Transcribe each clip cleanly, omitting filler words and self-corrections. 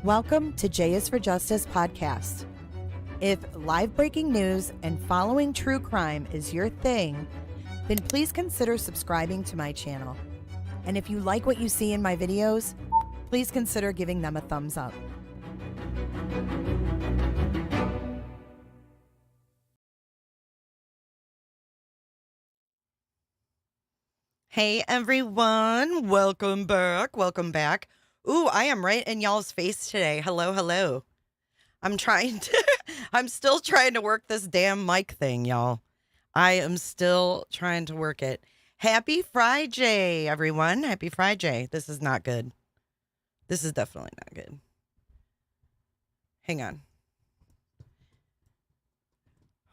Welcome to J is for Justice podcast. If live breaking news and following true crime is your thing, then please consider subscribing to my channel. And if you like what you see in my videos, please consider giving them a thumbs up. Hey everyone, welcome back, welcome back. Ooh, I am right in y'all's face today. Hello, hello. I'm still trying to work this damn mic thing, y'all. I am still trying to work it. Happy Friday, everyone. Happy Friday. This is not good. This is definitely not good. Hang on.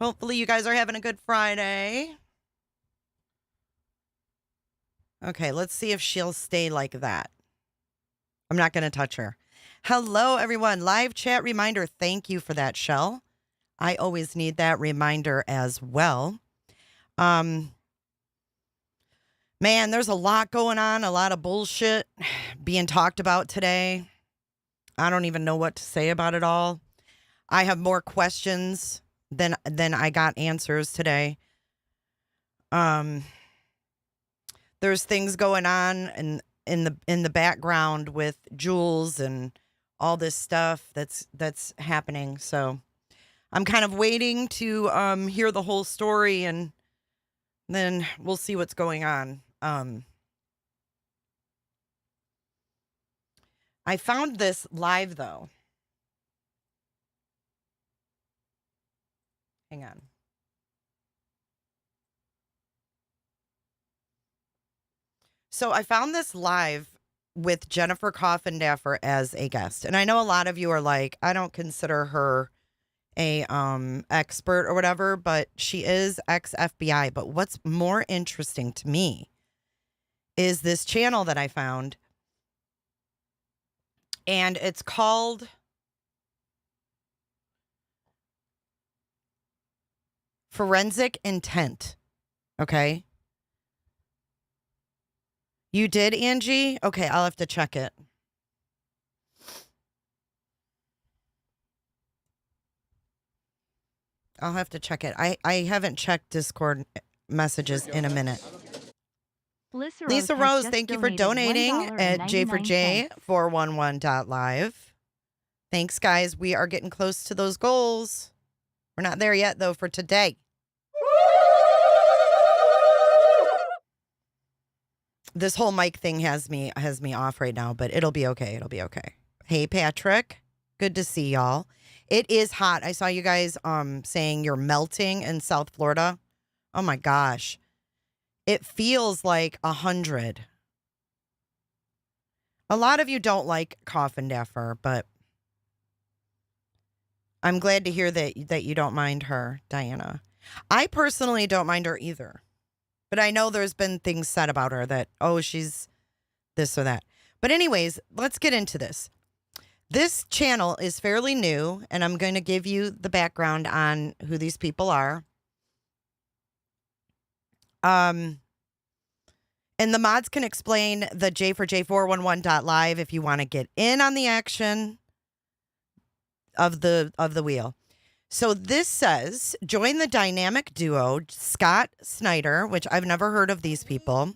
Hopefully you guys are having a good Friday. Okay, let's see if she'll stay like that. I'm not going to touch her. Hello, everyone. Live chat reminder. Thank you for that, Shell. I always need that reminder as well. Man, there's a lot going on, a lot of bullshit being talked about today. I don't even know what to say about it all. I have more questions than I got answers today. There's things going on in the background with Jules and all this stuff that's happening. So I'm kind of waiting to hear the whole story, and then we'll see what's going on. I found this live though. Hang on. So I found this live with Jennifer Coffindaffer as a guest. And I know a lot of you are like, I don't consider her a expert or whatever, but she is ex-FBI. But what's more interesting to me is this channel that I found. And it's called Forensic Intent. Okay. You did, Angie? Okay, I'll have to check it. I'll have to check it. I haven't checked Discord messages in a minute. Lisa Rose, thank you for donating at J4J411.live. Thanks, guys. We are getting close to those goals. We're not there yet, though, for today. This whole mic thing has me off right now, but it'll be okay. It'll be okay. Hey, Patrick. Good to see y'all. It is hot. I saw you guys saying you're melting in South Florida. Oh my gosh. It feels like 100. A lot of you don't like Coffindaffer, but I'm glad to hear that you don't mind her, Diana. I personally don't mind her either. But I know there's been things said about her that, oh, she's this or that. But anyways, let's get into this. This channel is fairly new, and I'm going to give you the background on who these people are. And the mods can explain the J4J411.live if you want to get in on the action of the wheel. So this says, join the dynamic duo, Scott Snyder, which I've never heard of these people.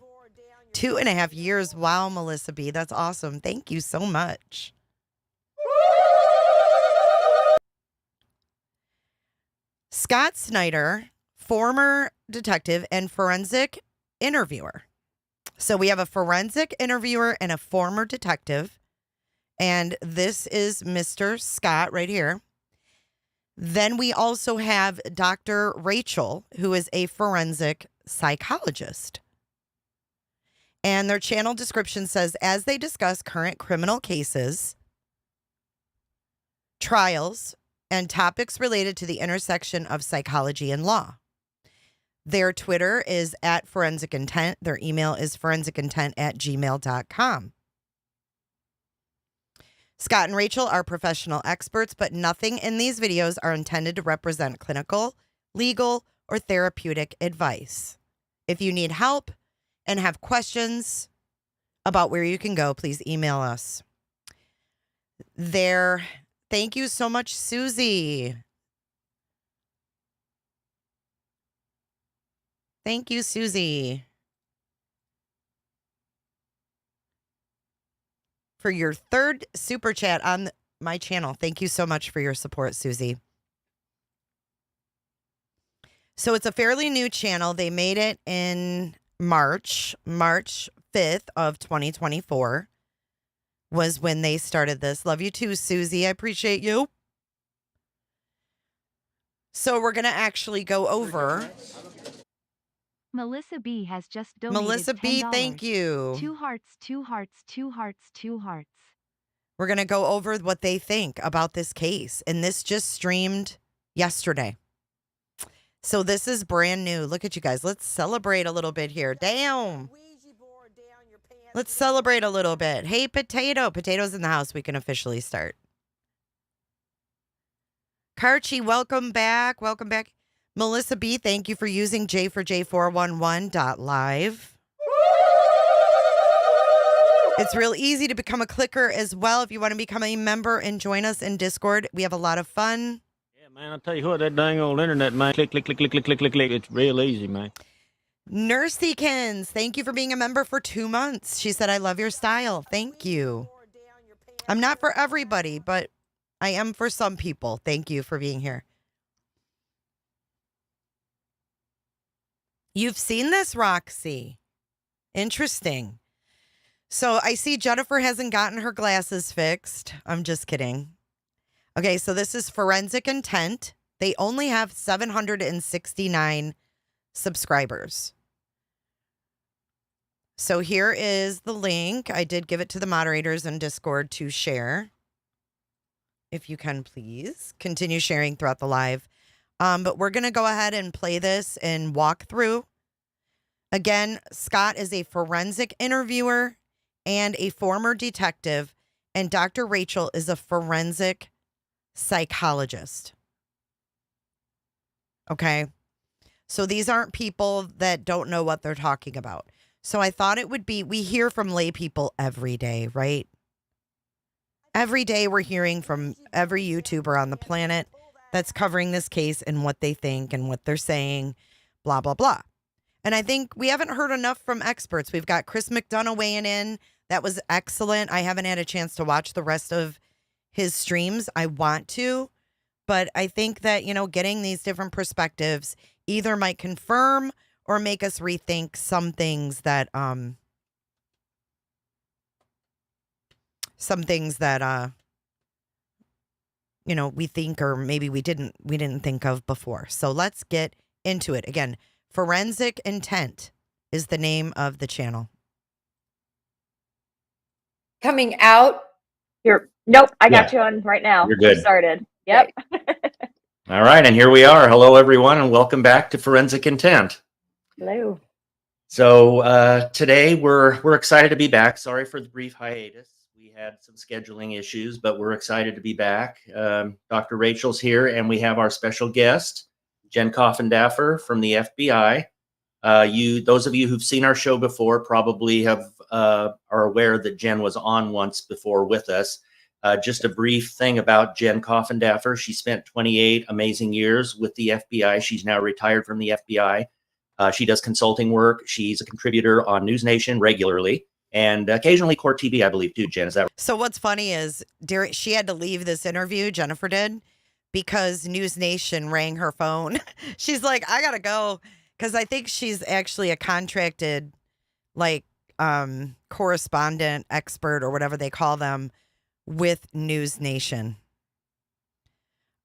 2.5 years. Wow, Melissa B. That's awesome. Thank you so much. Scott Snyder, former detective and forensic interviewer. So we have a forensic interviewer and a former detective. And this is Mr. Scott right here. Then we also have Dr. Rachel, who is a forensic psychologist. And their channel description says, as they discuss current criminal cases, trials, and topics related to the intersection of psychology and law. Their Twitter is at Forensic Intent. Their email is forensicintent@gmail.com. Scott and Rachel are professional experts, but nothing in these videos are intended to represent clinical, legal, or therapeutic advice. If you need help and have questions about where you can go, please email us. there. Thank you so much, Susie. Thank you, Susie, for your third super chat on my channel. Thank you so much for your support, Susie. So it's a fairly new channel. They made it in March 5th of 2024 was when they started this. Love you too, Susie. I appreciate you. So we're going to actually go over. Melissa B has just donated Melissa B, $10. thank you. 2 hearts, 2 hearts, 2 hearts, 2 hearts. We're going to go over what they think about this case. And this just streamed yesterday. So this is brand new. Look at you guys. Let's celebrate a little bit here. Damn. Let's celebrate a little bit. Hey, Potato. Potato's in the house. We can officially start. Karchi, welcome back. Welcome back. Melissa B, thank you for using J4J411.live. It's real easy to become a clicker as well. If you want to become a member and join us in Discord, we have a lot of fun. Yeah, man, I'll tell you what, that dang old internet, man. Click, click, click, click, click, click, click, click. It's real easy, man. Nurseykins, thank you for being a member for 2 months. She said, I love your style. Thank you. I'm not for everybody, but I am for some people. Thank you for being here. You've seen this, Roxy. Interesting. So I see Jennifer hasn't gotten her glasses fixed. I'm just kidding. Okay, so this is Forensic Intent. They only have 769 subscribers. So here is the link. I did give it to the moderators in Discord to share. If you can, please continue sharing throughout the live. But we're going to go ahead and play this and walk through. Again, Scott is a forensic interviewer and a former detective, and Dr. Rachel is a forensic psychologist. Okay? So these aren't people that don't know what they're talking about. So I thought it would be, we hear from lay people every day, right? Every day we're hearing from every YouTuber on the planet that's covering this case and what they think and what they're saying, blah, blah, blah. And I think we haven't heard enough from experts. We've got Chris McDonough weighing in. That was excellent. I haven't had a chance to watch the rest of his streams. I want to, but I think that, you know, getting these different perspectives either might confirm or make us rethink some things that, you know, we think, or maybe we didn't think of before. So let's get into it. Again, Forensic Intent is the name of the channel. Coming out. Nope, I got you on right now. You're good. We're started. Yep. All right, and here we are. Hello, everyone, and welcome back to Forensic Intent. Hello. So today we're excited to be back. Sorry for the brief hiatus. We had some scheduling issues, but we're excited to be back. Dr. Rachel's here, and we have our special guest, Jen Coffindaffer from the FBI. Those of you who've seen our show before probably are aware that Jen was on once before with us. Just a brief thing about Jen Coffindaffer. She spent 28 amazing years with the FBI. She's now retired from the FBI. She does consulting work. She's a contributor on News Nation regularly and occasionally Court TV, I believe, too, Jen. Is that right? So what's funny is she had to leave this interview, Jennifer did, because News Nation rang her phone. She's like, I got to go. Because I think she's actually a contracted, like, correspondent expert or whatever they call them with News Nation.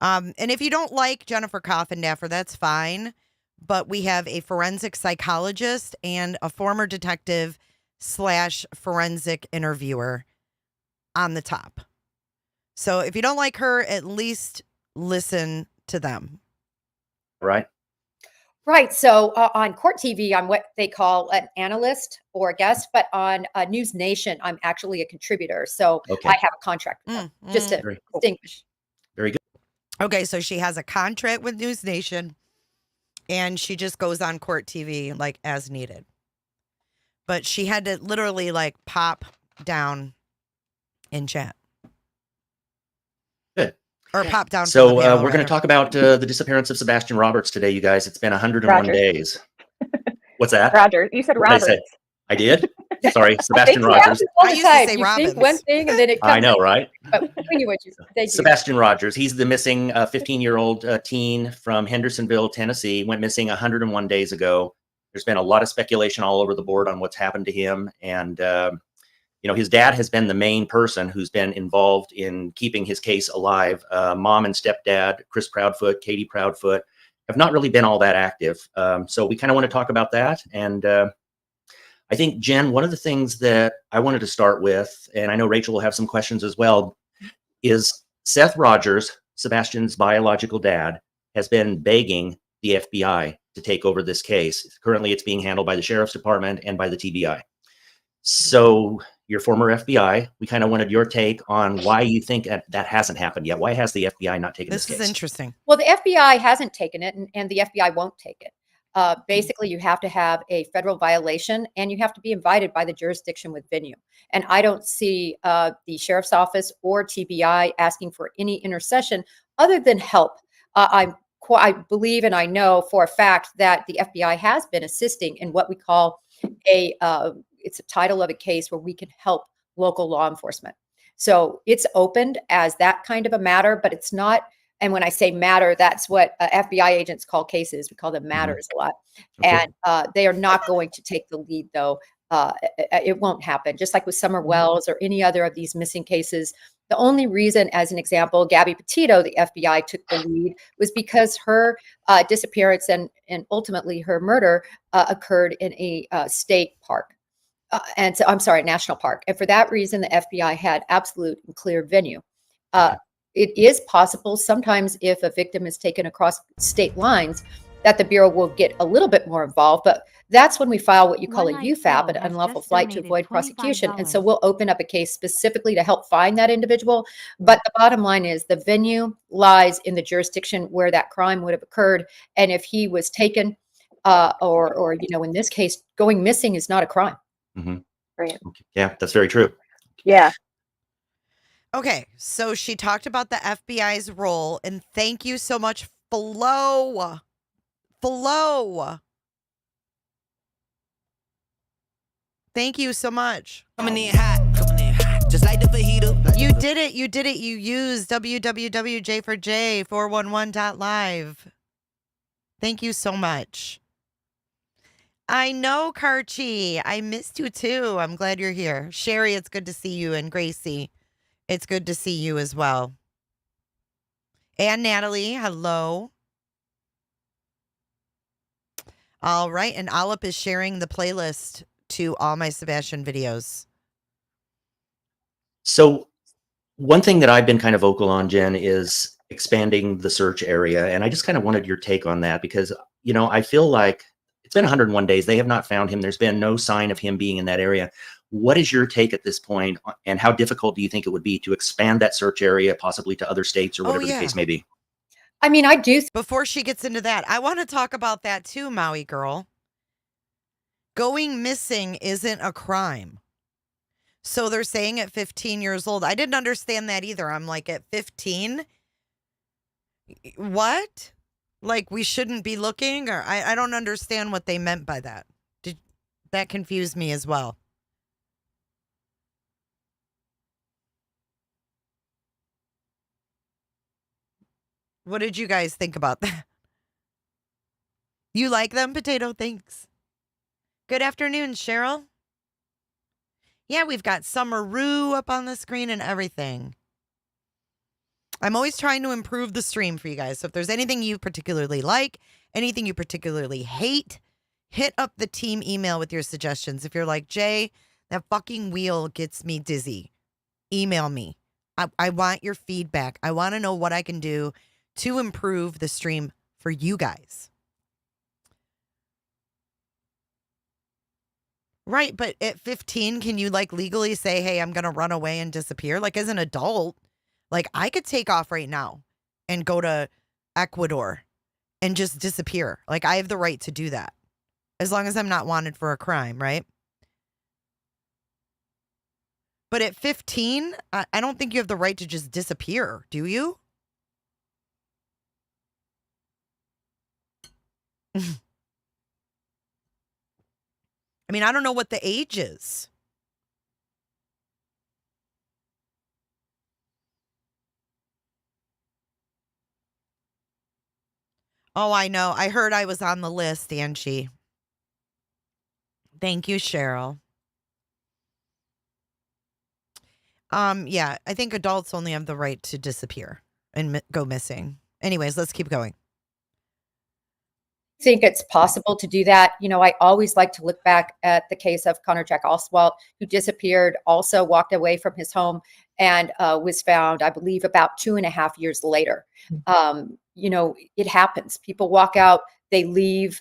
And if you don't like Jennifer Coffindaffer, that's fine. But we have a forensic psychologist and a former detective / forensic interviewer on the top. So if you don't like her, at least listen to them. Right. Right. So on Court TV, I'm what they call an analyst or a guest, but on News Nation, I'm actually a contributor. So Okay. I have a contract with them, just to distinguish. Very good. Okay, so she has a contract with News Nation, and she just goes on Court TV like as needed. But she had to literally like pop down in chat. Or pop down. So from the panel, we're going to rather. talk about the disappearance of Sebastian Roberts today, you guys. It's been 101 Rogers. days. What's that? Roger. You said What did I Roberts. say? I did? Sorry, I Sebastian think Rogers. happens all I the used to time. say You Robbins. think one thing and then it comes. I know, right? But we knew what you. Thank you. Sebastian Rogers. He's the missing 15-year-old teen from Hendersonville, Tennessee. Went missing 101 days ago. There's been a lot of speculation all over the board on what's happened to him. And, his dad has been the main person who's been involved in keeping his case alive. Mom and stepdad, Chris Proudfoot, Katie Proudfoot, have not really been all that active. So we kind of want to talk about that. And I think, Jen, one of the things that I wanted to start with, and I know Rachel will have some questions as well, is Seth Rogers, Sebastian's biological dad, has been begging the FBI to take over this case. Currently, it's being handled by the Sheriff's Department and by the TBI. So your former FBI, we kind of wanted your take on why you think that hasn't happened yet. Why has the FBI not taken this This case? is interesting. Well, the FBI hasn't taken it, and the FBI won't take it. Basically, you have to have a federal violation, and you have to be invited by the jurisdiction with venue. And I don't see the sheriff's office or TBI asking for any intercession other than help. I believe and I know for a fact that the FBI has been assisting in what we call it's a title of a case where we can help local law enforcement. So it's opened as that kind of a matter, but it's not. And when I say matter, that's what FBI agents call cases. We call them matters a lot. Okay. And they are not going to take the lead, though. It won't happen. Just like with Summer Wells or any other of these missing cases. The only reason, as an example, Gabby Petito, the FBI took the lead, was because her disappearance and ultimately her murder occurred in a state park. And so, I'm sorry, national park. And for that reason, the FBI had absolute and clear venue. It is possible sometimes if a victim is taken across state lines that the Bureau will get a little bit more involved, but that's when we file what you call a One UFAP, Night an has unlawful just flight to donated avoid prosecution. And so $25. we'll open up a case specifically to help find that individual. But the bottom line is the venue lies in the jurisdiction where that crime would have occurred. And if he was taken or in this case, going missing is not a crime. Mm-hmm. Right. Okay. Yeah, that's very true. Yeah. Okay, so she talked about the FBI's role, and thank you so much, Flo. Thank you so much. Coming in hot, just like the fajita. You did it. You used www.j4j411.live. Thank you so much. I know, Karchi. I missed you too. I'm glad you're here. Sherry, it's good to see you. And Gracie, it's good to see you as well. And Natalie, hello. All right. And Alip is sharing the playlist to all my Sebastian videos. So one thing that I've been kind of vocal on, Jen, is expanding the search area. And I just kind of wanted your take on that because, I feel like it's been 101 days. They have not found him. There's been no sign of him being in that area. What is your take at this point, and how difficult do you think it would be to expand that search area possibly to other states or whatever the case may be? I mean, I do. Before she gets into that, I want to talk about that too, Maui girl. Going missing isn't a crime. So they're saying at 15 years old. I didn't understand that either. I'm like, at 15? What? Like, we shouldn't be looking? Or I don't understand what they meant by that. That confused me as well. What did you guys think about that? You like them, Potato? Thanks. Good afternoon, Cheryl. Yeah, we've got Summer Rue up on the screen and everything. I'm always trying to improve the stream for you guys. So if there's anything you particularly like, anything you particularly hate, hit up the team email with your suggestions. If you're like, Jay, that fucking wheel gets me dizzy, email me. I want your feedback. I want to know what I can do to improve the stream for you guys. Right, but at 15, can you like legally say, hey, I'm going to run away and disappear? Like as an adult, like I could take off right now and go to Ecuador and just disappear. Like I have the right to do that as long as I'm not wanted for a crime, right? But at 15, I don't think you have the right to just disappear, do you? I mean, I don't know what the age is. Oh, I know. I heard I was on the list, Angie. Thank you, Cheryl. Yeah, I think adults only have the right to disappear and go missing. Anyways, let's keep going. Think it's possible to do that. I always like to look back at the case of Connor Jack Oswalt, who disappeared, also walked away from his home and was found, I believe, about 2.5 years later. It happens. People walk out, they leave,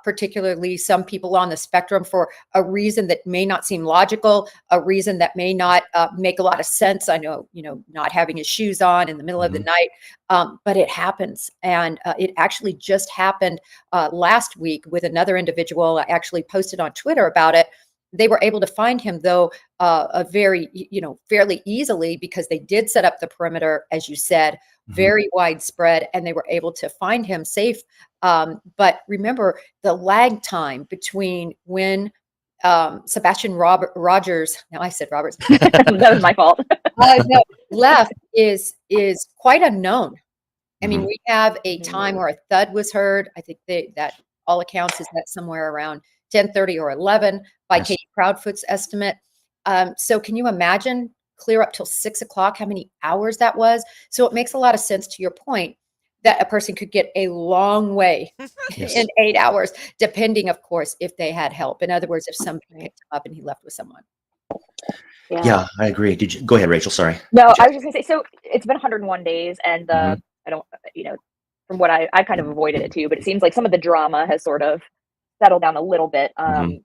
particularly some people on the spectrum for a reason that may not seem logical, a reason that may not make a lot of sense. I know, not having his shoes on in the middle of the night, but it happens. And it actually just happened last week with another individual. I actually posted on Twitter about it. They were able to find him, though, fairly easily, because they did set up the perimeter, as you said, very widespread, and they were able to find him safe. But remember the lag time between when Sebastian Rogers, now I said Roberts, That was my fault. no, left is quite unknown. I mean, we have a time where a thud was heard. I think that all accounts is that somewhere around 10:30 or 11 by Katie Proudfoot's estimate. So can you imagine clear up till 6 o'clock, how many hours that was? So it makes a lot of sense to your point that a person could get a long way in 8 hours, depending, of course, if they had help. In other words, if somebody picked him up and he left with someone. Yeah, I agree. Go ahead, Rachel. Sorry. No, I was just gonna say, so it's been 101 days, and I don't, from what I kind of avoided it too, but it seems like some of the drama has sort of settled down a little bit.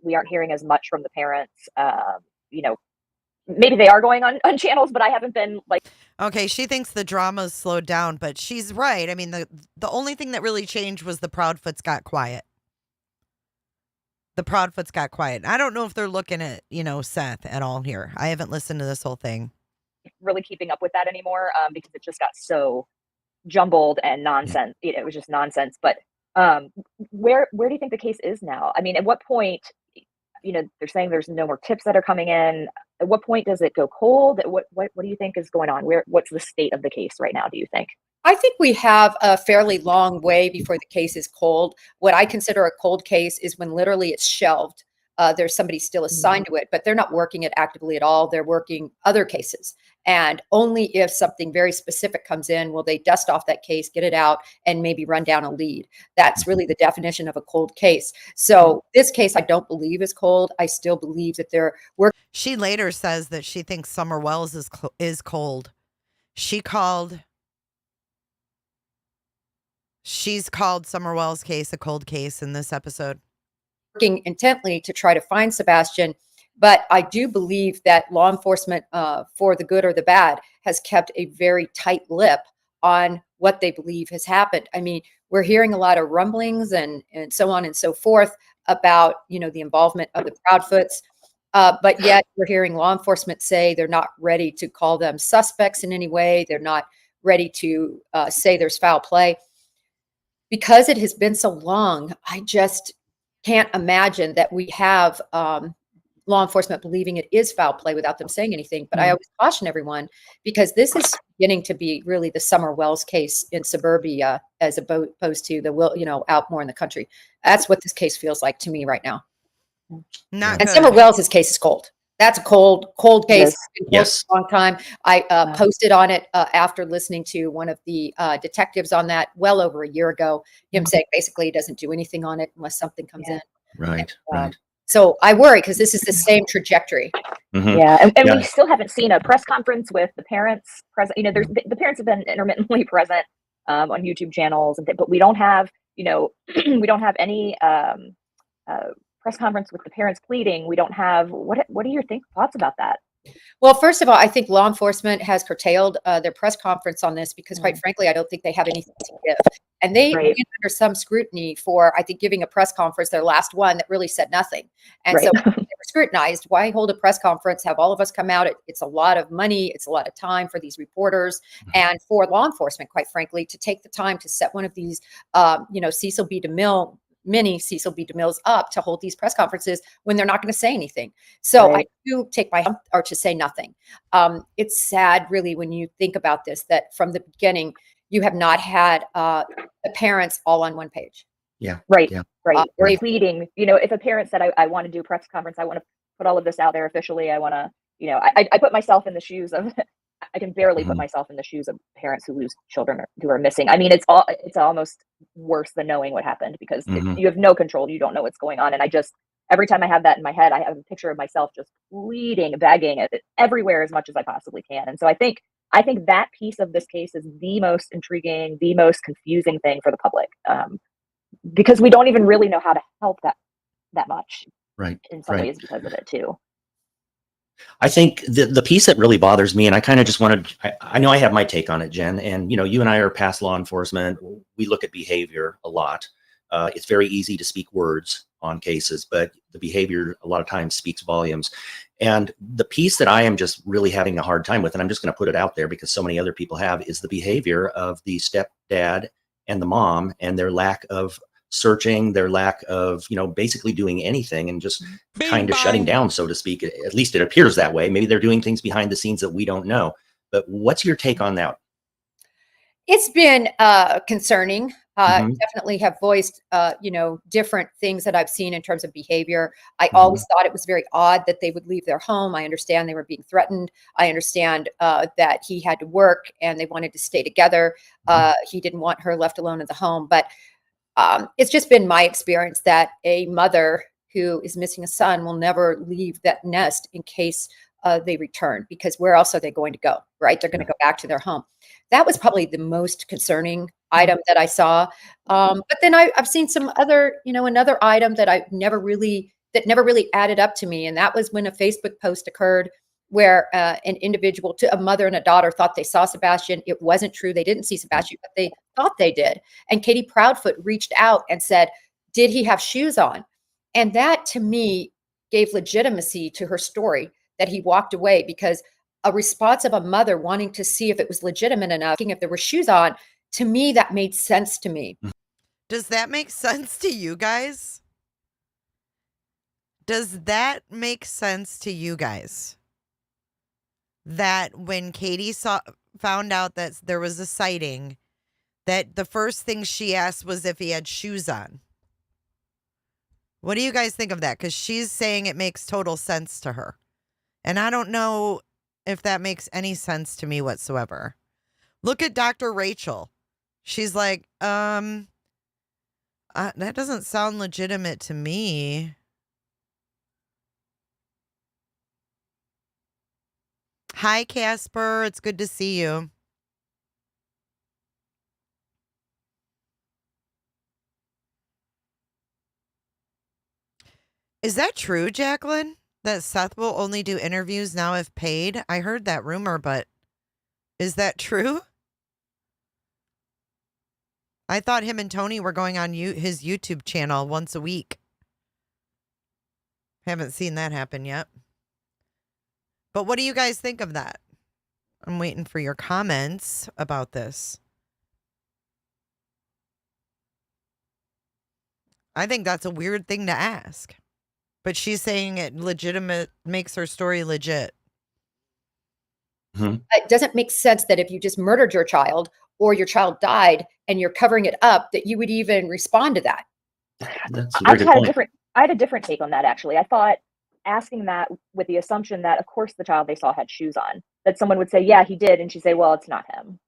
We aren't hearing as much from the parents. Maybe they are going on channels, but I haven't been like. Okay, she thinks the drama's slowed down, but she's right. I mean, the only thing that really changed was the Proudfoots got quiet. The Proudfoots got quiet. I don't know if they're looking at, Seth at all here. I haven't listened to this whole thing. Really keeping up with that anymore, because it just got so jumbled and nonsense. It was just nonsense. But where do you think the case is now? I mean, at what point, they're saying there's no more tips that are coming in. At what point does it go cold? What do you think is going on? What's the state of the case right now, do you think? I think we have a fairly long way before the case is cold. What I consider a cold case is when literally it's shelved. There's somebody still assigned to it, but they're not working it actively at all. They're working other cases. And only if something very specific comes in will they dust off that case, get it out, and maybe run down a lead. That's really the definition of a cold case. So this case, I don't believe is cold. I still believe that they're working. She later says that she thinks Summer Wells is cold. She's called Summer Wells' case a cold case in this episode. Working intently to try to find Sebastian. But I do believe that law enforcement, for the good or the bad, has kept a very tight lip on what they believe has happened. I mean, we're hearing a lot of rumblings and so on and so forth about, the involvement of the Proudfoots. But yet we're hearing law enforcement say they're not ready to call them suspects in any way. They're not ready to say there's foul play. Because it has been so long, I just can't imagine that we have law enforcement believing it is foul play without them saying anything. But I always caution everyone, because this is beginning to be really the Summer Wells case in suburbia as opposed to the out more in the country. That's what this case feels like to me right now. And Summer Wells' case is cold. That's a cold case. Yes. For a long time. I posted on it after listening to one of the detectives on that well over a year ago, him saying basically he doesn't do anything on it unless something comes in. Right. So I worry because this is the same trajectory. Yeah. And we still haven't seen a press conference with the parents present. The parents have been intermittently present on YouTube channels, but we don't have, we don't have any press conference with the parents pleading. We don't have, what are your thoughts about that? Well, first of all, I think law enforcement has curtailed their press conference on this because, quite frankly, I don't think they have anything to give. And they went under some scrutiny for, I think, giving a press conference, their last one, that really said nothing. And so they were scrutinized. Why hold a press conference, have all of us come out? It's a lot of money. It's a lot of time for these reporters and for law enforcement, quite frankly, to take the time to set one of these, Cecil B. DeMille many Cecil B. DeMille's up to hold these press conferences when they're not going to say anything. So Right. I do take my or to say nothing. It's sad, really, when you think about this, that from the beginning you have not had the parents all on one page. Right. Yeah. Right. Or They've- pleading, if a parent said, I want to do a press conference, I want to put all of this out there officially. I want to, I put myself in the shoes of, I can barely put Mhm. myself in the shoes of parents who lose children who are missing. I mean, it's almost worse than knowing what happened because Mhm. you have no control. You don't know what's going on. And every time I have that in my head, I have a picture of myself just pleading, begging everywhere as much as I possibly can. And so I think that piece of this case is the most intriguing, the most confusing thing for the public. Because we don't even really know how to help that much Right. in some Right. ways because of it too. I think the piece that really bothers me, and I kind of just wanted, I know I have my take on it, Jen, and you and I are past law enforcement. We look at behavior a lot. It's very easy to speak words on cases, but the behavior a lot of times speaks volumes. And the piece that I am just really having a hard time with, and I'm just going to put it out there because so many other people have, is the behavior of the stepdad and the mom and their lack of searching, their lack of, basically doing anything and just kind of shutting down, so to speak. At least it appears that way. Maybe they're doing things behind the scenes that we don't know. But what's your take on that? It's been concerning. Mhm. Definitely have voiced, different things that I've seen in terms of behavior. I Mhm. always thought it was very odd that they would leave their home. I understand they were being threatened. I understand that he had to work and they wanted to stay together. He didn't want her left alone in the home. But it's just been my experience that a mother who is missing a son will never leave that nest in case they return, because where else are they going to go, right? They're going to go back to their home. That was probably the most concerning item that I saw. But then I've seen some other, another item that never really added up to me. And that was when a Facebook post occurred where an individual, to a mother and a daughter, thought they saw Sebastian. It wasn't true. They didn't see Sebastian, but they thought they did. And Katie Proudfoot reached out and said, did he have shoes on? And that, to me, gave legitimacy to her story, that he walked away, because a response of a mother wanting to see if it was legitimate enough, if there were shoes on, to me, that made sense to me. Does that make sense to you guys? Does that make sense to you guys? That when Katie found out that there was a sighting, that the first thing she asked was if he had shoes on. What do you guys think of that? Because she's saying it makes total sense to her. And I don't know if that makes any sense to me whatsoever. Look at Dr. Rachel. She's like, that doesn't sound legitimate to me. Hi, Casper. It's good to see you. Is that true, Jacqueline? That Seth will only do interviews now if paid? I heard that rumor, but is that true? I thought him and Tony were going on his YouTube channel once a week. Haven't seen that happen yet. But what do you guys think of that? I'm waiting for your comments about this. I think that's a weird thing to ask. But she's saying it legitimate makes her story legit. It doesn't make sense that if you just murdered your child or your child died and you're covering it up, that you would even respond to that. That's a very good point. I had a different take on that, actually. I thought asking that with the assumption that, of course, the child they saw had shoes on, that someone would say, yeah, he did. And she'd say, well, it's not him.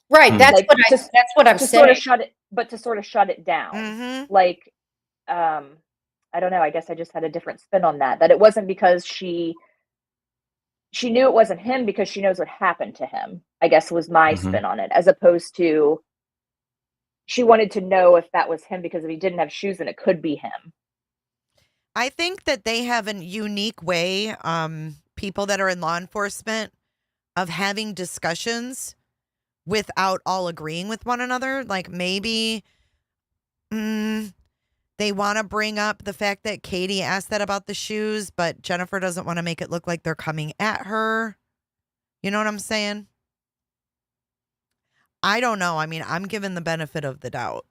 Right. That's Like, that's what I'm to saying. sort of shut it down. Mm-hmm. Like, I don't know. I guess I just had a different spin on that it wasn't because she knew it wasn't him because she knows what happened to him, I guess was my spin on it, as opposed to she wanted to know if that was him because if he didn't have shoes, then it could be him. I think that they have a unique way, people that are in law enforcement, of having discussions without all agreeing with one another. Like maybe they want to bring up the fact that Katie asked that about the shoes, but Jennifer doesn't want to make it look like they're coming at her. You know what I'm saying? I don't know. I mean, I'm given the benefit of the doubt.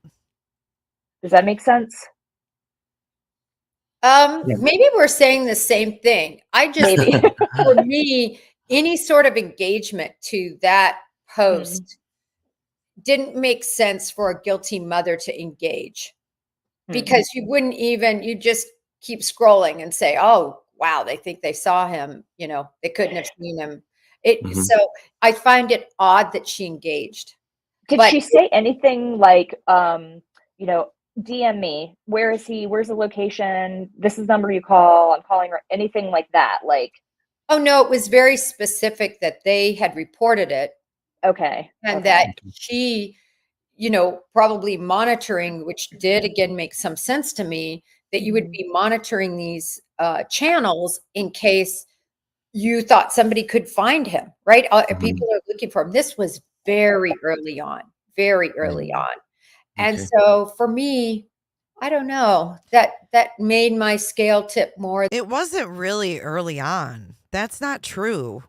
Does that make sense? Maybe we're saying the same thing. I just, Maybe. for me, any sort of engagement to that post didn't make sense for a guilty mother to engage, because you wouldn't even, you just keep scrolling and say, oh, wow, they think they saw him. You know, they couldn't have seen him. So I find it odd that she engaged. Did But she say anything like, you know, DM me, where is he? Where's the location? This is the number you call. I'm calling, or anything like that. Like, oh no, it was very specific that they had reported it, okay. and okay. that she, you know, probably monitoring, which did again make some sense to me, that you would be monitoring these channels in case you thought somebody could find him, right? People are looking for him. This was very early on, very early on. And Okay. so for me, I don't know, that made my scale tip more. It wasn't really early on. That's not true.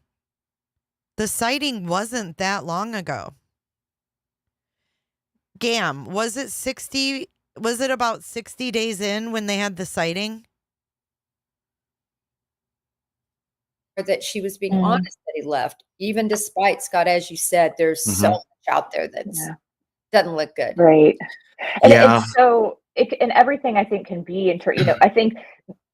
The sighting wasn't that long ago. Gam, was it about 60 days in when they had the sighting? That she was being honest that he left, even despite, Scott, as you said, there's so much out there that's doesn't look good. Right. And Yeah. it's so, and everything I think can be, you know, I think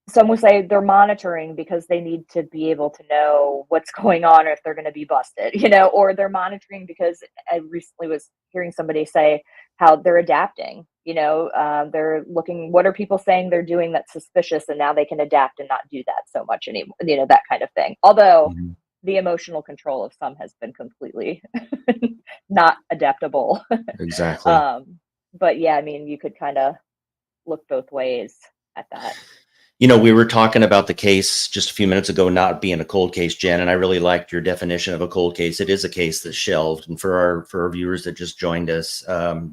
some would say they're monitoring because they need to be able to know what's going on, or if they're going to be busted, you know, or they're monitoring because I recently was hearing somebody say how they're adapting, you know, they're looking, what are people saying they're doing that's suspicious, and now they can adapt and not do that so much anymore, you know, that kind of thing. Although the emotional control of some has been completely not adaptable. Exactly. But yeah, I mean, you could kind of look both ways at that. You know, we were talking about the case just a few minutes ago not being a cold case, Jen, and I really liked your definition of a cold case. It is a case that's shelved. And for our viewers that just joined us,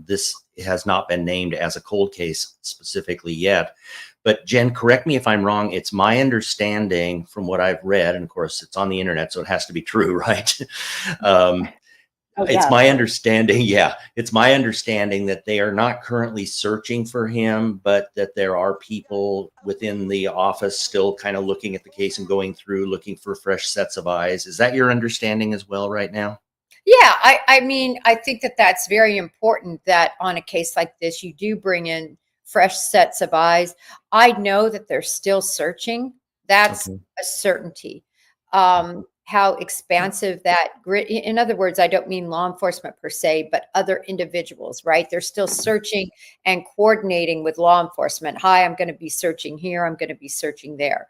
this has not been named as a cold case specifically yet. But Jen, correct me if I'm wrong. It's my understanding from what I've read, and of course it's on the internet, so it has to be true, right? It's my understanding. Yeah, it's my understanding that they are not currently searching for him, but that there are people within the office still kind of looking at the case and going through, looking for fresh sets of eyes. Is that your understanding as well right now? Yeah, I mean, I think that that's very important, that on a case like this, you do bring in fresh sets of eyes. I know that they're still searching. That's a certainty. How expansive that grid, in other words, I don't mean law enforcement per se, but other individuals, right? They're still searching and coordinating with law enforcement. Hi, I'm going to be searching here. I'm going to be searching there.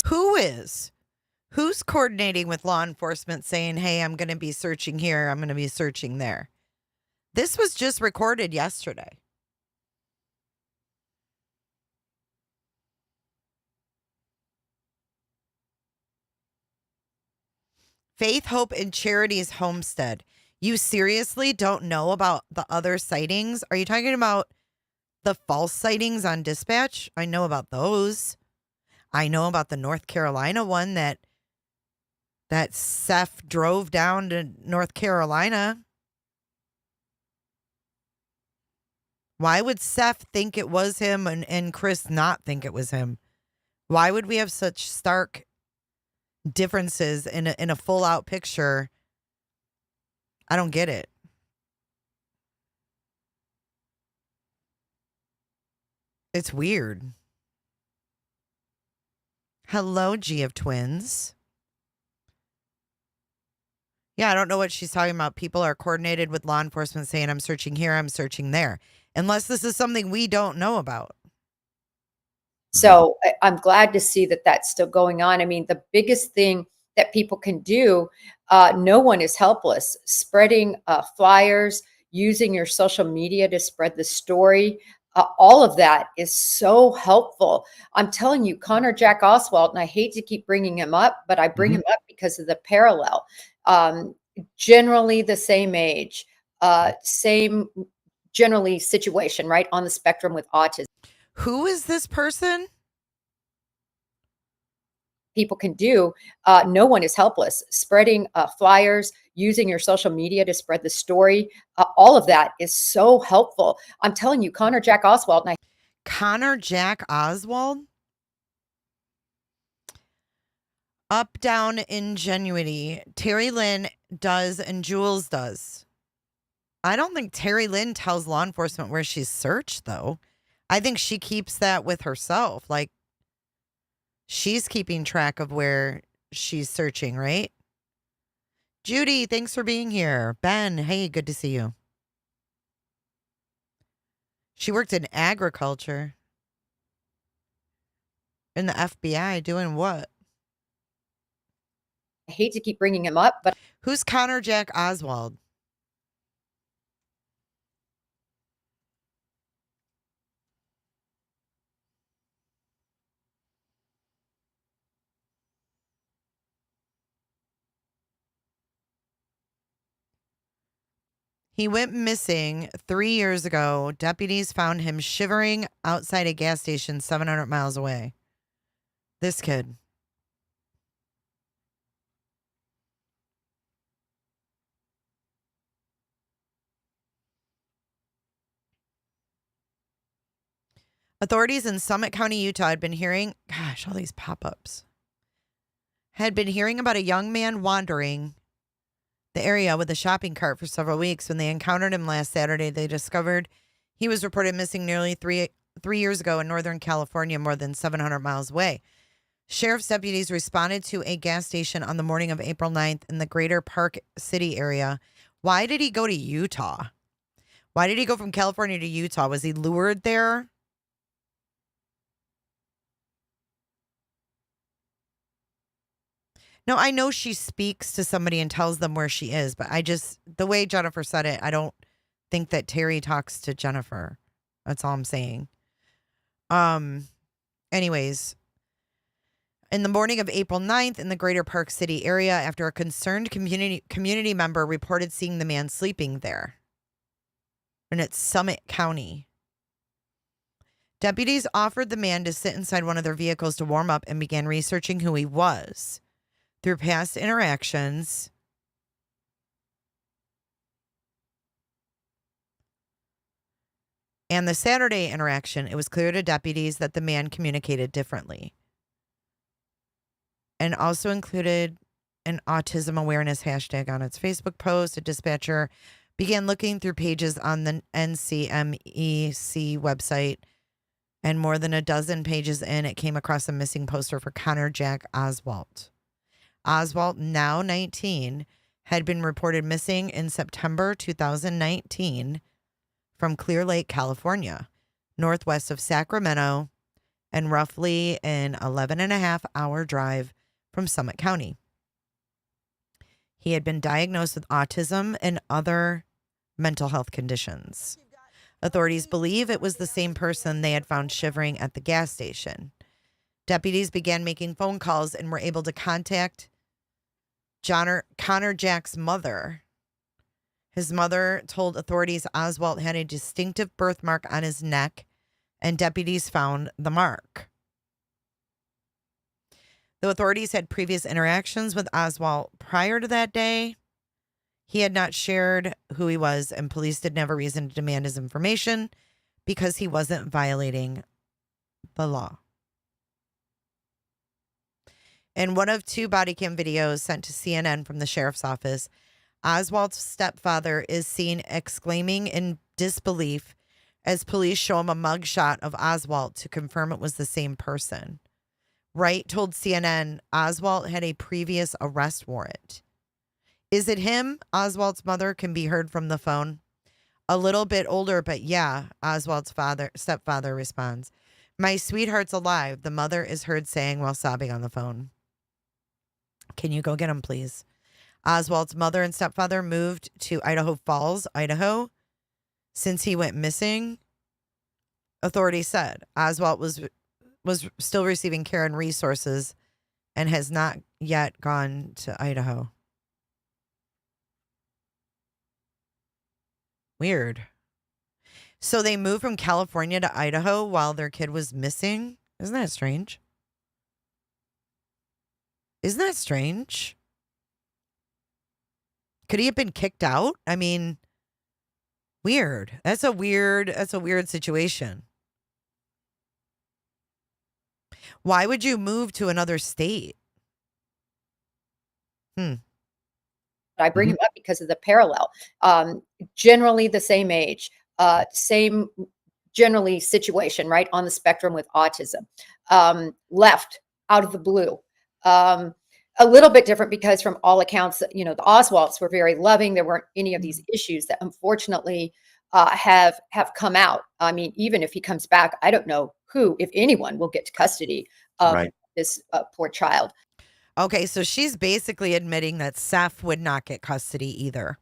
Who's coordinating with law enforcement saying, hey, I'm going to be searching here, I'm going to be searching there? This was just recorded yesterday. Faith, Hope, and Charity's homestead. You seriously don't know about the other sightings? Are you talking about the false sightings on dispatch? I know about those. I know about the North Carolina one that Seth drove down to North Carolina. Why would Seth think it was him and Chris not think it was him? Why would we have such stark differences in a full out picture? I don't get it. It's weird. Hello, G of Twins. Yeah, I don't know what she's talking about. People are coordinated with law enforcement saying, I'm searching here, I'm searching there. Unless this is something we don't know about. So I'm glad to see that that's still going on. I mean, the biggest thing that people can do, no one is helpless. Spreading flyers, using your social media to spread the story, all of that is so helpful. I'm telling you, Connor Jack Oswald, and I hate to keep bringing him up, but I bring him up because of the parallel. Generally the same age, same generally situation, right, on the spectrum with autism. Who is this person? People can do, no one is helpless. Spreading flyers, using your social media to spread the story, all all of that is so helpful. I'm telling you, Connor Jack Oswald, and Connor Jack Oswald? Up, down, ingenuity. Terry Lynn does and Jules does. I don't think Terry Lynn tells law enforcement where she's searched, though. I think she keeps that with herself. Like, she's keeping track of where she's searching, right? Judy, thanks for being here. Ben, hey, good to see you. She worked in agriculture. In the FBI, doing what? I hate to keep bringing him up, but Who's Connor Jack Oswald? He went missing 3 years ago. Deputies found him shivering outside a gas station 700 miles away. This kid. Authorities in Summit County, Utah had been hearing, gosh, all these pop-ups, had been hearing about a young man wandering the area with a shopping cart for several weeks. When they encountered him last Saturday, they discovered he was reported missing nearly three years ago in Northern California, more than 700 miles away. Sheriff's deputies responded to a gas station on the morning of April 9th in the Greater Park City area. Why did he go to Utah? Why did he go from California to Utah? Was he lured there? No, I know she speaks to somebody and tells them where she is, but the way Jennifer said it, I don't think that Terry talks to Jennifer. That's all I'm saying. Anyways, in the morning of April 9th in the Greater Park City area, after a concerned community member reported seeing the man sleeping there. And it's Summit County. Deputies offered the man to sit inside one of their vehicles to warm up and began researching who he was. Through past interactions, and the Saturday interaction, it was clear to deputies that the man communicated differently. And also included an autism awareness hashtag on its Facebook post. A dispatcher began looking through pages on the NCMEC website, and more than a dozen pages in, it came across a missing poster for Connor Jack Oswald. Oswald, now 19, had been reported missing in September 2019 from Clear Lake, California, northwest of Sacramento, and roughly an 11.5-hour drive from Summit County. He had been diagnosed with autism and other mental health conditions. Authorities believe it was the same person they had found shivering at the gas station. Deputies began making phone calls and were able to contact Connor Jack's mother. His mother told authorities Oswald had a distinctive birthmark on his neck, and deputies found the mark. Though authorities had previous interactions with Oswald prior to that day, he had not shared who he was, and police didn't have a reason to demand his information because he wasn't violating the law. In one of 2 body cam videos sent to CNN from the sheriff's office, Oswald's stepfather is seen exclaiming in disbelief as police show him a mugshot of Oswald to confirm it was the same person. Wright told CNN Oswald had a previous arrest warrant. Is it him? Oswald's mother can be heard from the phone. A little bit older, but yeah, Oswald's stepfather responds. My sweetheart's alive, the mother is heard saying while sobbing on the phone. Can you go get him, please? Oswald's mother and stepfather moved to Idaho Falls, Idaho, since he went missing. Authorities said Oswald was still receiving care and resources and has not yet gone to Idaho. Weird. So they moved from California to Idaho while their kid was missing? Isn't that strange? Isn't that strange? Could he have been kicked out? I mean, Weird. That's a weird situation. Why would you move to another state? I bring him up because of the parallel. Generally the same age, same generally situation, right? On the spectrum with autism. Left out of the blue. A little bit different because from all accounts, the Oswalds were very loving. There weren't any of these issues that unfortunately have come out. I mean, even if he comes back, I don't know who, if anyone, will get to custody of Right. this poor child. Okay, so she's basically admitting that Seth would not get custody either.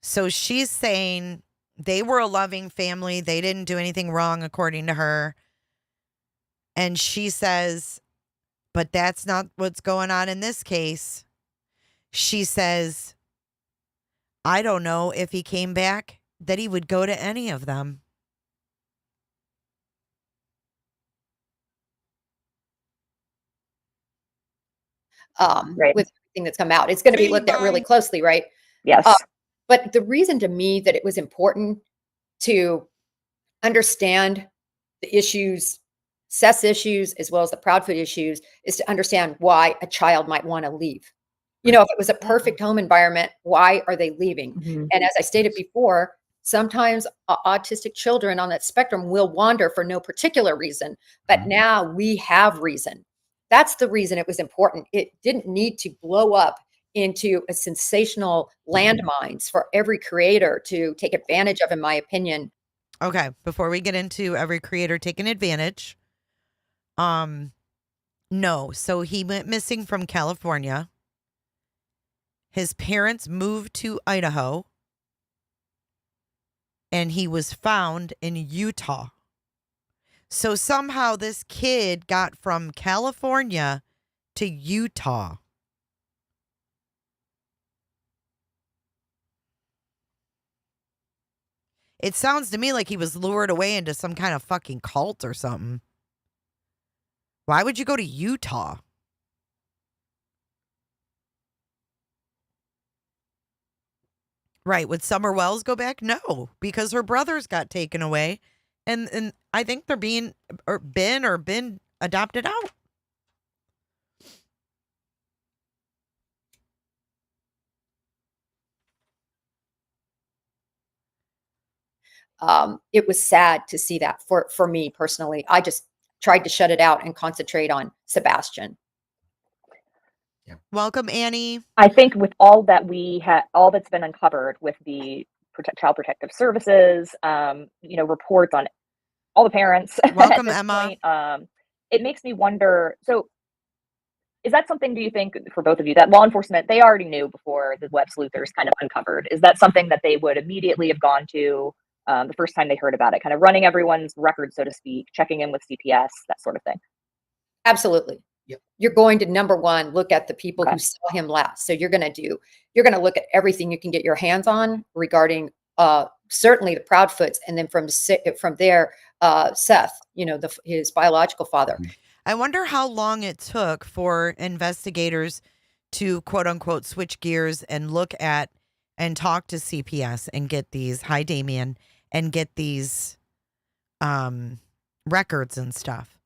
So she's saying they were a loving family. They didn't do anything wrong, according to her. And she says, but that's not what's going on in this case. She says, I don't know if he came back that he would go to any of them. Right. With everything that's come out. It's going to be looked at really closely, right? Yes. But the reason to me that it was important to understand the issues, Seth's issues, as well as the Proudfoot issues, is to understand why a child might want to leave. If it was a perfect home environment, why are they leaving? Mhm. And as I stated before, sometimes autistic children on that spectrum will wander for no particular reason, but now we have reason. That's the reason it was important. It didn't need to blow up into a sensational landmines for every creator to take advantage of, in my opinion. Okay, before we get into every creator taking advantage, no. So he went missing from California. His parents moved to Idaho, and he was found in Utah. So somehow this kid got from California to Utah. It sounds to me like he was lured away into some kind of fucking cult or something. Why would you go to Utah? Right. Would Summer Wells go back? No, because her brothers got taken away. And I think they're been adopted out. It was sad to see that for me personally. I just tried to shut it out and concentrate on Sebastian. Welcome, Annie. I think with all that all that's been uncovered with the Child Protective Services, reports on all the parents. Welcome, at this Emma. Point, it makes me wonder. So, is that something? Do you think for both of you that law enforcement they already knew before the web sleuthers kind of uncovered? Is that something that they would immediately have gone to the first time they heard about it, kind of running everyone's record, so to speak, checking in with CPS, that sort of thing? Absolutely. Yep. You're going to, number one, look at the people Okay. who saw him last. So you're going to look at everything you can get your hands on regarding certainly the Proudfoots, and then from there, Seth, his biological father. I wonder how long it took for investigators to quote unquote switch gears and look at and talk to CPS and get these, hi Damien, and get these records and stuff.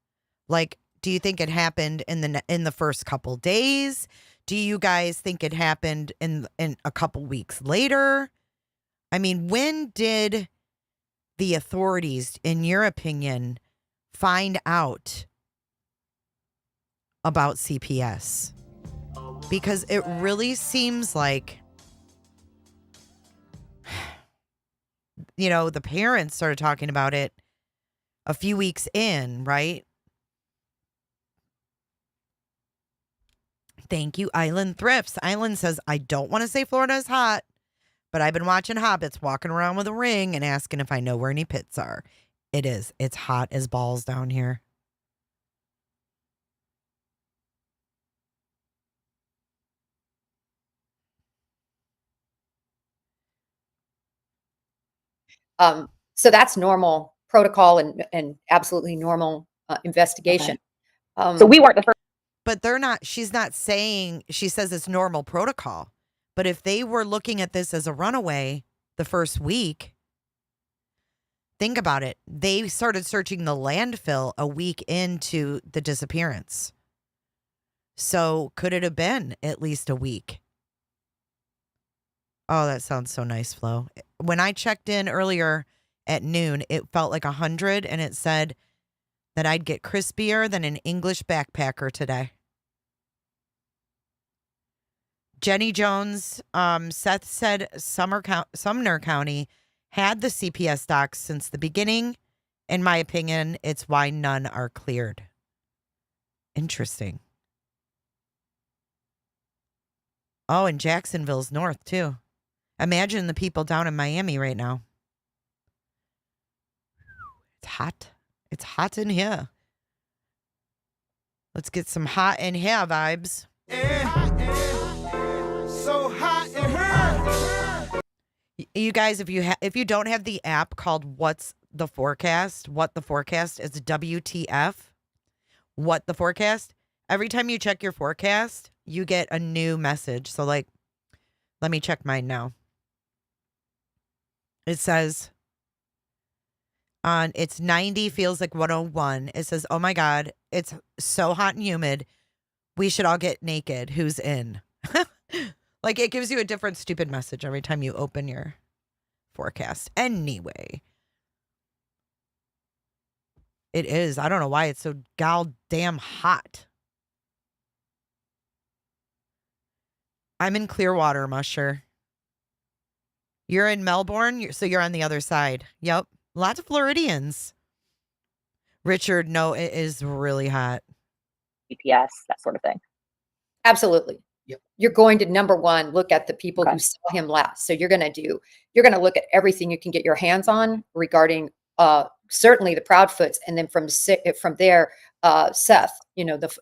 Like, do you think it happened in the first couple days? Do you guys think it happened in a couple weeks later? I mean, when did the authorities, in your opinion, find out about CPS? Because it really seems like, the parents started talking about it a few weeks in, right? Thank you, Island Thrifts. Island says, I don't want to say Florida is hot, but I've been watching hobbits walking around with a ring and asking if I know where any pits are. It is. It's hot as balls down here. So that's normal protocol and absolutely normal investigation. So we weren't the first. But she's not saying, she says it's normal protocol. But if they were looking at this as a runaway the first week, Think about it. They started searching the landfill a week into the disappearance. So could it have been at least a week? Oh, that sounds so nice, Flo. When I checked in earlier at noon, it felt like 100, and it said that I'd get crispier than an English backpacker today. Jenny Jones, Seth said Sumner County had the CPS docs since the beginning. In my opinion, it's why none are cleared. Interesting. Oh, and Jacksonville's north, too. Imagine the people down in Miami right now. It's hot. It's hot in here. Let's get some hot in here vibes. So hot in here. You guys, if you don't have the app called What the Forecast is WTF. What the Forecast. Every time you check your forecast, you get a new message. So like, let me check mine now. It says it's 90, feels like 101. It says, oh my God, it's so hot and humid. We should all get naked. Who's in? Like it gives you a different stupid message every time you open your forecast. Anyway. It is. I don't know why it's so goddamn hot. I'm in Clearwater, Musher. You're in Melbourne, so you're on the other side. Yep. Lots of Floridians. Richard, no, it is really hot. EPS, that sort of thing. Absolutely. Yep. You're going to, number one, look at the people who saw him last. So you're going to look at everything you can get your hands on regarding certainly the Proudfoots, and then from there, Seth,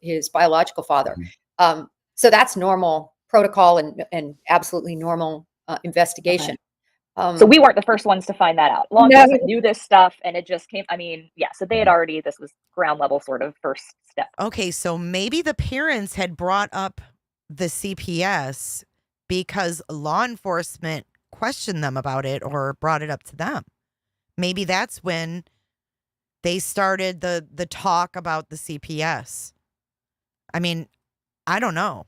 his biological father. So that's normal protocol and absolutely normal investigation. Okay. So we weren't the first ones to find that out. Law enforcement knew this stuff, and it just came. I mean, yeah. So they had already. This was ground level sort of first step. Okay, so maybe the parents had brought up the CPS because law enforcement questioned them about it or brought it up to them. Maybe that's when they started the talk about the CPS. I mean, I don't know.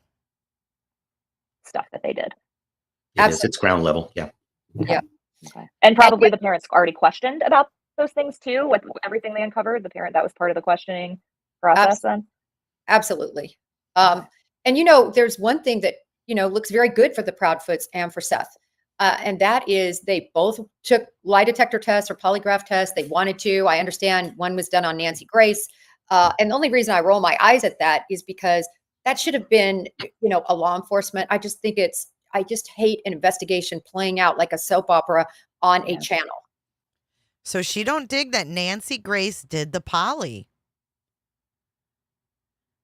Stuff that they did. It's ground level. Yeah. Yeah. Okay. And probably the parents already questioned about those things too, with everything they uncovered. The parent, that was part of the questioning process then? Absolutely. And there's one thing that, looks very good for the Proudfoots and for Seth. And that is they both took lie detector tests or polygraph tests. They wanted to. I understand one was done on Nancy Grace. And the only reason I roll my eyes at that is because that should have been, a law enforcement. I just hate an investigation playing out like a soap opera on a channel. So she don't dig that Nancy Grace did the poly.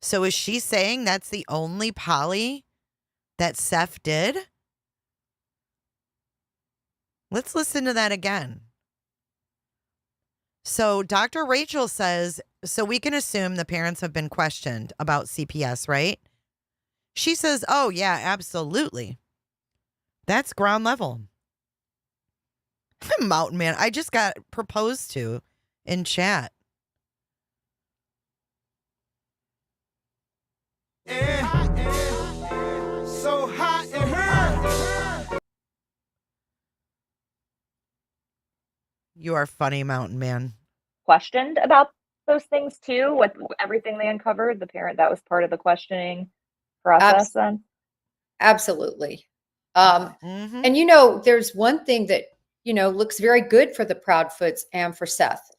So is she saying that's the only poly that Seth did? Let's listen to that again. So Dr. Rachel says, so we can assume the parents have been questioned about CPS, right? She says, oh yeah, absolutely. That's ground level. Mountain Man, I just got proposed to in chat. So hot in here. You are funny, Mountain Man. Questioned about those things too, with everything they uncovered. The parent, that was part of the questioning process then? Absolutely. Mm-hmm. And there's one thing that, looks very good for the Proudfoots and for Seth.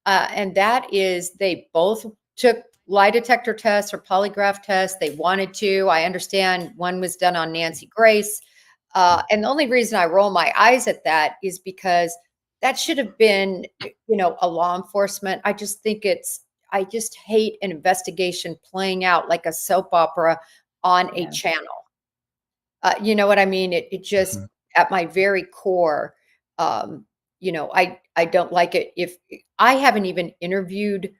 And that is they both took lie detector tests or polygraph tests. They wanted to. I understand one was done on Nancy Grace. And the only reason I roll my eyes at that is because that should have been, a law enforcement. I just hate an investigation playing out like a soap opera on a channel. You know what I mean? It just, at my very core, I don't like it. If I haven't even interviewed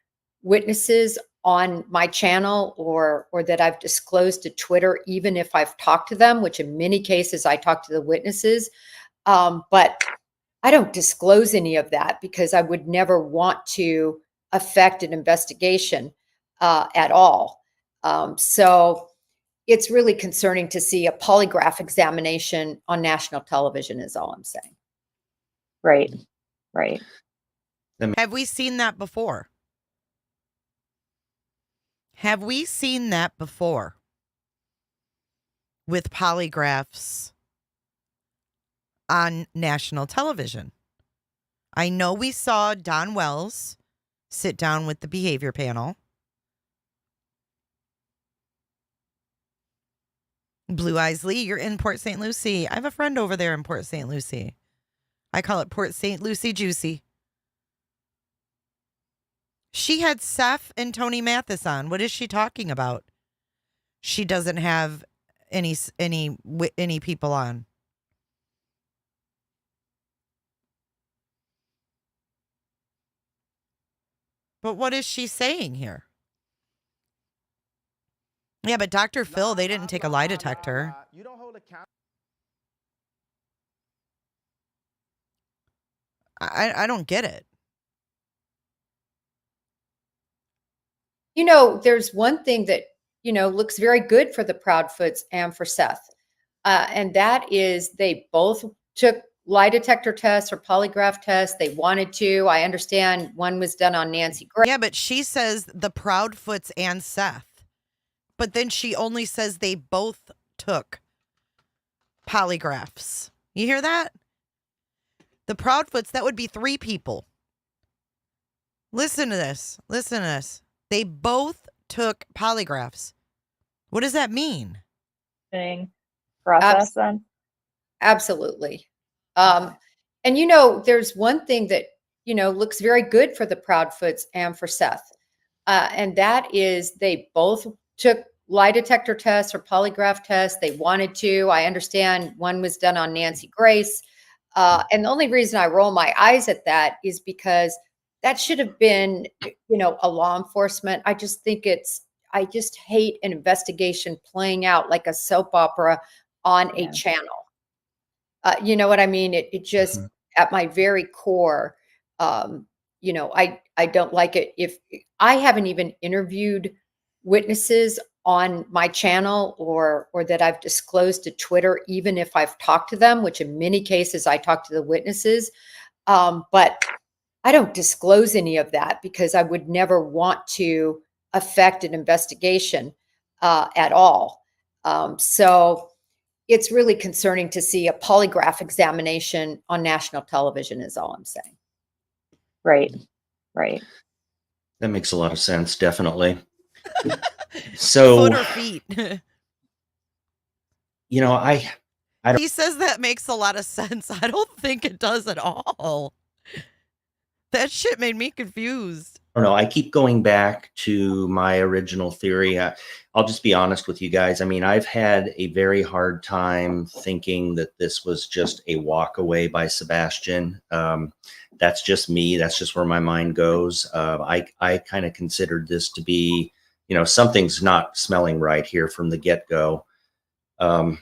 witnesses on my channel or that I've disclosed to Twitter, even if I've talked to them, which in many cases I talk to the witnesses. But I don't disclose any of that because I would never want to affect an investigation at all. So it's really concerning to see a polygraph examination on national television is all I'm saying. Right. Right. Have we seen that before? Have we seen that before with polygraphs on national television? I know we saw Don Wells sit down with the behavior panel. Blue Eyes Lee, you're in Port St. Lucie. I have a friend over there in Port St. Lucie. I call it Port St. Lucie Juicy. She had Seth and Tony Mathis on. What is she talking about? She doesn't have any people on. But what is she saying here? Yeah, but Dr. Phil, they didn't take a lie detector. You don't hold account. I don't get it. You know, there's one thing that, you know, looks very good for the Proudfoots and for Seth. And that is they both took lie detector tests or polygraph tests. They wanted to. I understand one was done on Nancy Grace. Yeah, but she says the Proudfoots and Seth. But then she only says they both took polygraphs. You hear that? The Proudfoots, that would be 3 people. Listen to this. Listen to this. They both took polygraphs. What does that mean? Process then? Absolutely. And, you know, there's one thing that, you know, looks very good for the Proudfoots and for Seth. And that is they both took lie detector tests or polygraph tests. They wanted to. I understand one was done on Nancy Grace. And the only reason I roll my eyes at that is because that should have been, you know, a law enforcement. I just think I just hate an investigation playing out like a soap opera on a channel. You know what I mean? It just, at my very core, you know, I don't like it. If I haven't even interviewed witnesses on my channel or that I've disclosed to Twitter, even if I've talked to them, which in many cases I talk to the witnesses, but I don't disclose any of that because I would never want to affect an investigation at all. So it's really concerning to see a polygraph examination on national television is all I'm saying. Right. Right. That makes a lot of sense, definitely. So, Foot or feet? you know, I don't. He says that makes a lot of sense. I don't think it does at all. That shit made me confused. I don't know. I keep going back to my original theory. I'll just be honest with you guys. I mean, I've had a very hard time thinking that this was just a walk away by Sebastian. That's just me. That's just where my mind goes. I kind of considered this to be, you know, something's not smelling right here from the get-go. I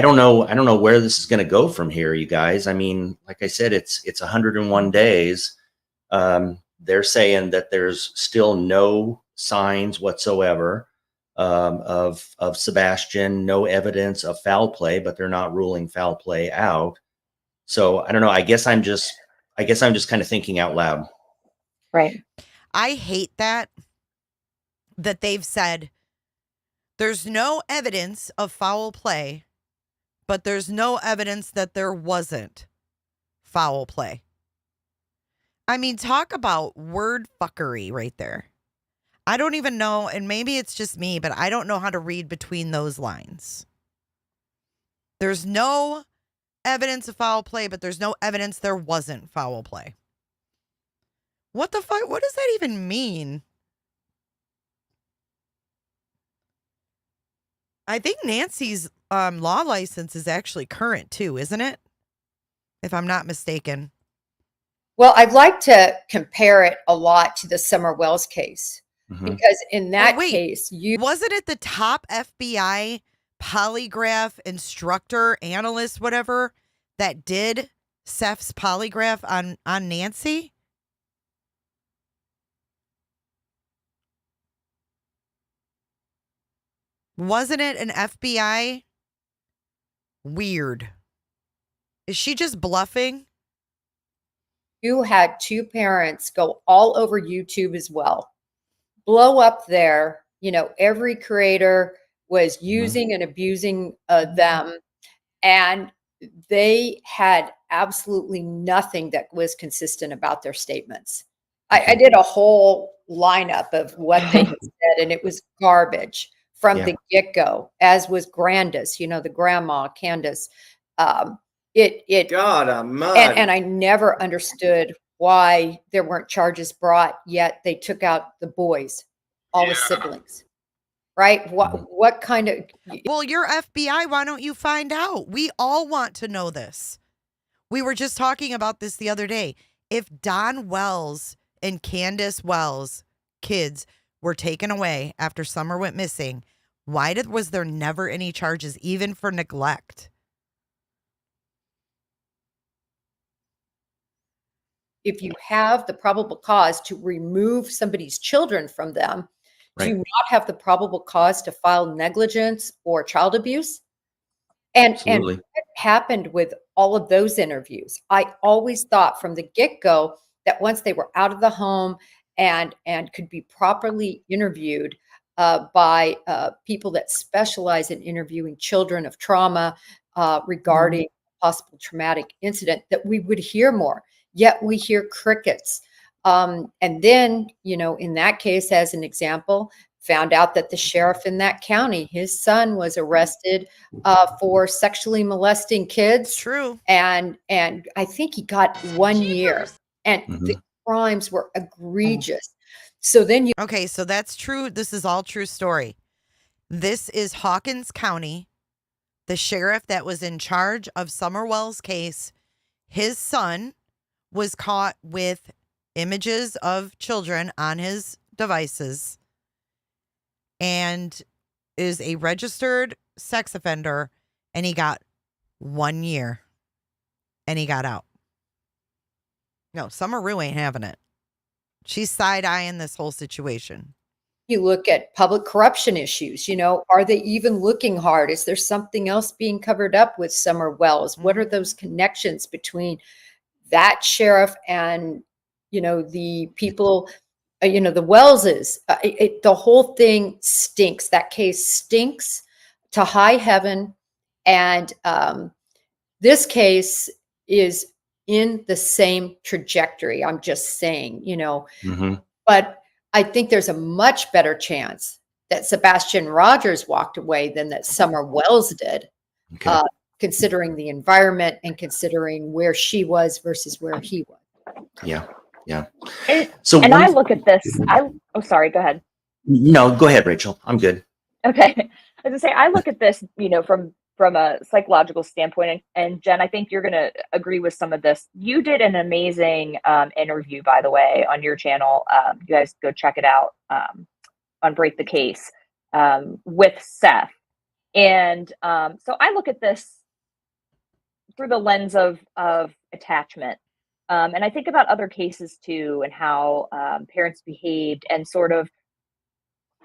don't know where this is going to go from here, you guys. I mean, like I said, it's 101 days. They're saying that there's still no signs whatsoever of Sebastian, no evidence of foul play, but they're not ruling foul play out. So I don't know. I guess I'm just kind of thinking out loud. Right. I hate that they've said there's no evidence of foul play, but there's no evidence that there wasn't foul play. I mean, talk about word fuckery right there. I don't even know, and maybe it's just me, but I don't know how to read between those lines. There's no evidence of foul play, but there's no evidence there wasn't foul play. What the fuck? What does that even mean? I think Nancy's law license is actually current too, isn't it? If I'm not mistaken. Well, I'd like to compare it a lot to the Summer Wells case because in that case, wasn't it the top FBI polygraph instructor, analyst, whatever, that did Seth's polygraph on Nancy? Wasn't it an FBI? Weird. Is she just bluffing? You had two parents go all over YouTube as well, blow up there. Every creator was using and abusing them, and they had absolutely nothing that was consistent about their statements. I did a whole lineup of what they had said, and it was garbage from the get-go, as was Grandis, the grandma, Candace. God almighty. And I never understood why there weren't charges brought, yet they took out the boys, all the siblings, right? What kind of... Well, you're FBI. Why don't you find out? We all want to know this. We were just talking about this the other day. If Don Wells and Candace Wells kids were taken away after Summer went missing, why was there never any charges, even for neglect? If you have the probable cause to remove somebody's children from them, do you not have the probable cause to file negligence or child abuse? And what happened with all of those interviews? I always thought from the get-go that once they were out of the home and could be properly interviewed by people that specialize in interviewing children of trauma regarding possible traumatic incident, that we would hear more. Yet we hear crickets. And then, in that case, as an example, found out that the sheriff in that county, his son was arrested for sexually molesting kids. True. And I think he got 1 year. And the crimes were egregious. So then you... Okay, so that's true. This is all true story. This is Hawkins County. The sheriff that was in charge of Summer Wells' case, his son was caught with images of children on his devices and is a registered sex offender, and he got 1 year and he got out. No, Summer Rue ain't having it. She's side-eyeing this whole situation. You look at public corruption issues, are they even looking hard? Is there something else being covered up with Summer Wells? What are those connections between that sheriff and, the people, the Wellses? The whole thing stinks. That case stinks to high heaven. And this case is in the same trajectory. I'm just saying, but I think there's a much better chance that Sebastian Rogers walked away than that Summer Wells did, considering the environment and considering where she was versus where he was. Yeah. And I look at this. Sorry, go ahead. No, go ahead, Rachel. I'm good. Okay. I was gonna say, I look at this, from a psychological standpoint, and Jen, I think you're going to agree with some of this. You did an amazing interview, by the way, on your channel. You guys go check it out on Break the Case with Seth. And so I look at this through the lens of attachment. And I think about other cases too, and how parents behaved, and sort of,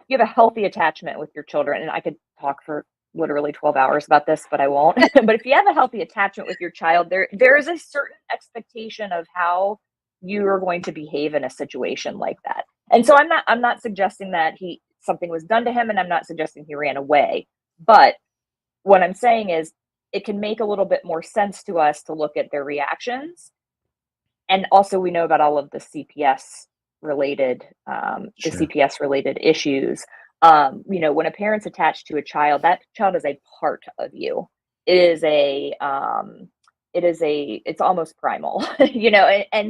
you have a healthy attachment with your children. And I could talk for literally 12 hours about this, but I won't. But if you have a healthy attachment with your child, there is a certain expectation of how you are going to behave in a situation like that. And so I'm not suggesting that something was done to him, and I'm not suggesting he ran away. But what I'm saying is, it can make a little bit more sense to us to look at their reactions. And also, we know about all of the CPS related issues. When a parent's attached to a child, that child is a part of you. It's almost primal,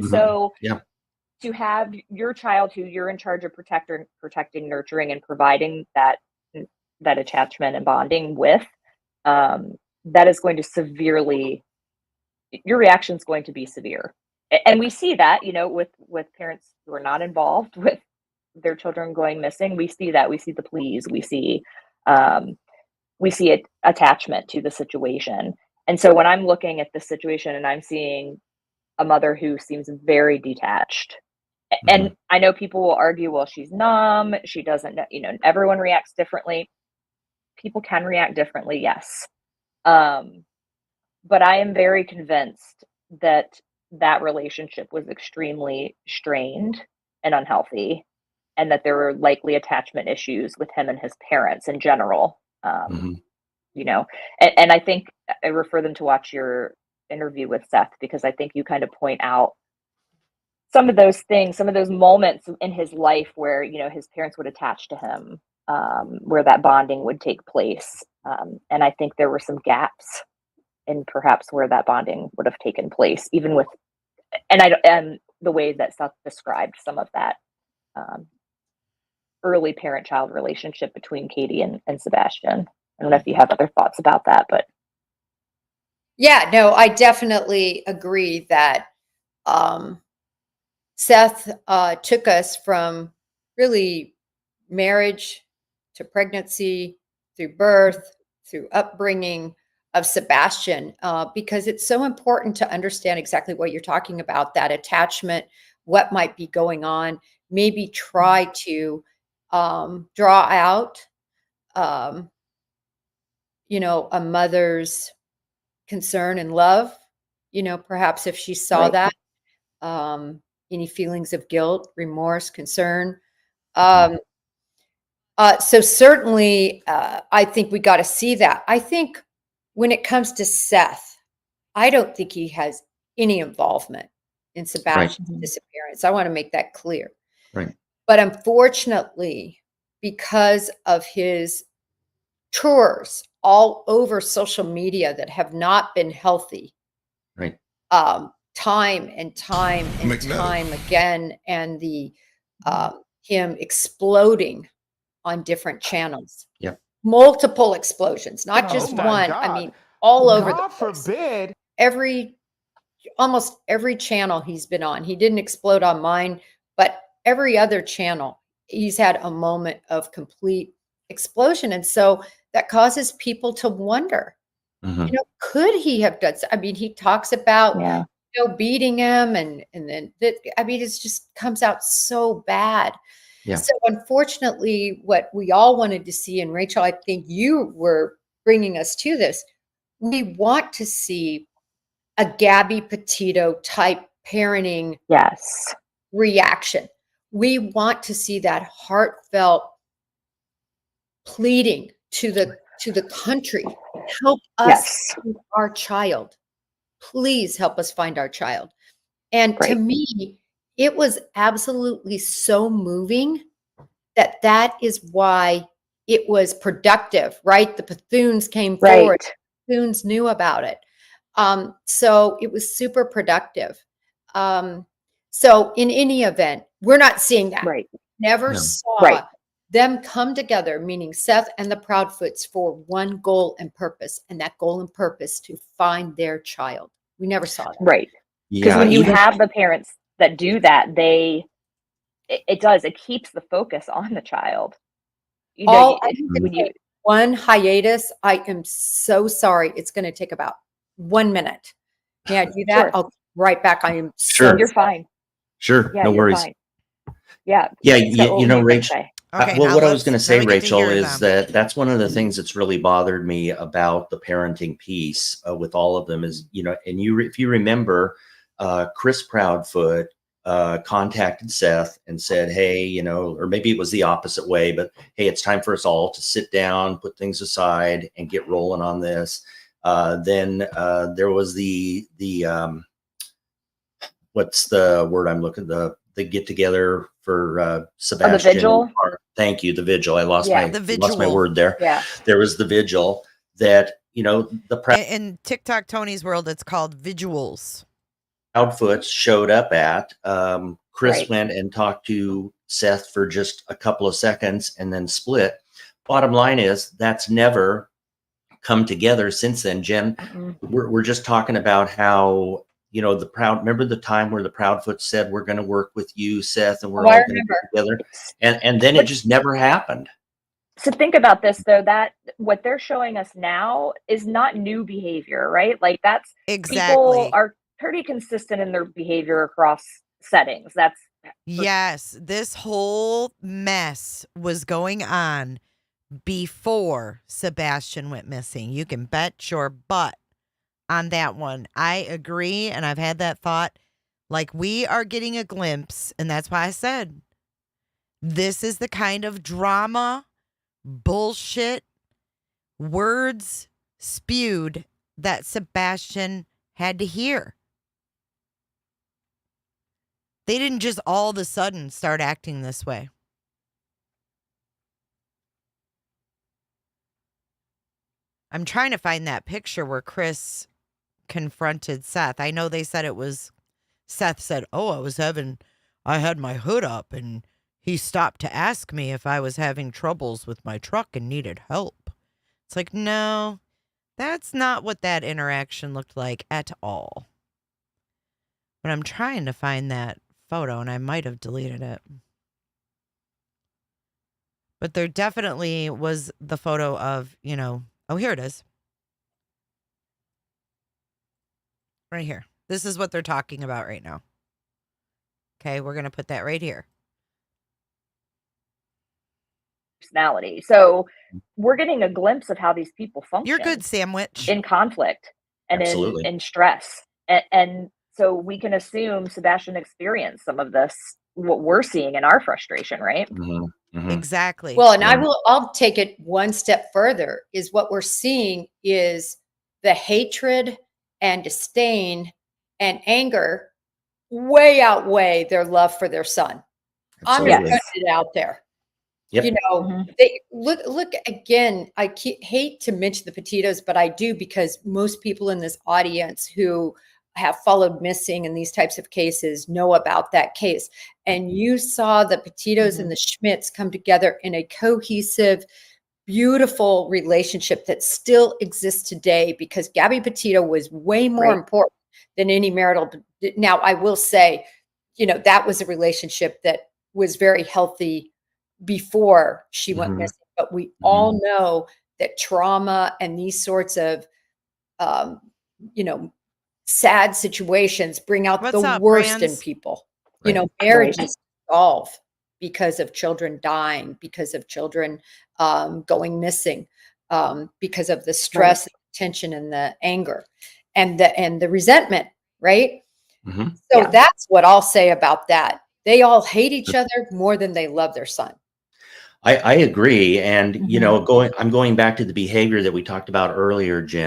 So to have your child, who you're in charge of protecting, nurturing, and providing that attachment and bonding with, that is going to your reaction is going to be severe. And we see that, with parents who are not involved with their children going missing. We see that. We see the pleas. We see attachment to the situation. And so when I'm looking at this situation and I'm seeing a mother who seems very detached, and I know people will argue, well, she's numb, she doesn't know, everyone reacts differently. People can react differently, yes. But I am very convinced that that relationship was extremely strained and unhealthy, and that there were likely attachment issues with him and his parents in general. And I think I refer them to watch your interview with Seth, because I think you kind of point out some of those things, some of those moments in his life where, his parents would attach to him, where that bonding would take place. And I think there were some gaps in perhaps where that bonding would have taken place, even with, and the way that Seth described some of that early parent-child relationship between Katie and Sebastian. I don't know if you have other thoughts about that, but. Yeah, no, I definitely agree that Seth took us from really marriage to pregnancy, through birth, through upbringing of Sebastian, because it's so important to understand exactly what you're talking about, that attachment, what might be going on, maybe try to draw out, a mother's concern and love, perhaps if she saw Right. that, any feelings of guilt, remorse, concern. So certainly, I think we got to see that. I think when it comes to Seth, I don't think he has any involvement in Sebastian's disappearance. I want to make that clear. Right. But unfortunately, because of his tours all over social media that have not been healthy, Right. time and time and time again, and the him exploding on different channels. Yep. Multiple explosions, not just my one. God. I mean, all over the God place. forbid. Almost every channel he's been on. He didn't explode on mine, but every other channel, he's had a moment of complete explosion. And so that causes people to wonder, could he have done so? I mean, he talks about, Yeah. beating him and then that, I mean, it just comes out so bad. Yeah. So unfortunately, what we all wanted to see, and Rachel, I think you were bringing us to this, we want to see a Gabby Petito type parenting Yes. reaction. We want to see that heartfelt pleading to the country, help us Yes. find our child. Please help us find our child. And to Right. me, it was absolutely so moving that is why it was productive, right? The Bethunes came forward. Right. Bethunes knew about it. So it was super productive. So in any event, we're not seeing that. Right. Never No. saw Right. them come together, meaning Seth and the Proudfoots, for one goal and purpose, and that goal and purpose to find their child. We never saw that. Right. Because Yeah. when you even- have the parents that do that, it keeps the focus on the child. I need to take one hiatus. I am so sorry. It's going to take about 1 minute. May I do that? Sure. I'll be right back. I am Sure. so You're fine. Sure. Yeah, no you're worries. fine. Yeah. Yeah. So You what were know, gonna Rachel. say? Okay, Well, now what I was going to let's- say, now we get to Rachel, hear is them. that's one of the things that's really bothered me about the parenting piece with all of them is, and if you remember, Chris Proudfoot contacted Seth and said, hey, or maybe it was the opposite way, but hey, it's time for us all to sit down, put things aside, and get rolling on this. Then there was the what's the word I'm looking, the get together for Sebastian. vigil? Thank you, the vigil. I lost Yeah. The lost my vigil. word there. Yeah. There was the vigil that In TikTok Tony's world, it's called visuals. Proudfoots showed up at. Chris Right. went and talked to Seth for just a couple of seconds and then split. Bottom line is that's never come together since then. Jen, we're just talking about how, remember the time where the Proudfoots said, we're going to work with you, Seth, and we're Oh, I all going to remember. get together. And then it just never happened. So think about this though, that what they're showing us now is not new behavior, right? Like that's people Exactly. are pretty consistent in their behavior across settings. That's for Yes, this whole mess was going on before Sebastian went missing. You can bet your butt on that one. I agree, and I've had that thought. Like, we are getting a glimpse, and that's why I said this is the kind of drama, bullshit, words spewed that Sebastian had to hear. They didn't just all of a sudden start acting this way. I'm trying to find that picture where Chris confronted Seth. I know they said it was, Seth said, "Oh, I had my hood up and he stopped to ask me if I was having troubles with my truck and needed help." It's like, no, that's not what that interaction looked like at all. But I'm trying to find that photo and I might have deleted it. But there definitely was the photo of, oh, here it is. Right here. This is what they're talking about right now. Okay, we're going to put that right here. personality. So we're getting a glimpse of how these people function. You're good, Sandwich. In conflict and Absolutely. in stress. And so we can assume Sebastian experienced some of this, what we're seeing in our frustration, right? Exactly. Well, and I'll take it one step further, is what we're seeing is the hatred and disdain and anger way outweigh their love for their son. I'm Absolutely. going to put it out there. Yep. You know, they look again. I hate to mention the Petitos, but I do, because most people in this audience who have followed missing and these types of cases know about that case. And you saw the Petitos and the Schmidts come together in a cohesive, beautiful relationship that still exists today, because Gabby Petito was way more important than any marital. Now, I will say, that was a relationship that was very healthy before she went missing. But we all know that trauma and these sorts of, sad situations bring out the worst in people. Marriages dissolve because of children dying, because of children going missing, because of the stress, and tension, and the anger, and the resentment. Right. So that's what I'll say about that. They all hate each other more than they love their son. I agree. And, I'm going back to the behavior that we talked about earlier, Jen.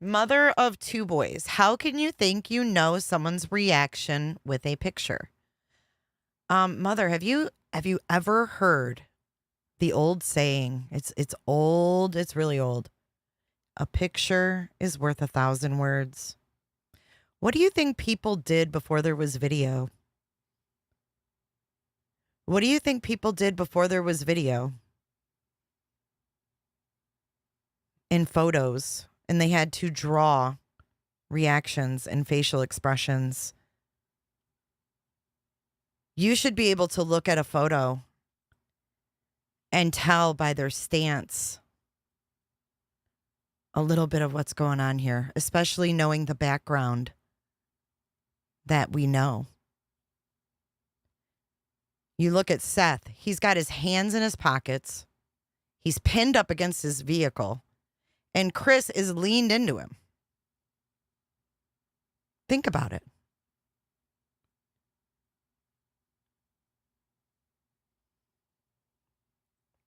Mother of two boys. How can you think you know someone's reaction with a picture? Mother, have you ever heard the old saying? It's old. It's really old. A picture is worth 1,000 words. What do you think people did before there was video? What do you think people did before there was video? In photos. And they had to draw reactions and facial expressions. You should be able to look at a photo and tell by their stance a little bit of what's going on here, especially knowing the background that we know. You look at Seth, he's got his hands in his pockets. He's pinned up against his vehicle. And Chris is leaned into him. Think about it.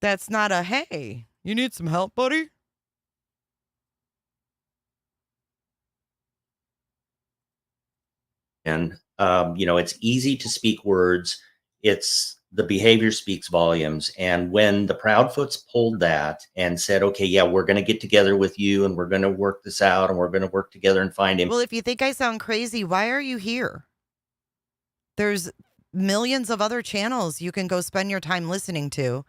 That's not a, hey, you need some help, buddy? And, it's easy to speak words. It's the behavior speaks volumes. And when the Proudfoots pulled that and said, okay, yeah, we're going to get together with you and we're going to work this out and we're going to work together and find him. Well, if you think I sound crazy, why are you here? There's millions of other channels you can go spend your time listening to,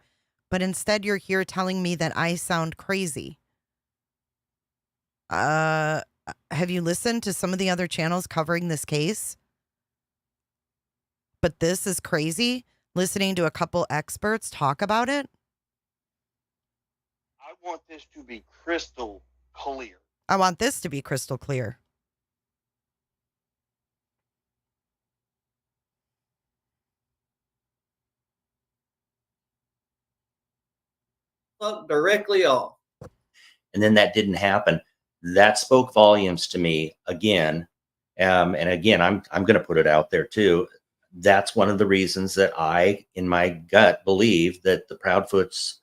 but instead you're here telling me that I sound crazy. Have you listened to some of the other channels covering this case? But this is crazy. listening to a couple experts talk about it. I want this to be crystal clear. I want this to be crystal clear. Directly off. And then that didn't happen. That spoke volumes to me again. And again, I'm going to put it out there too. That's one of the reasons that I, in my gut, believe that the Proudfoots,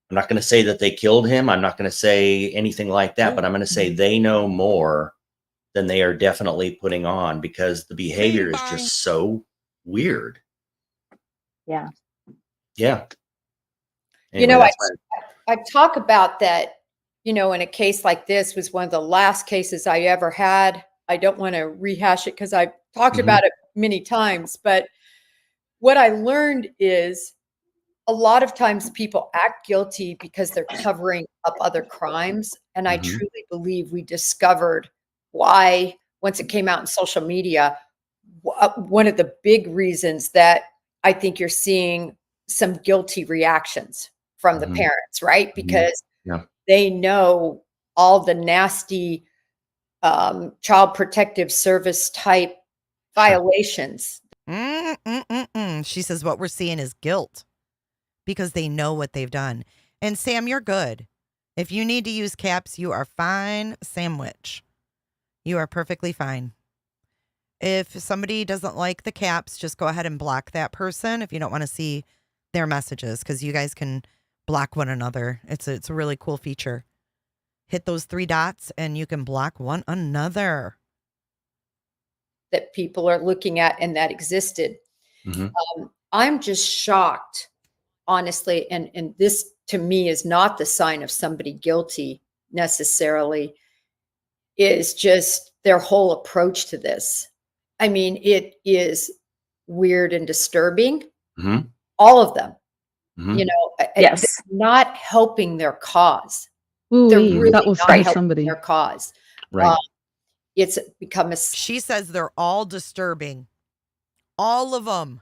I'm not going to say that they killed him. I'm not going to say anything like that, but I'm going to say they know more than they are definitely putting on, because the behavior is just so weird. Yeah. Yeah. You know, I talk about that, you know, in a case like this was one of the last cases I ever had. I don't want to rehash it because I've talked about it many times, but what I learned is a lot of times people act guilty because they're covering up other crimes. And I truly believe we discovered why, once it came out in social media, one of the big reasons that I think you're seeing some guilty reactions from the parents, right? Because they know all the nasty child protective service type violations. She says what we're seeing is guilt because they know what they've done. And Sam, you're good. If you need to use caps, you are fine, sandwich. You are perfectly fine. If somebody doesn't like the caps, just go ahead and block that person if you don't want to see their messages, because you guys can block one another. It's a really cool feature. Hit those 3 dots and you can block one another. That people are looking at and that existed. I'm just shocked, honestly, and this to me is not the sign of somebody guilty necessarily, is just their whole approach to this. I mean, it is weird and disturbing. All of them, you know, Yes. not helping their cause. Ooh, They're really that will not fight helping somebody. their cause. Right. It's become a She says they're all disturbing. All of them.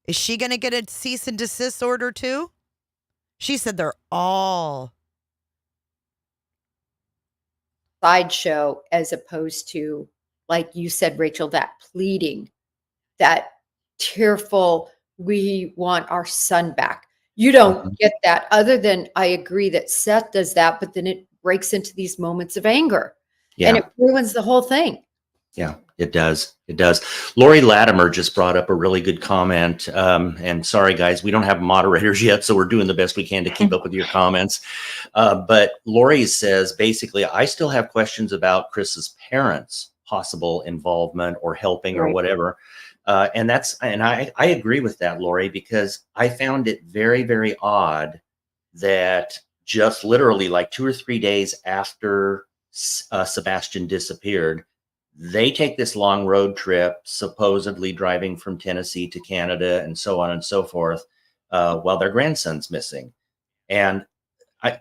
Is she going to get a cease and desist order too? She said they're all sideshow, as opposed to, like you said, Rachel, that pleading, that tearful, we want our son back. You don't get that, other than I agree that Seth does that, but then it breaks into these moments of anger and it ruins the whole thing. Yeah, it does. It does. Lori Latimer just brought up a really good comment. And sorry, guys, we don't have moderators yet, so we're doing the best we can to keep up with your comments. But Lori says, basically, I still have questions about Chris's parents' possible involvement or helping or whatever. And I agree with that, Lori, because I found it very, very odd that just literally like 2 or 3 days after Sebastian disappeared, they take this long road trip, supposedly driving from Tennessee to Canada and so on and so forth, while their grandson's missing. And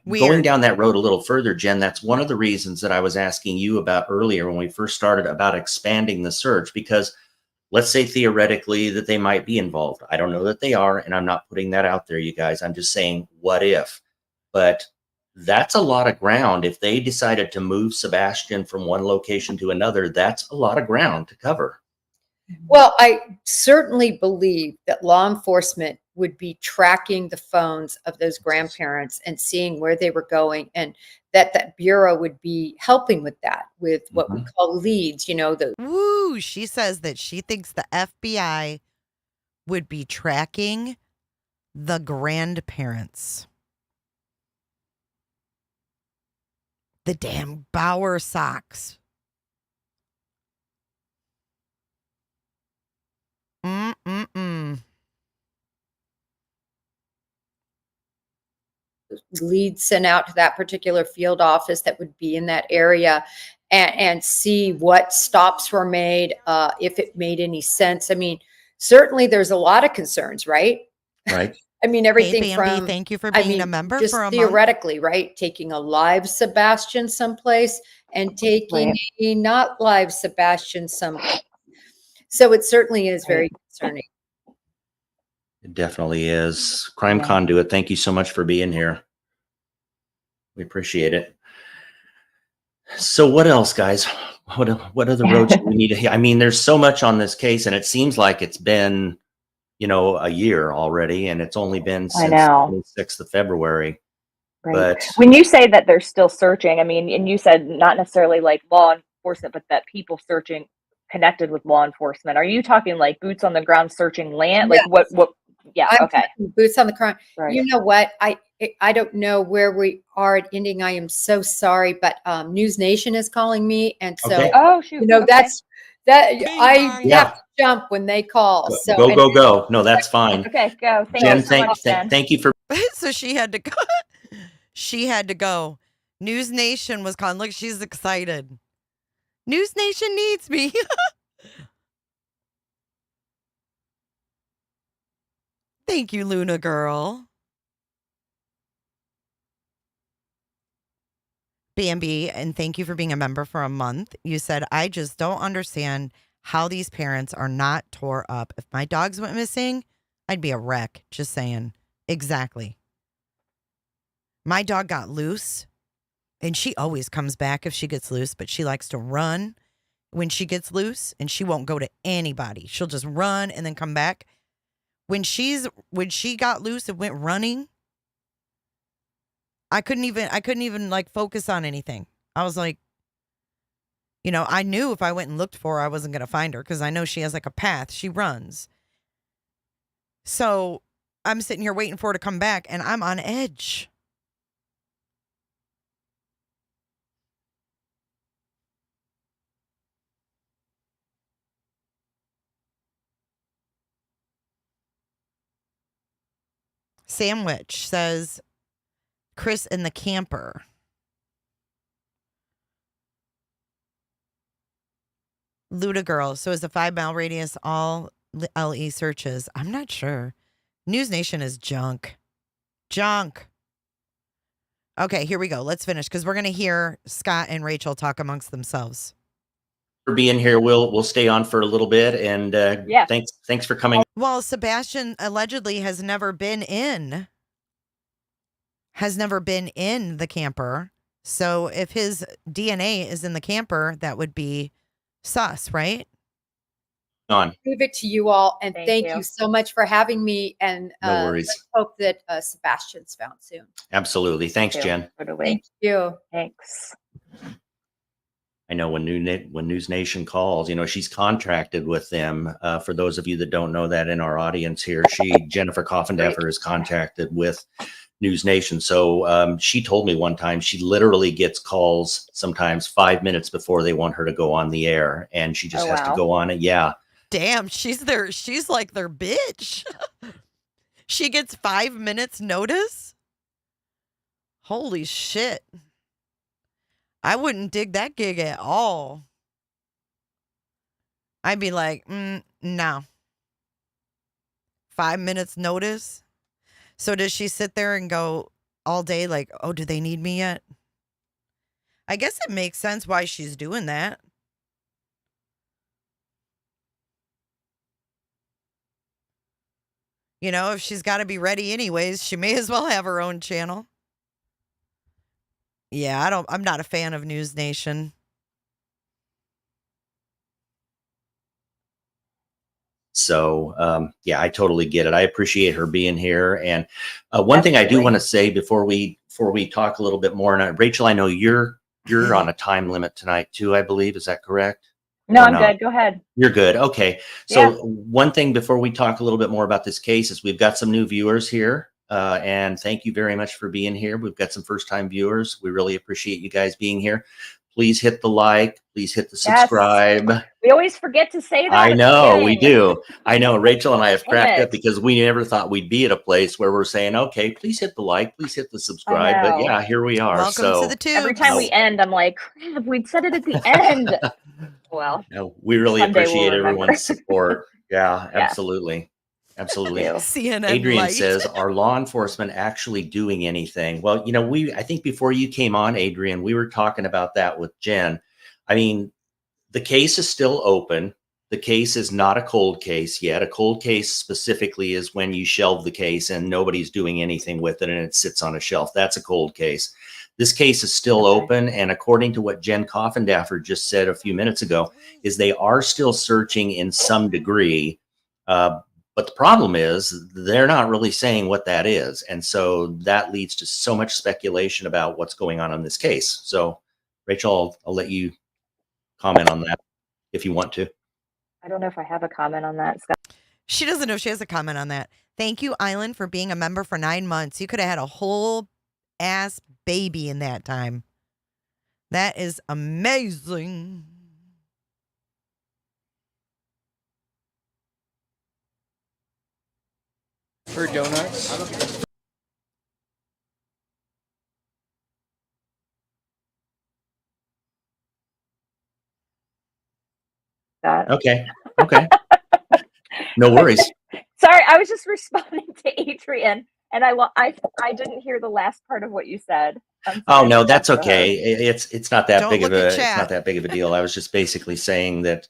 going down that road a little further, Jen, that's one of the reasons that I was asking you about earlier when we first started about expanding the search, because let's say theoretically that they might be involved. I don't know that they are, and I'm not putting that out there, you guys. I'm just saying, what if? But that's a lot of ground. If they decided to move Sebastian from one location to another, that's a lot of ground to cover. Well, I certainly believe that law enforcement would be tracking the phones of those grandparents and seeing where they were going, and that bureau would be helping with that, with what we call leads, you know. Woo, she says that she thinks the FBI would be tracking the grandparents. The damn Bauer socks. Leads sent out to that particular field office that would be in that area, and see what stops were made, if it made any sense. I mean, certainly there's a lot of concerns, right? Right. I mean, everything hey, Bambi, from, thank you for being a member just for a theoretically, month. right? Taking a live Sebastian someplace and taking a not live Sebastian someplace. So it certainly is very concerning. It definitely is. Crime Yeah. Conduit, thank you so much for being here. We appreciate it. So what else, guys? What other roads do we need to hit? I mean, there's so much on this case, and it seems like it's been, a year already, and it's only been I since know. 26th of February. Right. But When you say that they're still searching, I mean, and you said not necessarily like law enforcement, but that people searching connected with law enforcement. Are you talking like boots on the ground searching land? Like Yes. what? Yeah. I'm Okay. talking boots on the ground. Right. You know what? I don't know where we are at ending. I am so sorry, but News Nation is calling me, and so Okay. Oh shoot. Okay. that's that. I Yeah. have to jump when they call. So go, and- go, go. No, that's fine. Okay. Go. Thank Jen, you so much, Jen. thank you for So she had to go. She had to go. News Nation was calling. Look, she's excited. News Nation needs me. Thank you, Luna girl. Bambi, and thank you for being a member for a month. You said, I just don't understand how these parents are not tore up. If my dogs went missing, I'd be a wreck. Just saying. Exactly. My dog got loose, and she always comes back if she gets loose, but she likes to run when she gets loose, and she won't go to anybody. She'll just run and then come back. When she got loose and went running, I couldn't even like focus on anything. I was like, I knew if I went and looked for her, I wasn't going to find her because I know she has like a path. She runs. So I'm sitting here waiting for her to come back, and I'm on edge. Sandwich says, Chris in the camper. Luda girl. So is the 5-mile radius all LE searches? I'm not sure. News Nation is junk. Junk. Okay, here we go. Let's finish because we're going to hear Scott and Rachel talk amongst themselves. for being here. We'll stay on for a little bit, and Yeah. thanks for coming. Well, Sebastian allegedly has never been in the camper. So if his DNA is in the camper, that would be sus, right? On. Leave it to you all, and Thank thank you. you so much for having me. And No worries. let's hope that Sebastian's found soon. Absolutely. Thanks, Thank Jen. Thank you. Thanks. I know when News Nation calls, she's contracted with them. For those of you that don't know that in our audience here, Jennifer Coffendeffer is contracted with News Nation. So she told me one time she literally gets calls sometimes 5 minutes before they want her to go on the air, and she just Oh, has to wow. go on it. Yeah. Damn, she's like their bitch. She gets 5 minutes notice? Holy shit. I wouldn't dig that gig at all. I'd be like, no. 5 minutes notice? So does she sit there and go all day like, oh, do they need me yet? I guess it makes sense why she's doing that. If she's got to be ready anyways, she may as well have her own channel. Yeah, I'm not a fan of News Nation. So, yeah, I totally get it. I appreciate her being here. And one thing I do Absolutely. want to say before we talk a little bit more, and Rachel, I know you're on a time limit tonight too, I believe. Is that correct? No, Or I'm not? good. Go ahead. You're good. Okay. So Yeah. one thing before we talk a little bit more about this case is we've got some new viewers here. And thank you very much for being here. We've got some first-time viewers. We really appreciate you guys being here. Please hit the like. Please hit the Yes. subscribe. We always forget to say that. I at the know we beginning. do. I know Rachel and I have Damn cracked up it. because we never thought we'd be at a place where we're saying, okay, please hit the like, please hit the subscribe. But know. yeah, here we are. Welcome so to the tube. Every time we end, I'm like, crap, we'd said it at the end. Well, no, we really Someday we'll appreciate remember. everyone's support. Yeah, Yeah. absolutely. Absolutely. Thank CNN Adrian light. says, are law enforcement actually doing anything? Well, I think before you came on, Adrian, we were talking about that with Jen. I mean, the case is still open. The case is not a cold case yet. A cold case specifically is when you shelve the case and nobody's doing anything with it and it sits on a shelf. That's a cold case. This case is still open. And according to what Jen Coffendaffer just said a few minutes ago, is they are still searching in some degree. But the problem is they're not really saying what that is. And so that leads to so much speculation about what's going on in this case. So Rachel, I'll let you comment on that if you want to. I don't know if I have a comment on that, Scott. She doesn't know if she has a comment on that. Thank you, Island, for being a member for 9 months. You could have had a whole ass baby in that time. That is amazing. For donuts. Scott. Okay. No worries. Sorry, I was just responding to Adrian, and I didn't hear the last part of what you said. Oh no, that's okay. It's not that Don't big of look a at it's chat. not that big of a deal. I was just basically saying that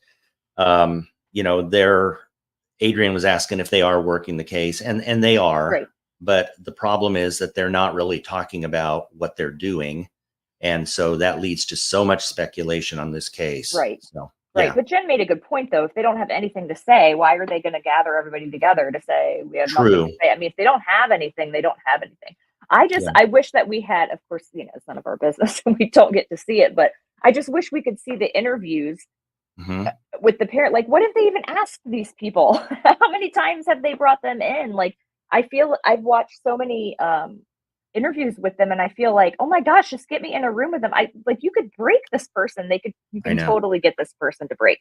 Adrian was asking if they are working the case, and they are. Right. But the problem is that they're not really talking about what they're doing. And so that leads to so much speculation on this case. Right. So, Right. yeah. But Jen made a good point, though. If they don't have anything to say, why are they going to gather everybody together to say we have nothing True. to say? I mean, if they don't have anything, they don't have anything. Yeah. I wish that we had, of course, it's none of our business and we don't get to see it, but I just wish we could see the interviews Mhm. with the parent. Like, what if they even asked these people? How many times have they brought them in? Like, I feel I've watched so many interviews with them and I feel like, oh my gosh, just get me in a room with them. You could break this person. You can totally get this person to break.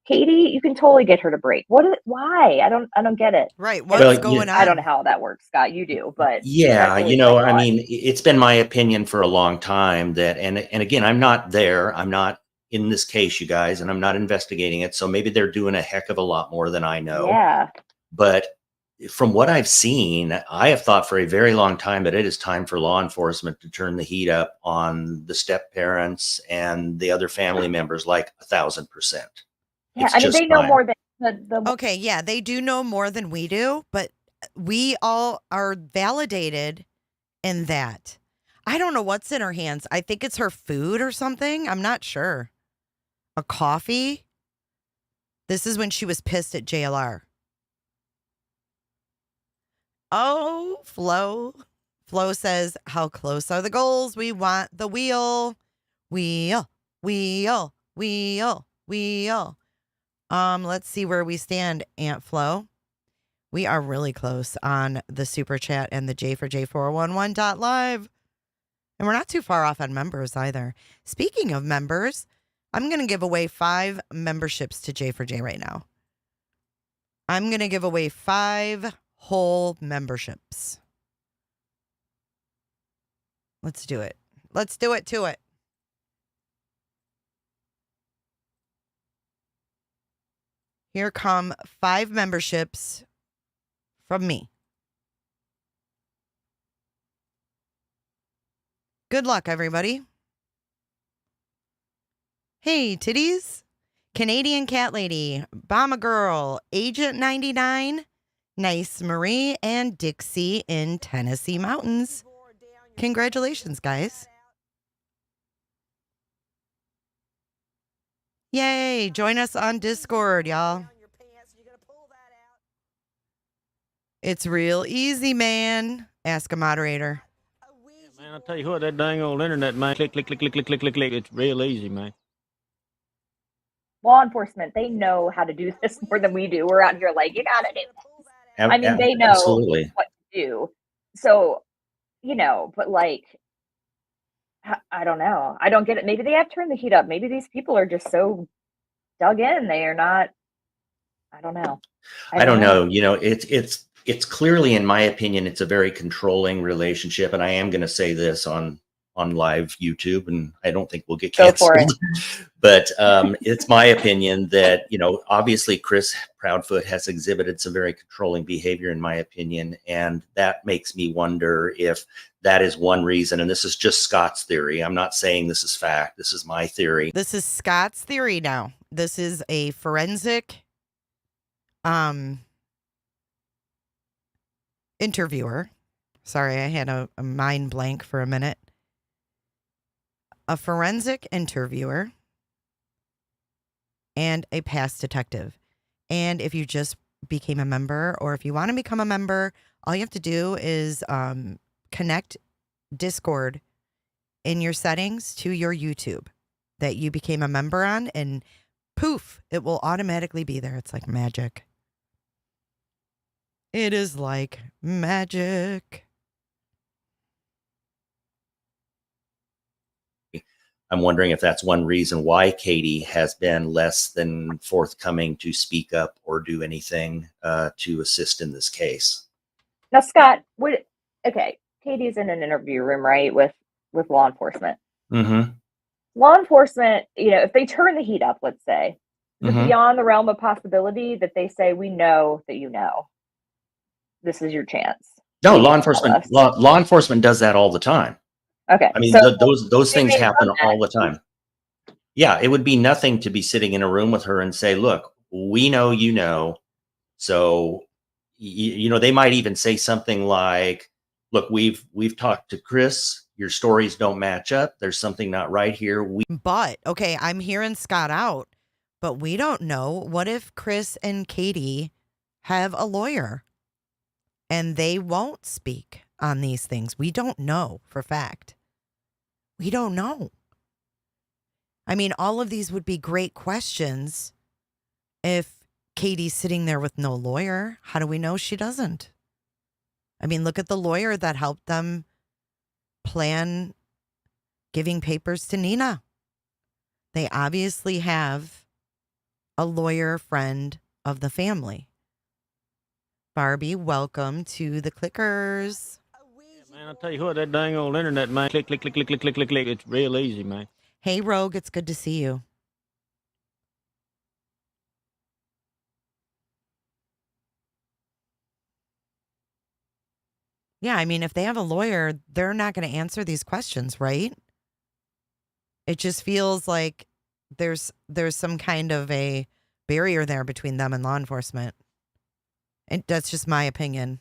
Katie, you can totally get her to break. Why? I don't get it. Right. What's going on? I don't know how that works, Scott. You do, but Yeah, that's always my I thought. mean, it's been my opinion for a long time that, and again, I'm not there. I'm not in this case, you guys, and I'm not investigating it. So maybe they're doing a heck of a lot more than I know. Yeah. But from what I've seen, I have thought for a very long time that it is time for law enforcement to turn the heat up on the step parents and the other family members, like 1,000%. Yeah, I mean, they know more than the Okay, yeah, they do know more than we do, but we all are validated in that. I don't know what's in her hands. I think it's her food or something. I'm not sure. A coffee? This is when she was pissed at JLR. Oh, Flo. Flo says, how close are the goals? We want the wheel. Wheel. Let's see where we stand, Aunt Flo. We are really close on the super chat and the J for J411.live. And we're not too far off on members either. Speaking of members, I'm going to give away 5 memberships to J4J right now. I'm going to give away 5 whole memberships. Let's do it. Let's do it to it. Here come 5 memberships from me. Good luck, everybody. Hey, titties. Canadian Cat Lady, Bomber Girl, Agent 99, Nice Marie, and Dixie in Tennessee Mountains. Congratulations, guys. Yay, join us on Discord, y'all. It's real easy, man. Ask a moderator. Man, I'll tell you what, that dang old internet, man. Click. It's real easy, man. law enforcement. They know how to do this more than we do. We're out here like, you gotta do this. I mean, they know Absolutely. what to do. So, but like, I don't know. I don't get it. Maybe they have turned the heat up. Maybe these people are just so dug in. They are not. I don't know. I don't know. It's clearly, in my opinion, it's a very controlling relationship. And I am going to say this on live YouTube, and I don't think we'll get canceled. Go for it. But it's my opinion that, obviously Chris Proudfoot has exhibited some very controlling behavior, in my opinion. And that makes me wonder if that is one reason. And this is just Scott's theory. I'm not saying this is fact. This is my theory. This is Scott's theory now. This is a forensic interviewer. Sorry, I had a mind blank for a minute. A forensic interviewer and a past detective. And if you just became a member, or if you want to become a member, all you have to do is connect Discord in your settings to your YouTube that you became a member on, and poof, it will automatically be there. It's like magic. It is like magic. I'm wondering if that's one reason why Katie has been less than forthcoming to speak up or do anything to assist in this case. Now, Scott, okay, Katie's in an interview room, right, with law enforcement. Mm-hmm. Law enforcement, if they turn the heat up, let's say, is it Mhm. beyond the realm of possibility that they say, we know that this is your chance? No, Please law tell enforcement. us. Law enforcement does that all the time. Okay, I mean, so those they things may have happen done that. all the time. Yeah, it would be nothing to be sitting in a room with her and say, "Look, we know you know." So, they might even say something like, "Look, we've talked to Chris. Your stories don't match up. There's something not right here. But, okay, I'm hearing Scott out, but we don't know. What if Chris and Katie have a lawyer and they won't speak on these things? We don't know for fact. We don't know. I mean, all of these would be great questions if Katie's sitting there with no lawyer. How do we know she doesn't? I mean, look at the lawyer that helped them plan giving papers to Nina. They obviously have a lawyer friend of the family. Barbie, welcome to the Clickers. Man, I tell you what, that dang old internet, man. Click, click, click, click, click, click, click, click. It's real easy, man. Hey, Rogue, it's good to see you. Yeah, I mean, if they have a lawyer, they're not going to answer these questions, right? It just feels like there's some kind of a barrier there between them and law enforcement. And that's just my opinion.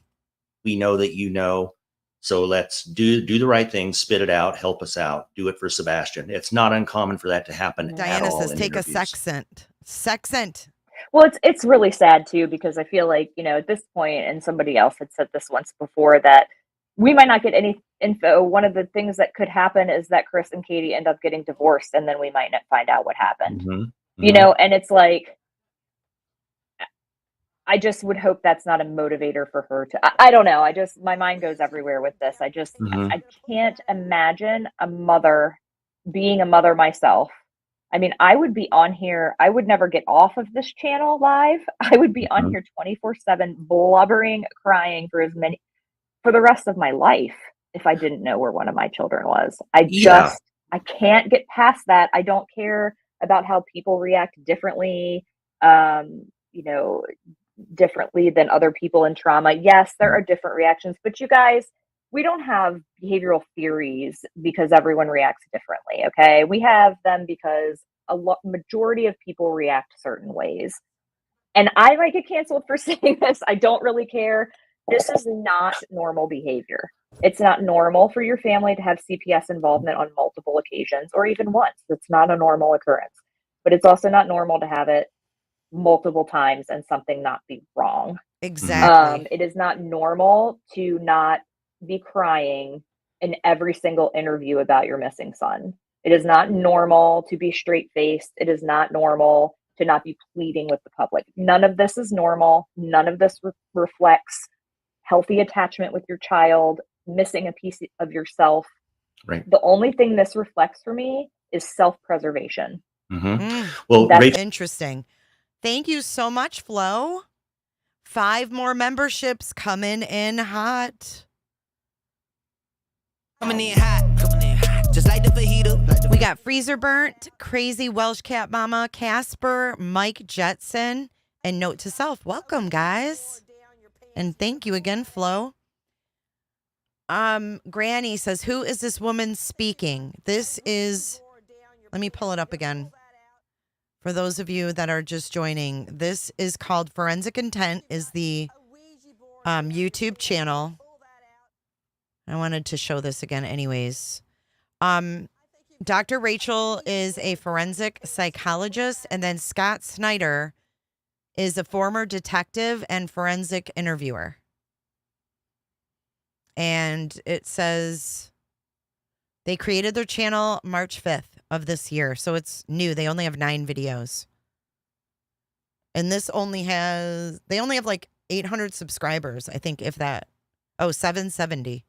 We know that you know. So let's do the right thing. Spit it out. Help us out. Do it for Sebastian. It's not uncommon for that to happen at Diana all says, in take interviews. a sexant. Sexant. Well, it's really sad too, because I feel like, at this point, and somebody else had said this once before, that we might not get any info. One of the things that could happen is that Chris and Katie end up getting divorced, and then we might not find out what happened. Mhm. And it's like, I just would hope that's not a motivator for her to, I don't know. My mind goes everywhere with this. Mhm. I can't imagine a mother being a mother myself. I mean, I would be on here. I would never get off of this channel live. I would be on Mhm. here 24/7, blubbering, crying for the rest of my life if I didn't know where one of my children was. Yeah. I can't get past that. I don't care about how people react differently, um, you know, differently than other people in trauma. Yes, there are different reactions, but you guys, we don't have behavioral theories because everyone reacts differently. Okay, we have them because majority of people react certain ways, and I might get canceled for saying this. I don't really care. This is not normal behavior. It's not normal for your family to have CPS involvement on multiple occasions or even once. It's not a normal occurrence, but it's also not normal to have it multiple times and something not be wrong. Exactly. It is not normal to not be crying in every single interview about your missing son. It is not normal to be straight faced. It is not normal to not be pleading with the public. None of this is normal. None of this reflects healthy attachment with your child, missing a piece of yourself. Right. The only thing this reflects for me is self-preservation. Well, That's Rachel, Interesting. Thank you so much, Flo. 5 more memberships coming in hot. Coming in hot, just like the fajita. We got Freezer Burnt, Crazy Welsh Cat Mama, Casper, Mike Jetson, and Note to Self. Welcome, guys. And thank you again, Flo. Granny says, who is this woman speaking? This is, let me pull it up again. For those of you that are just joining, this is called Forensic Intent, is the YouTube channel. I wanted to show this again anyways. Dr. Rachel is a forensic psychologist, and then Scott Snyder is a former detective and forensic interviewer. And it says they created their channel March 5th of this year. So it's new. They only have 9 videos. And they only have like 800 subscribers, I think, if that. Oh, 770.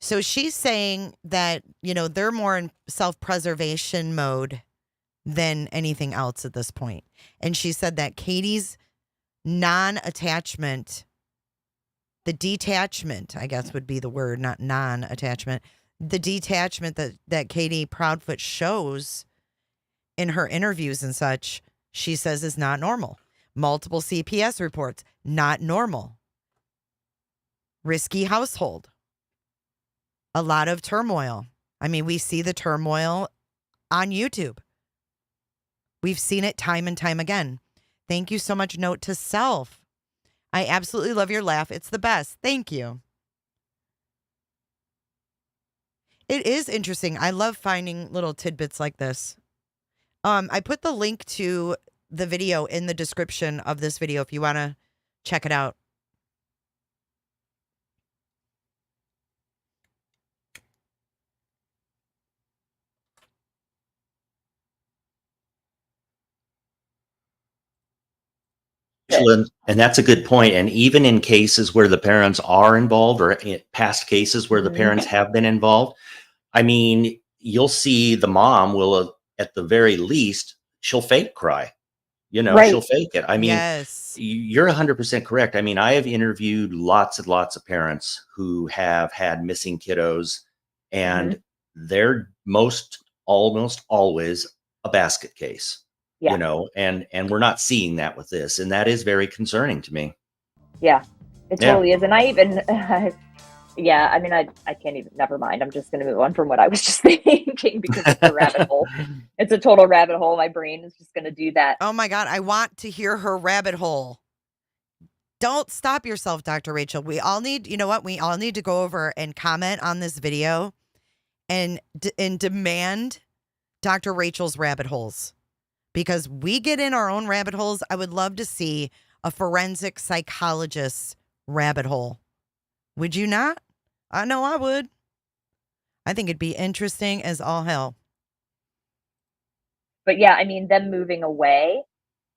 So she's saying that, they're more in self-preservation mode than anything else at this point. And she said that Katie's non-attachment, the detachment, I guess would be the word, not non-attachment, the detachment that Katie Proudfoot shows in her interviews and such, she says is not normal. Multiple CPS reports, not normal. Risky household. A lot of turmoil. I mean, we see the turmoil on YouTube. We've seen it time and time again. Thank you so much. Note to self. I absolutely love your laugh. It's the best. Thank you. It is interesting. I love finding little tidbits like this. I put the link to the video in the description of this video if you want to check it out. And that's a good point. And even in cases where the parents are involved, or in past cases where the parents have been involved, I mean, you'll see the mom will, at the very least, she'll fake cry. Right. She'll fake it. I mean, Yes. you're 100% correct. I mean, I have interviewed lots and lots of parents who have had missing kiddos, and they're almost always a basket case. Yeah. And we're not seeing that with this. And that is very concerning to me. Yeah, it totally is. And I even, yeah, I mean, I can't even, never mind. I'm just going to move on from what I was just thinking because it's a rabbit hole. It's a total rabbit hole. My brain is just going to do that. Oh my God. I want to hear her rabbit hole. Don't stop yourself, Dr. Rachel. We all need, you know what? We all need to go over and comment on this video and demand Dr. Rachel's rabbit holes. Because we get in our own rabbit holes. I would love to see a forensic psychologist's rabbit hole. Would you not? I know I would. I think it'd be interesting as all hell. But yeah, I mean, them moving away,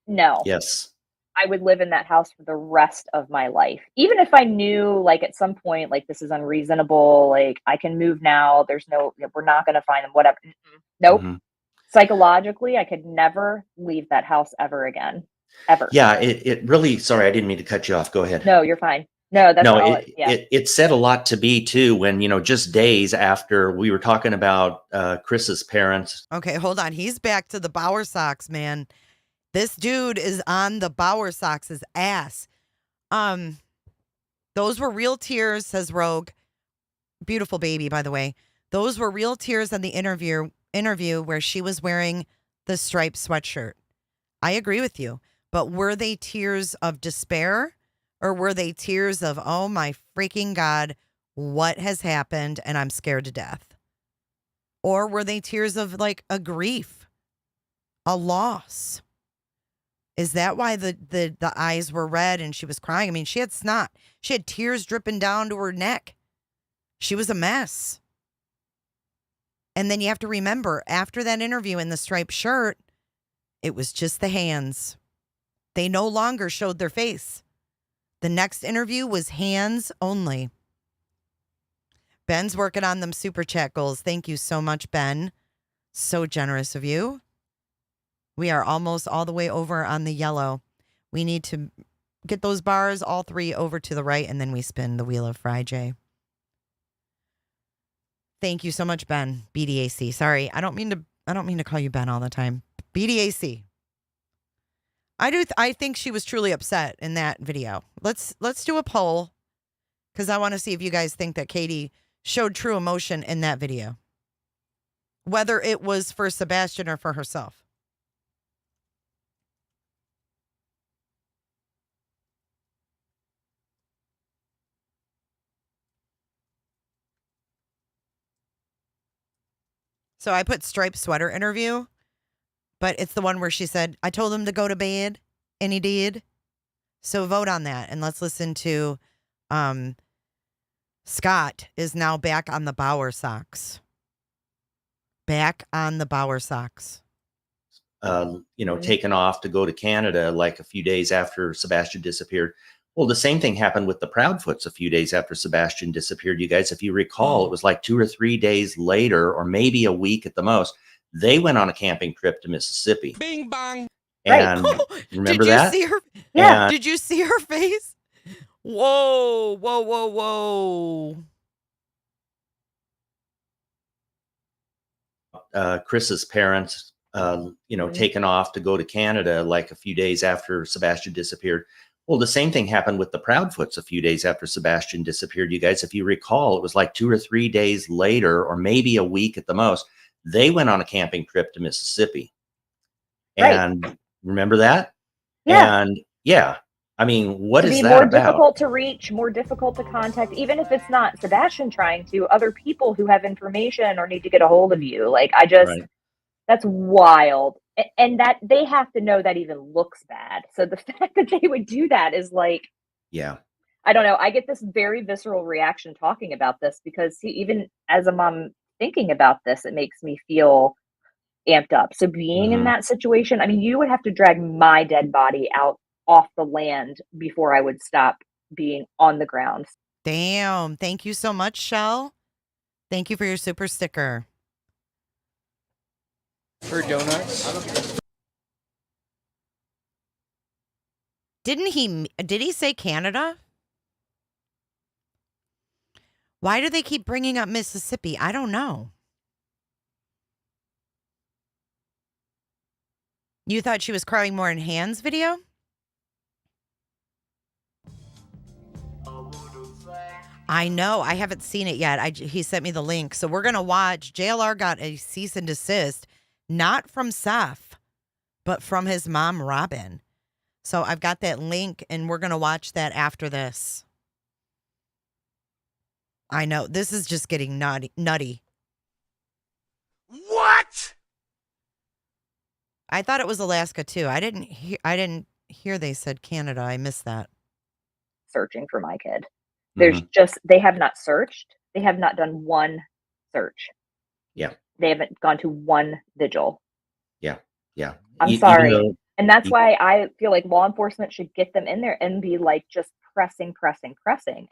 no. Yes. I would live in that house for the rest of my life. Even if I knew, like, at some point, like, this is unreasonable, like, I can move now. We're not going to find them, whatever. Nope. Mm-hmm. Psychologically, I could never leave that house ever again. Ever. Yeah, it really, sorry, I didn't mean to cut you off. Go ahead. No, you're fine. No, that's all. It said a lot to me too when, just days after we were talking about Chris's parents. Okay, hold on. He's back to the Bower Sox, man. This dude is on the Bower Sox's ass. Those were real tears, says Rogue. Beautiful baby, by the way. Those were real tears in the interview where she was wearing the striped sweatshirt. I agree with you. But were they tears of despair, or were they tears of, oh my freaking God, what has happened and I'm scared to death? Or were they tears of like a grief, a loss? Is that why the eyes were red and she was crying? I mean, she had snot. She had tears dripping down to her neck. She was a mess. And then you have to remember, after that interview in the striped shirt, it was just the hands. They no longer showed their face. The next interview was hands only. Ben's working on them super chat goals. Thank you so much, Ben. So generous of you. We are almost all the way over on the yellow. We need to get those bars, all 3 over to the right, and then we spin the wheel of Fry J. Thank you so much, Ben. BDAC. Sorry, I don't mean to call you Ben all the time. BDAC. I think she was truly upset in that video. Let's do a poll because I want to see if you guys think that Katie showed true emotion in that video. whether it was for Sebastian or for herself. So I put striped sweater interview, but it's the one where she said, I told him to go to bed, and he did. So vote on that, and let's listen to Scott is now back on the Bauer Sox. Back on the Bauer Sox. Taken off to go to Canada like a few days after Sebastian disappeared. Well, the same thing happened with the Proudfoots a few days after Sebastian disappeared. You guys, if you recall, it was like 2 or 3 days later, or maybe a week at the most. They went on a camping trip to Mississippi. Bing bong. And remember Did you that? see her? Yeah. Did you see her face? Whoa, whoa, whoa, whoa. Chris's parents, taken off to go to Canada like a few days after Sebastian disappeared. Well, the same thing happened with the Proudfoots a few days after Sebastian disappeared. You guys, if you recall, it was like 2 or 3 days later, or maybe a week at the most. They went on a camping trip to Mississippi. And remember that? Yeah. And yeah, I mean, what is be that more about? difficult to reach, more difficult to contact, even if it's not Sebastian trying to, other people who have information or need to get a hold of you. Like, that's wild. And that they have to know that even looks bad. So the fact that they would do that is like, yeah, I don't know. I get this very visceral reaction talking about this because even as a mom thinking about this, it makes me feel amped up. So being in that situation, I mean, you would have to drag my dead body out off the land before I would stop being on the ground. Damn. Thank you so much, Shell. Thank you for your super sticker. For donuts. Did he say Canada? Why do they keep bringing up Mississippi? I don't know. You thought she was crying more in Han's video? I know. I haven't seen it yet. He sent me the link. So we're going to watch. JLR got a cease and desist, not from Seth, but from his mom, Robin. So I've got that link, and we're going to watch that after this. I know. This is just getting nutty. What? I thought it was Alaska, too. I didn't hear they said Canada. I missed that. Searching for my kid. There's they have not searched. They have not done one search. Yeah. They haven't gone to one vigil. Yeah. Yeah. I'm sorry. And that's why I feel like law enforcement should get them in there and be like just pressing.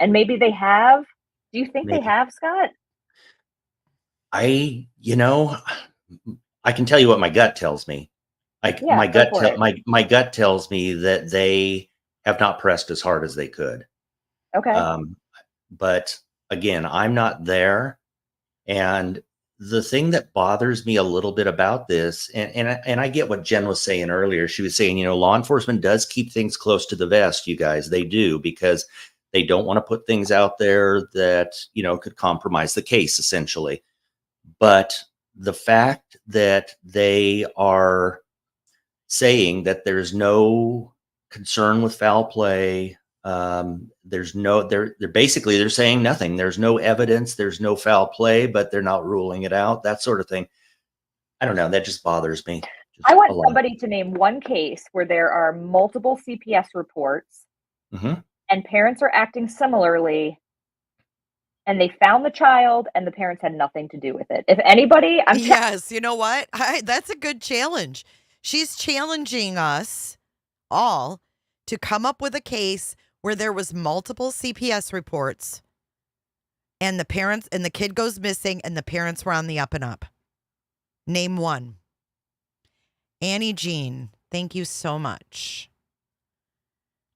And maybe they have. Do you think they have, Scott? I can tell you what my gut tells me. My gut tells me that they have not pressed as hard as they could. Okay. But again, I'm not there. And the thing that bothers me a little bit about this, and I get what Jen was saying earlier. She was saying, law enforcement does keep things close to the vest, you guys. They do, because they don't want to put things out there that, could compromise the case, essentially. But the fact that they are saying that there's no concern with foul play, they're saying nothing. There's no evidence, there's no foul play, but they're not ruling it out, that sort of thing. I don't know. That just bothers me. I want somebody to name one case where there are multiple CPS reports and parents are acting similarly, and they found the child and the parents had nothing to do with it. If anybody, yes, you know what? That's a good challenge. She's challenging us all to come up with a case where there was multiple CPS reports and the parents and the kid goes missing and the parents were on the up and up. Name one. Annie Jean, thank you so much.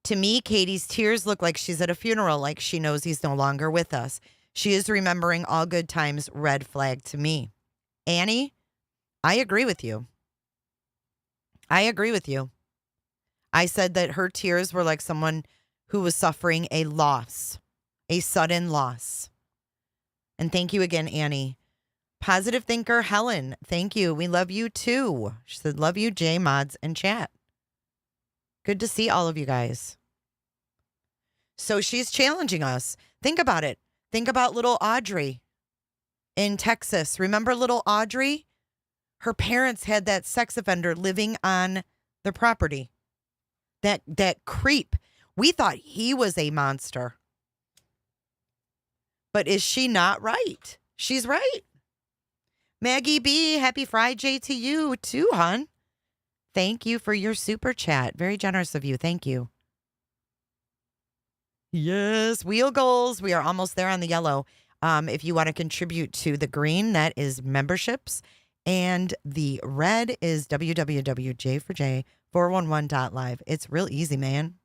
To me, Katie's tears look like she's at a funeral, like she knows he's no longer with us. She is remembering all good times, red flag to me. Annie, I agree with you. I said that her tears were like someone who was suffering a loss, a sudden loss. And thank you again, Annie. Positive thinker Helen, thank you. We love you too. She said, love you, J Mods and chat. Good to see all of you guys. So she's challenging us. Think about it. Think about little Audrey in Texas. Remember little Audrey? Her parents had that sex offender living on the property. That creep. We thought he was a monster. But is she not right? She's right. Maggie B, happy Friday to you too, hon. Thank you for your super chat. Very generous of you. Thank you. Yes, wheel goals. We are almost there on the yellow. If you want to contribute to the green, that is memberships. And the red is www.j4j411.live. It's real easy, man.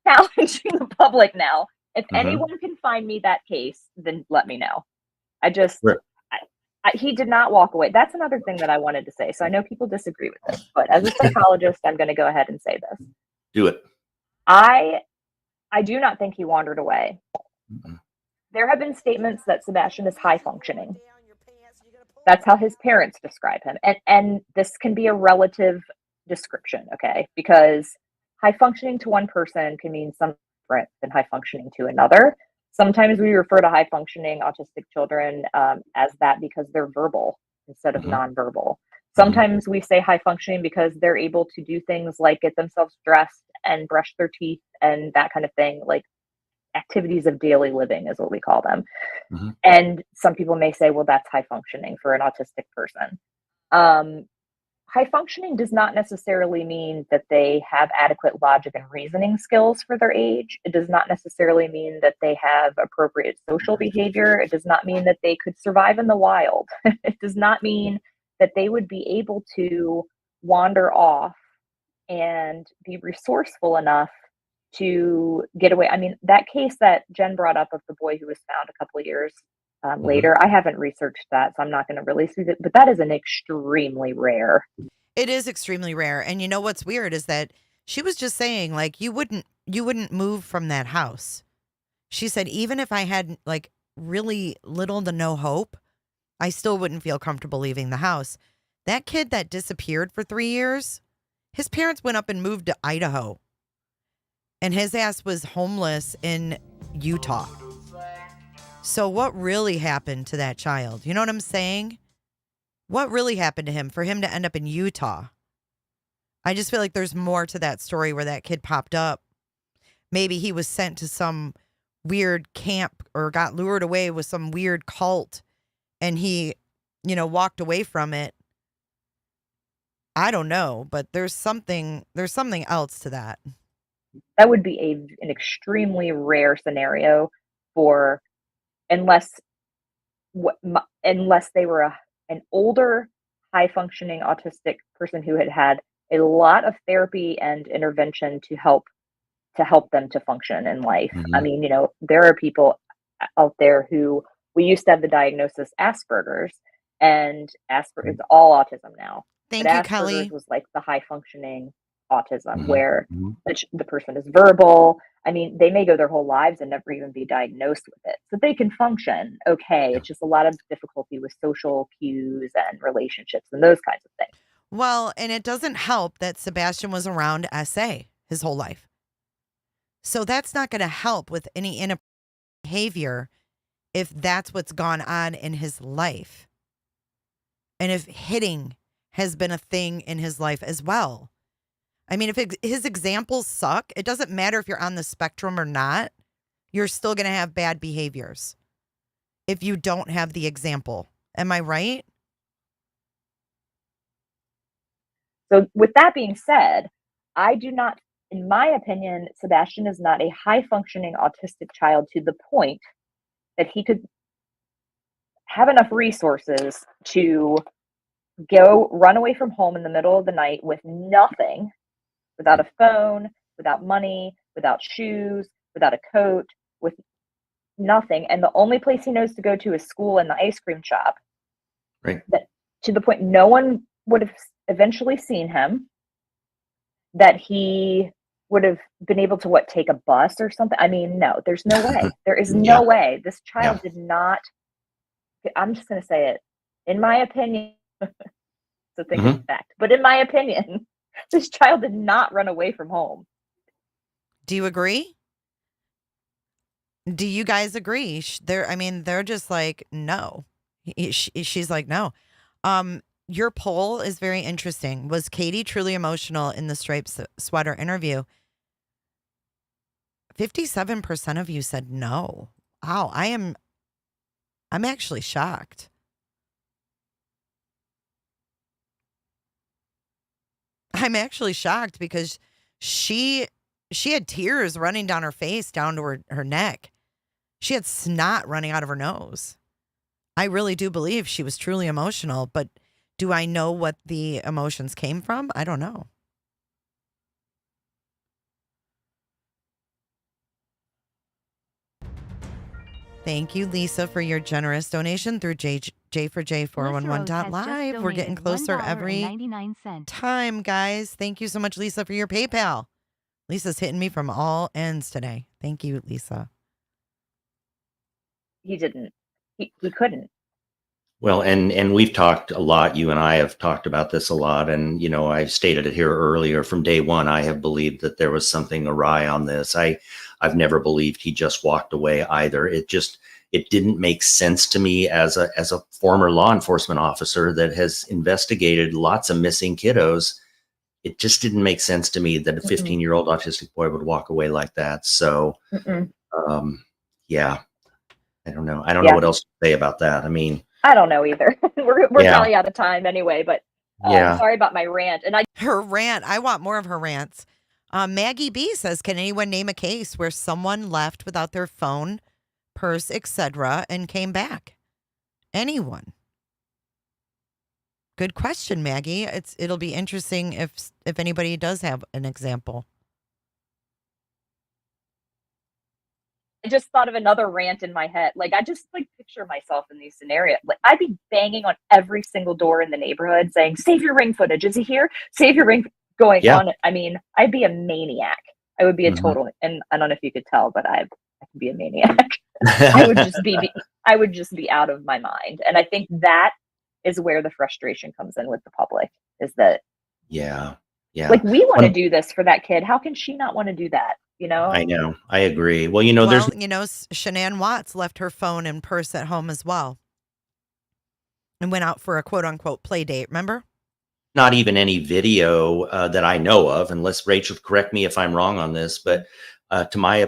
Challenging the public now. If anyone can find me that case, then let me know. He did not walk away. That's another thing that I wanted to say. So I know people disagree with this, but as a psychologist, I'm going to go ahead and say this. Do it. I do not think he wandered away. There have been statements that Sebastian is high functioning. That's how his parents describe him. And this can be a relative description, okay? Because high functioning to one person can mean something different than high functioning to another. Sometimes we refer to high functioning autistic children as that because they're verbal instead of nonverbal. Sometimes we say high functioning because they're able to do things like get themselves dressed and brush their teeth and that kind of thing, like activities of daily living is what we call them. And some people may say, well, that's high functioning for an autistic person. High functioning does not necessarily mean that they have adequate logic and reasoning skills for their age. It does not necessarily mean that they have appropriate social behavior. It does not mean that they could survive in the wild. It does not mean that they would be able to wander off and be resourceful enough to get away. I mean, that case that Jen brought up of the boy who was found a couple of years later, I haven't researched that, so I'm not going to release it, but that is an extremely rare. It is extremely rare. And you know what's weird is that she was just saying, like, you wouldn't move from that house. She said, even if I had like really little to no hope, I still wouldn't feel comfortable leaving the house. That kid that disappeared for 3 years, his parents went up and moved to Idaho. And his ass was homeless in Utah. So what really happened to that child? You know what I'm saying? What really happened to him for him to end up in Utah? I just feel like there's more to that story where that kid popped up. Maybe he was sent to some weird camp or got lured away with some weird cult and he, walked away from it. I don't know, but there's something else to that. That would be an extremely rare scenario for unless they were an older, high-functioning autistic person who had a lot of therapy and intervention to help them to function in life. I mean, there are people out there who we used to have the diagnosis Asperger's, and Asperger's is all autism now. Thank but you, Asperger's Kelly. was like the high-functioning autism where the person is verbal. I mean, they may go their whole lives and never even be diagnosed with it. So they can function okay. It's just a lot of difficulty with social cues and relationships and those kinds of things. Well, and it doesn't help that Sebastian was around SA his whole life. So that's not going to help with any inappropriate behavior if that's what's gone on in his life. And if hitting has been a thing in his life as well. I mean, if his examples suck, it doesn't matter if you're on the spectrum or not. You're still going to have bad behaviors if you don't have the example. Am I right? So with that being said, I do not, in my opinion, Sebastian is not a high-functioning autistic child to the point that he could have enough resources to go run away from home in the middle of the night with nothing, without a phone, without money, without shoes, without a coat, with nothing. And the only place he knows to go to is school and the ice cream shop. Right. That, to the point no one would have eventually seen him, that he would have been able to, take a bus or something? I mean, no, there's no way. There is no way. This child did not I'm just going to say it. In my opinion, so think Mhm. it's fact, but in my opinion, this child did not run away from home. Do you agree? Do you guys agree? They're just like, no. She's like, no. Your poll is very interesting. Was Katie truly emotional in the striped sweater interview? 57% of you said no. Wow, I'm actually shocked. I'm actually shocked because she had tears running down her face, down to her neck. She had snot running out of her nose. I really do believe she was truly emotional, but do I know what the emotions came from? I don't know. Thank you, Lisa, for your generous donation through J4J411.live. We're getting closer every time, guys. Thank you so much, Lisa, for your PayPal. Lisa's hitting me from all ends today. Thank you, Lisa. He didn't. He couldn't. Well, and we've talked a lot. You and I have talked about this a lot. And, I've stated it here earlier. From day one, I have believed that there was something awry on this. I've never believed he just walked away either. It didn't make sense to me as a former law enforcement officer that has investigated lots of missing kiddos. It just didn't make sense to me that a 15-year-old autistic boy would walk away like that. So, yeah, I don't know. I don't know what else to say about that. I don't know either. We're probably out of time anyway, but sorry about my rant. And her rant. I want more of her rants. Maggie B says, can anyone name a case where someone left without their phone, purse, etc., and came back? Anyone? Good question, Maggie. It'll be interesting if anybody does have an example. I just thought of another rant in my head. Like, I just picture myself in these scenarios. Like, I'd be banging on every single door in the neighborhood saying, save your ring footage. Is he here? Save your ring going on. I'd be a maniac. I would be a total, and I don't know if you could tell, but I could be a maniac. I would just be out of my mind. And I think that is where the frustration comes in with the public, is that, like, we want to do this for that kid. How can she not want to do that? I know. I agree. Well, Shanann Watts left her phone and purse at home as well and went out for a quote unquote play date. Remember? Not even any video that I know of, unless Rachel correct me if I'm wrong on this, but to my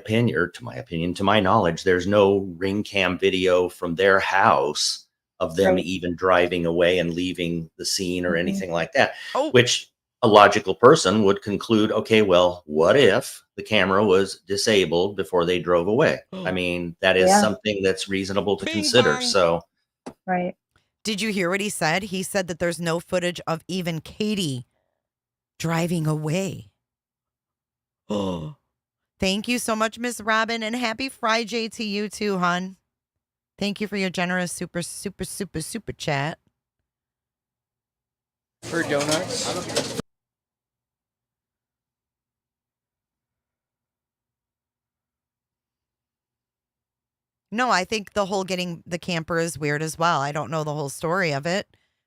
knowledge, there's no ring cam video from their house of them even driving away and leaving the scene or anything like that, which a logical person would conclude, okay, well, what if the camera was disabled before they drove away? That is something that's reasonable to consider. So, right. Did you hear what he said? He said that there's no footage of even Katie driving away. Oh, thank you so much, Miss Robin, and happy Friday to you too, hon. Thank you for your generous super chat. For donuts. No, I think the whole getting the camper is weird as well. I don't know the whole story of it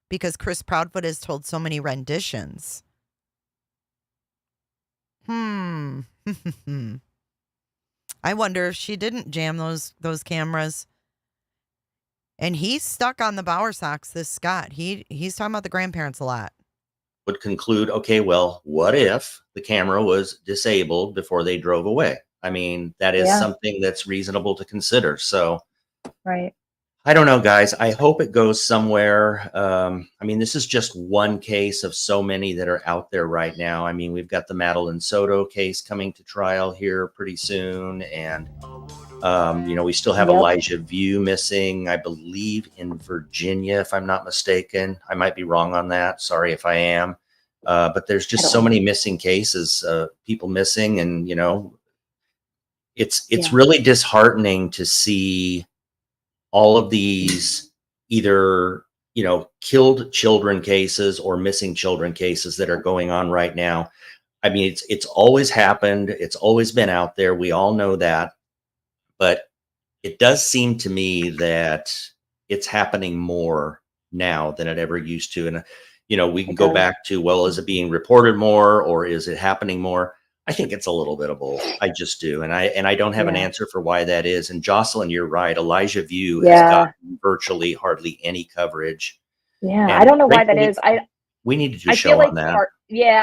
because Chris Proudfoot has told so many renditions. I wonder if she didn't jam those cameras. And he's stuck on the Bowersocks, this Scott. He's talking about the grandparents a lot. Would conclude, okay, well, what if the camera was disabled before they drove away? That is something that's reasonable to consider. So, right. I don't know, guys. I hope it goes somewhere. This is just one case of so many that are out there right now. We've got the Madeline Soto case coming to trial here pretty soon. And, we still have Elijah View missing, I believe, in Virginia, if I'm not mistaken. I might be wrong on that. Sorry if I am. But there's just so many missing cases, people missing. And, it's really disheartening to see all of these either, killed children cases or missing children cases that are going on right now. It's always happened. It's always been out there. We all know that. But it does seem to me that it's happening more now than it ever used to. And, we can It go does. back to, well, is it being reported more or is it happening more? I think it's a little bit of both. I just do. And I don't have an Yeah. answer for why that is. And Jocelyn, you're right. Elijah View has Yeah. gotten virtually hardly any coverage. Yeah. And I don't know why that Rachel, is. we need to do I a feel show like on that.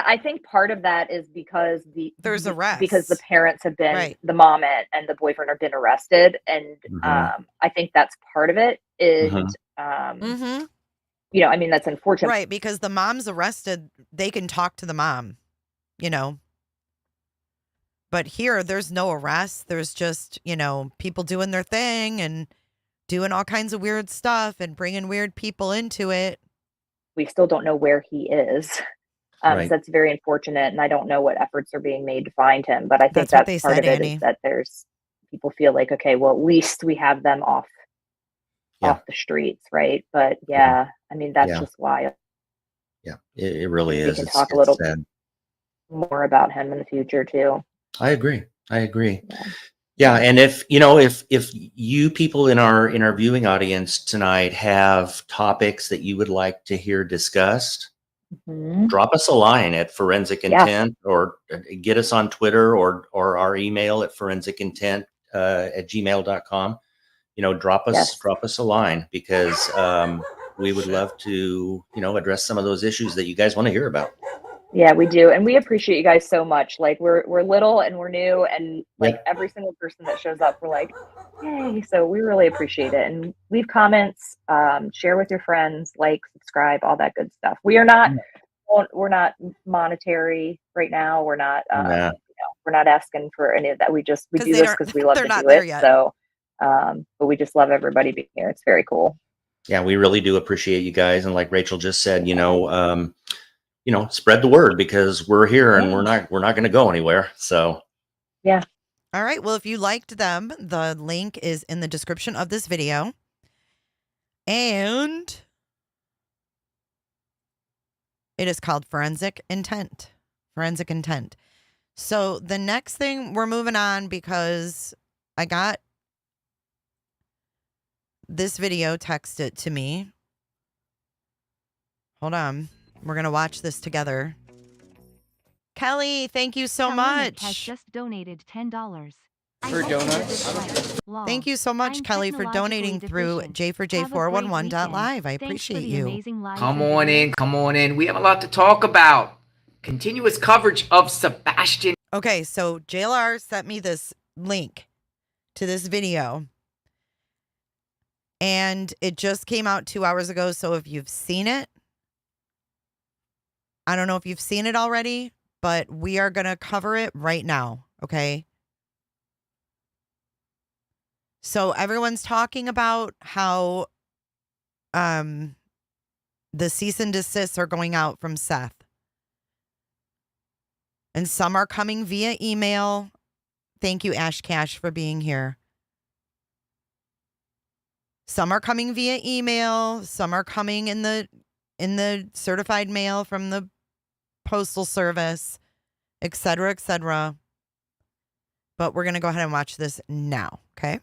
I think part of that is because There's because the arrests. parents have been, Right. the mom and the boyfriend have been arrested. And Mhm. I think that's part of it. And, Mm-hmm. I mean, that's unfortunate. Right, because the mom's arrested, they can talk to the mom, But here, there's no arrest. There's just, people doing their thing and doing all kinds of weird stuff and bringing weird people into it. We still don't know where he is. Right. So that's very unfortunate. And I don't know what efforts are being made to find him. But I think That's what they that's part said, of it, Annie. is that people feel like, okay, well, at least we have them off Yeah. the streets, right? But yeah, I mean, that's Yeah. just why Yeah, it really we is. can It's talk a little sad. more about him in the future too. I agree. Yeah. Yeah, and if you people in our viewing audience tonight have topics that you would like to hear discussed, Mhm. drop us a line at Forensic Yes. Intent, or get us on Twitter or our email at forensicintent at gmail.com. Drop Yes. us a line, because we would love to address some of those issues that you guys want to hear about. Yeah, we do. And we appreciate you guys so much. Like, we're little and we're new, and like Yep. every single person that shows up, we're like, hey, so we really appreciate it. And leave comments, share with your friends, like, subscribe, all that good stuff. We're not monetary right now. We're not Nah. we're not asking for any of that. We do 'Cause this they don't- because we love they're to not do there it. yet. So but we just love everybody being here. It's very cool. Yeah, we really do appreciate you guys. And like Rachel just said, spread the word, because we're here and we're not going to go anywhere. So Yeah. All right. Well, if you liked them, the link is in the description of this video. And it is called Forensic Intent. Forensic Intent. So the next thing, we're moving on because I got this video texted to me. Hold on. We're going to watch this together. Kelly, thank you so Kelly has much. just donated $10. For donuts? Thank you so much, I'm Kelly, for donating through technologically deficient. Have a great J4J411.live. I weekend. Thanks for appreciate the you. amazing live Come video. on in, come on in. We have a lot to talk about. Continuous coverage of Sebastian. Okay, so JLR sent me this link to this video. And it just came out 2 hours ago. So if you've seen it, I don't know if you've seen it already, but we are going to cover it right now. Okay. So everyone's talking about how the cease and desists are going out from Seth. And some are coming via email. Thank you, Ash Cash, for being here. Some are coming via email. Some are coming in the certified mail from the postal service, et cetera, et cetera. But we're going to go ahead and watch this now, okay?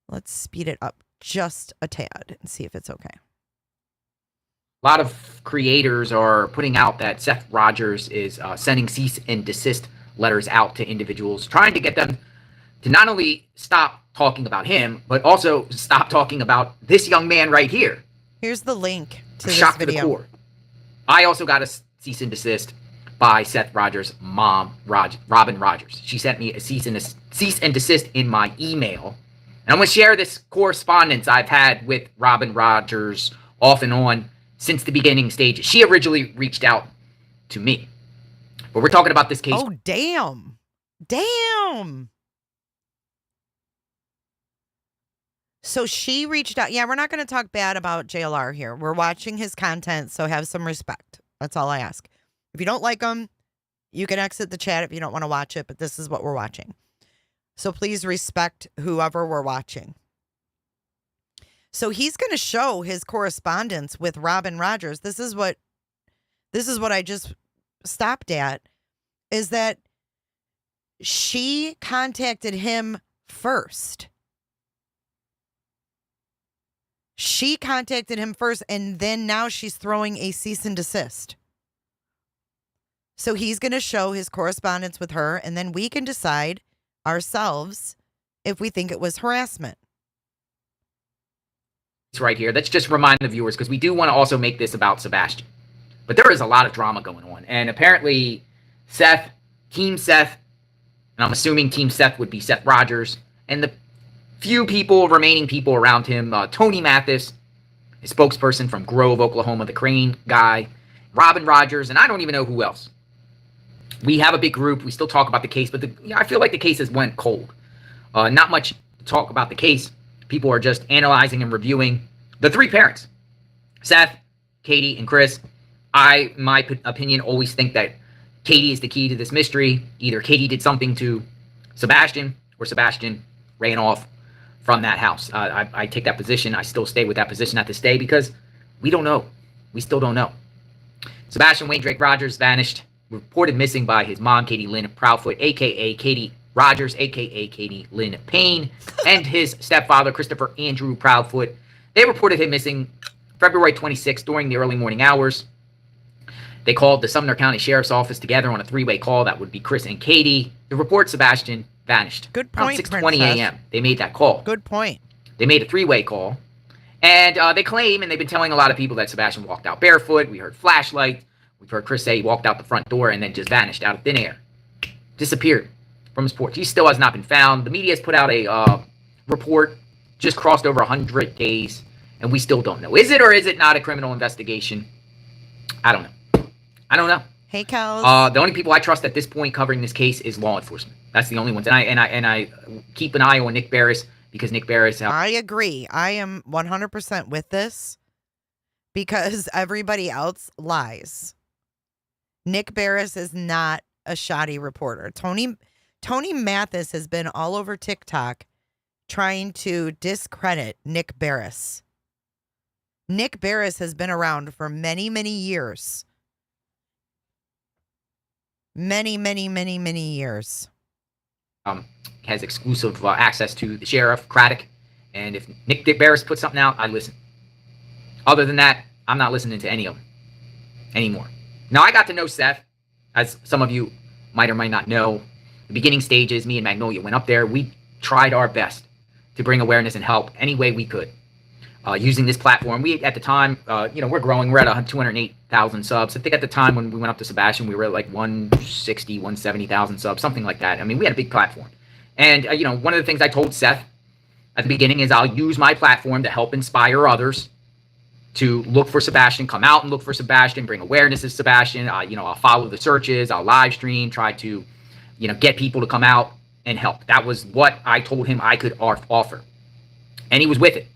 Let's speed it up just a tad and see if it's okay. A lot of creators are putting out that Seth Rogers is sending cease and desist letters out to individuals, trying to get them to not only stop talking about him, but also stop talking about this young man right here. Here's the link to this Shocked to video. the core. I also got a cease and desist by Seth Rogers' mom, Robin Rogers. She sent me a cease and desist in my email. And I'm going to share this correspondence I've had with Robin Rogers off and on since the beginning stages. She originally reached out to me. But we're talking about this case. Oh, damn. Damn. So she reached out. Yeah, we're not going to talk bad about JLR here. We're watching his content, so have some respect. That's all I ask. If you don't like him, you can exit the chat if you don't want to watch it, but this is what we're watching. So please respect whoever we're watching. So he's going to show his correspondence with Robin Rogers. This is what I just stopped at, is that she contacted him first. She contacted him first, and then now she's throwing a cease and desist. So he's going to show his correspondence with her, and then we can decide ourselves if we think it was harassment. It's right here. Let's just remind the viewers, because we do want to also make this about Sebastian. But there is a lot of drama going on. And apparently Seth, Team Seth, and I'm assuming Team Seth would be Seth Rogers, and the few remaining people around him, Tony Mathis, a spokesperson from Grove, Oklahoma, the Crane guy, Robin Rogers, and I don't even know who else. We have a big group. We still talk about the case, but I feel like the case has went cold. Not much to talk about the case. People are just analyzing and reviewing the three parents, Seth, Katie, and Chris. My opinion, always think that Katie is the key to this mystery. Either Katie did something to Sebastian, or Sebastian ran off from that house. I take that position. I still stay with that position at this day because we don't know. We still don't know. Sebastian Wayne Drake Rogers vanished, reported missing by his mom, Katie Lynn Proudfoot, a.k.a. Katie Rogers, a.k.a. Katie Lynn Payne, and his stepfather, Christopher Andrew Proudfoot. They reported him missing February 26th during the early morning hours. They called the Sumner County Sheriff's Office together on a three-way call. That would be Chris and Katie. The report, Sebastian vanished. Good point, Around 6:20 a.m. They made that call. Good point. They made a three-way call. And they claim, and they've been telling a lot of people, that Sebastian walked out barefoot. We heard flashlight. We've heard Chris say he walked out the front door and then just vanished out of thin air. Disappeared from his porch. He still has not been found. The media has put out a report, just crossed over 100 days, and we still don't know. Is it or is it not a criminal investigation? I don't know. I don't know. Hey, Kels. The only people I trust at this point covering this case is law enforcement. That's the only ones. And I keep an eye on Nick Barris, because Nick Barris... I agree. I am 100% with this because everybody else lies. Nick Barris is not a shoddy reporter. Tony Mathis has been all over TikTok trying to discredit Nick Barris. Nick Barris has been around for many, many years. Many, many, many, many years. Has exclusive access to the sheriff, Craddock. And if Nick Barris puts something out, I listen. Other than that, I'm not listening to any of them anymore. Now, I got to know Seth, as some of you might or might not know. The beginning stages, me and Magnolia went up there. We tried our best to bring awareness and help any way we could. Using this platform, we at the time, we're growing. We're at 208,000 subs. I think at the time when we went up to Sebastian, we were at like 160, 170,000 subs, something like that. I mean, we had a big platform. And, one of the things I told Seth at the beginning is I'll use my platform to help inspire others to look for Sebastian, come out and look for Sebastian, bring awareness to Sebastian. I'll follow the searches, I'll live stream, try to, get people to come out and help. That was what I told him I could offer. And he was with it.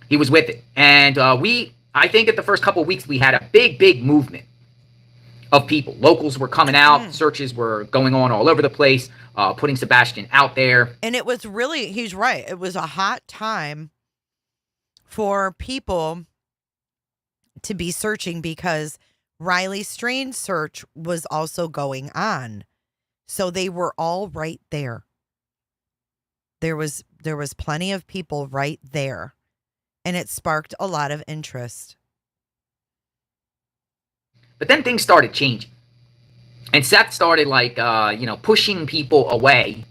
He was with it. And I think at the first couple of weeks, we had a big, big movement of people. Locals were coming out. Searches were going on all over the place, putting Sebastian out there. And it was really, he's right. It was a hot time for people to be searching because Riley Strain's search was also going on. So they were all right there. There was plenty of people right there. And it sparked a lot of interest. But then things started changing. And Seth started pushing people away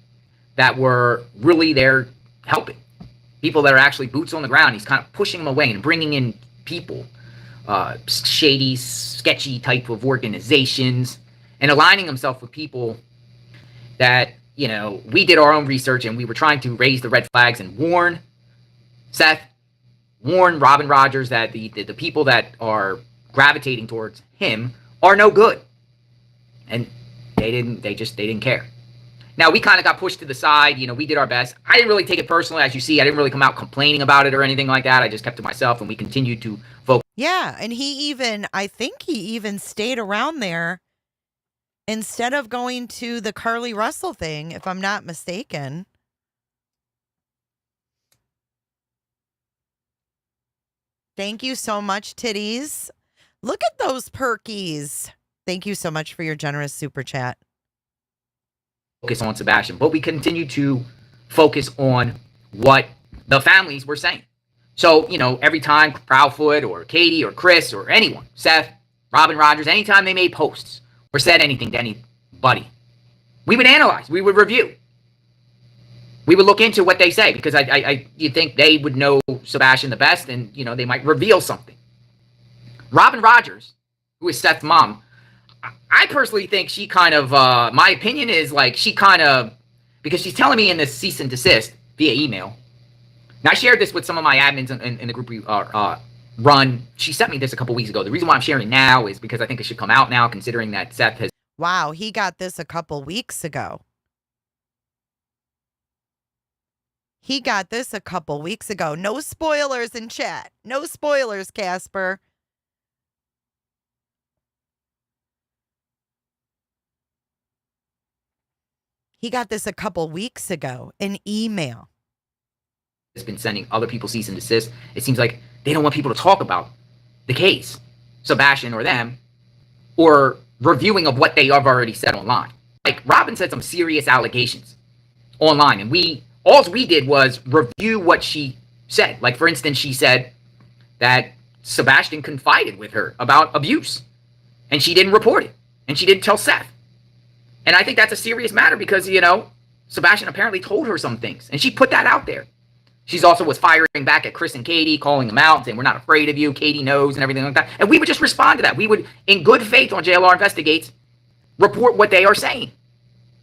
that were really there helping. People that are actually boots on the ground. He's kind of pushing them away and bringing in people, shady, sketchy type of organizations, and aligning himself with people that, we did our own research and we were trying to raise the red flags and warn Seth, warn Robin Rogers that the people that are gravitating towards him are no good. And they didn't care. Now, we kind of got pushed to the side. We did our best. I didn't really take it personally. As you see, I didn't really come out complaining about it or anything like that. I just kept to myself, and we continued to focus. Yeah, and I think he even stayed around there instead of going to the Carly Russell thing, if I'm not mistaken. Thank you so much, titties. Look at those perkies. Thank you so much for your generous super chat. Focus on Sebastian, but we continue to focus on what the families were saying. So, every time Proudfoot or Katie or Chris or anyone, Seth, Robin Rogers, anytime they made posts or said anything to anybody, we would analyze, we would review. We would look into what they say because you'd think they would know Sebastian the best and, they might reveal something. Robin Rogers, who is Seth's mom, I personally think she kind of, my opinion is like she kind of, because she's telling me in this cease and desist via email. Now, I shared this with some of my admins in the group we run. She sent me this a couple weeks ago. The reason why I'm sharing now is because I think it should come out now, considering that Seth has. Wow, he got this a couple weeks ago. He got this a couple weeks ago. No spoilers in chat. No spoilers, Casper. He got this a couple weeks ago, an email. Has been sending other people cease and desist. It seems like they don't want people to talk about the case, Sebastian or them, or reviewing of what they have already said online. Like Robin said some serious allegations online, and all we did was review what she said. Like, for instance, she said that Sebastian confided with her about abuse, and she didn't report it, and she didn't tell Seth. And I think that's a serious matter because, Sebastian apparently told her some things, and she put that out there. She's also was firing back at Chris and Katie, calling them out, saying, we're not afraid of you. Katie knows and everything like that. And we would just respond to that. We would, in good faith on JLR Investigates, report what they are saying.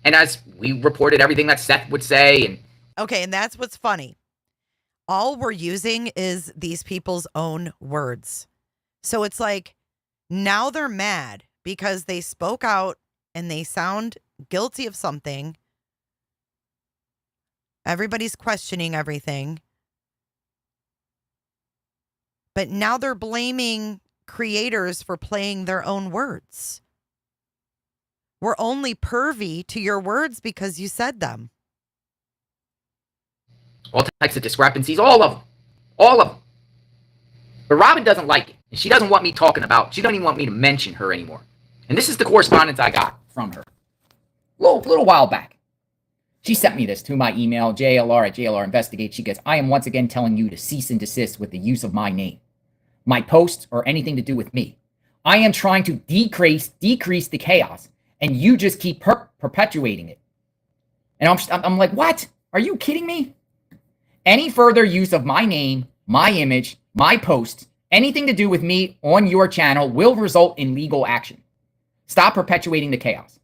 And as we reported everything that Seth would say. And okay, and that's what's funny. All we're using is these people's own words. So it's like now they're mad because they spoke out and they sound guilty of something. Everybody's questioning everything. But now they're blaming creators for playing their own words. We're only pervy to your words because you said them. All types of discrepancies, all of them. All of them. But Robin doesn't like it. And she doesn't want me talking about, she doesn't even want me to mention her anymore. And this is the correspondence I got from her. Little while back. She sent me this to my email, JLR Investigate. She goes, I am once again telling you to cease and desist with the use of my name, my posts, or anything to do with me. I am trying to decrease the chaos, and you just keep perpetuating it. And I'm like, what? Are you kidding me? Any further use of my name, my image, my posts, anything to do with me on your channel will result in legal action. Stop perpetuating the chaos.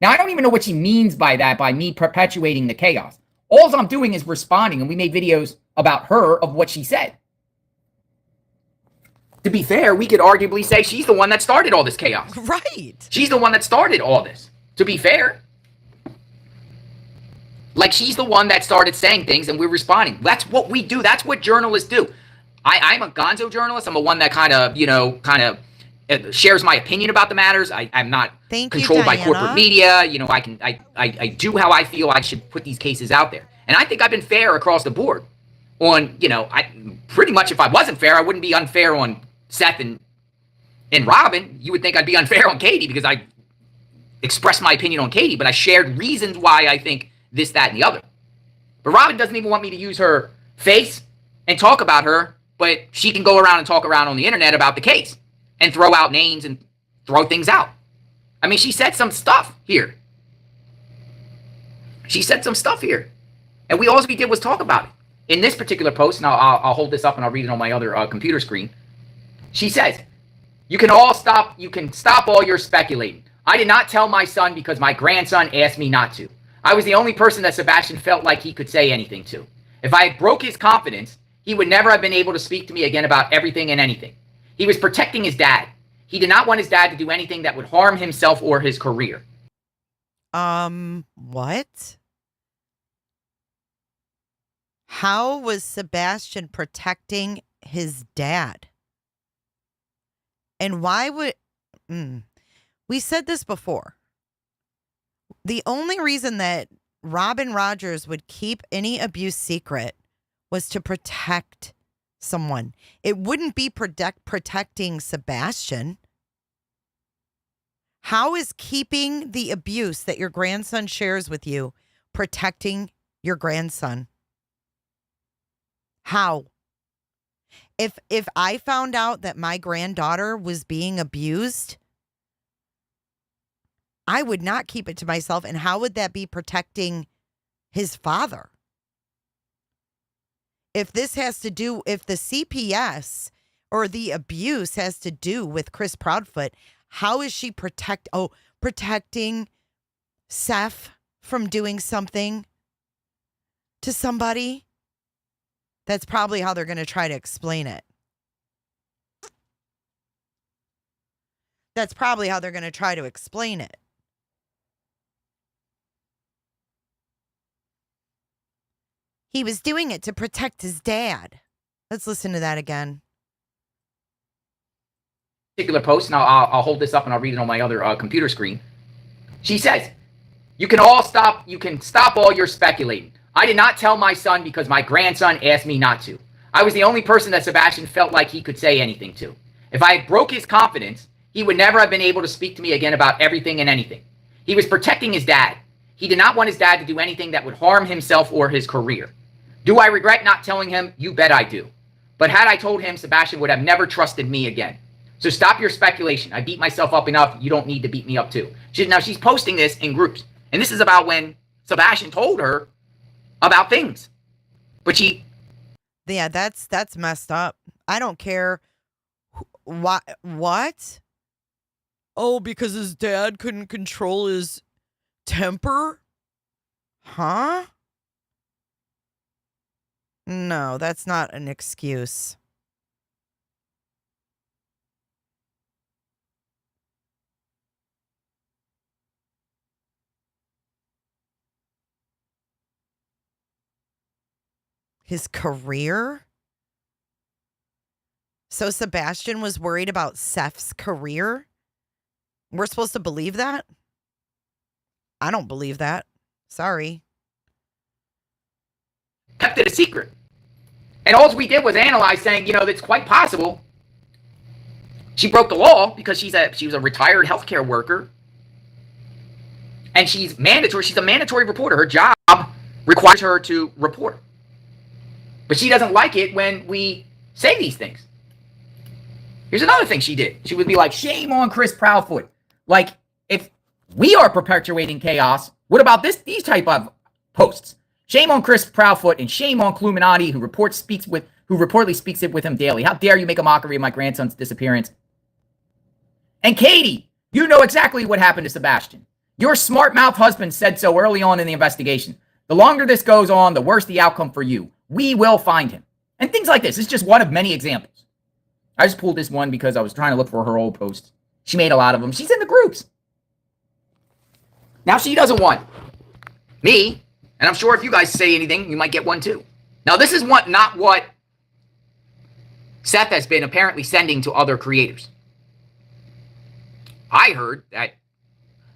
Now, I don't even know what she means by that, by me perpetuating the chaos. All I'm doing is responding, and we made videos about her of what she said. To be fair, we could arguably say she's the one that started all this chaos. Right. She's the one that started all this, to be fair. Like, she's the one that started saying things, and we're responding. That's what we do. That's what journalists do. I'm a gonzo journalist. I'm a one that kind of shares my opinion about the matters. I'm not controlled by corporate media. I do how I feel I should put these cases out there. And I think I've been fair across the board on, I pretty much, if I wasn't fair, I wouldn't be unfair on Seth and Robin. You would think I'd be unfair on Katie because I expressed my opinion on Katie, but I shared reasons why I think this, that, and the other. But Robin doesn't even want me to use her face and talk about her, but she can go around and talk around on the internet about the case and throw out names and throw things out. I mean, she said some stuff here. And all we did was talk about it. In this particular post, and I'll hold this up and I'll read it on my other computer screen. She says, you can stop all your speculating. I did not tell my son because my grandson asked me not to. I was the only person that Sebastian felt like he could say anything to. If I broke his confidence, he would never have been able to speak to me again about everything and anything. He was protecting his dad. He did not want his dad to do anything that would harm himself or his career. What? How was Sebastian protecting his dad? And why would... We said this before. The only reason that Robin Rogers would keep any abuse secret was to protect someone. It wouldn't be protecting Sebastian. How is keeping the abuse that your grandson shares with you protecting your grandson? How? If I found out that my granddaughter was being abused, I would not keep it to myself. And how would that be protecting his father? If this has to do, if the CPS or the abuse has to do with Chris Proudfoot, how is she protecting Seth from doing something to somebody? That's probably how they're going to try to explain it. That's probably how they're going to try to explain it. He was doing it to protect his dad. Let's listen to that again. Particular post, and I'll hold this up and I'll read it on my other computer screen. She says, you can stop all your speculating. I did not tell my son because my grandson asked me not to. I was the only person that Sebastian felt like he could say anything to. If I broke his confidence, he would never have been able to speak to me again about everything and anything. He was protecting his dad. He did not want his dad to do anything that would harm himself or his career. Do I regret not telling him? You bet I do. But had I told him, Sebastian would have never trusted me again. So stop your speculation. I beat myself up enough. You don't need to beat me up too. Now she's posting this in groups. And this is about when Sebastian told her about things. But yeah, that's messed up. I don't care what? Oh, because his dad couldn't control his temper? Huh? No, that's not an excuse. His career? So Sebastian was worried about Seth's career? We're supposed to believe that? I don't believe that. Sorry. Kept it a secret. And all we did was analyze, saying, it's quite possible she broke the law because she was a retired healthcare worker. And she's a mandatory reporter. Her job requires her to report. But she doesn't like it when we say these things. Here's another thing she did. She would be like, shame on Chris Proudfoot. Like, if we are perpetuating chaos, what about these type of posts? Shame on Chris Proudfoot and shame on Cluminati, who reportedly speaks it with him daily. How dare you make a mockery of my grandson's disappearance? And Katie, you know exactly what happened to Sebastian. Your smart-mouthed husband said so early on in the investigation. The longer this goes on, the worse the outcome for you. We will find him. And things like this. It's just one of many examples. I just pulled this one because I was trying to look for her old posts. She made a lot of them. She's in the groups. Now she doesn't want me, and I'm sure if you guys say anything, you might get one too. Now this is not what Seth has been apparently sending to other creators. I heard that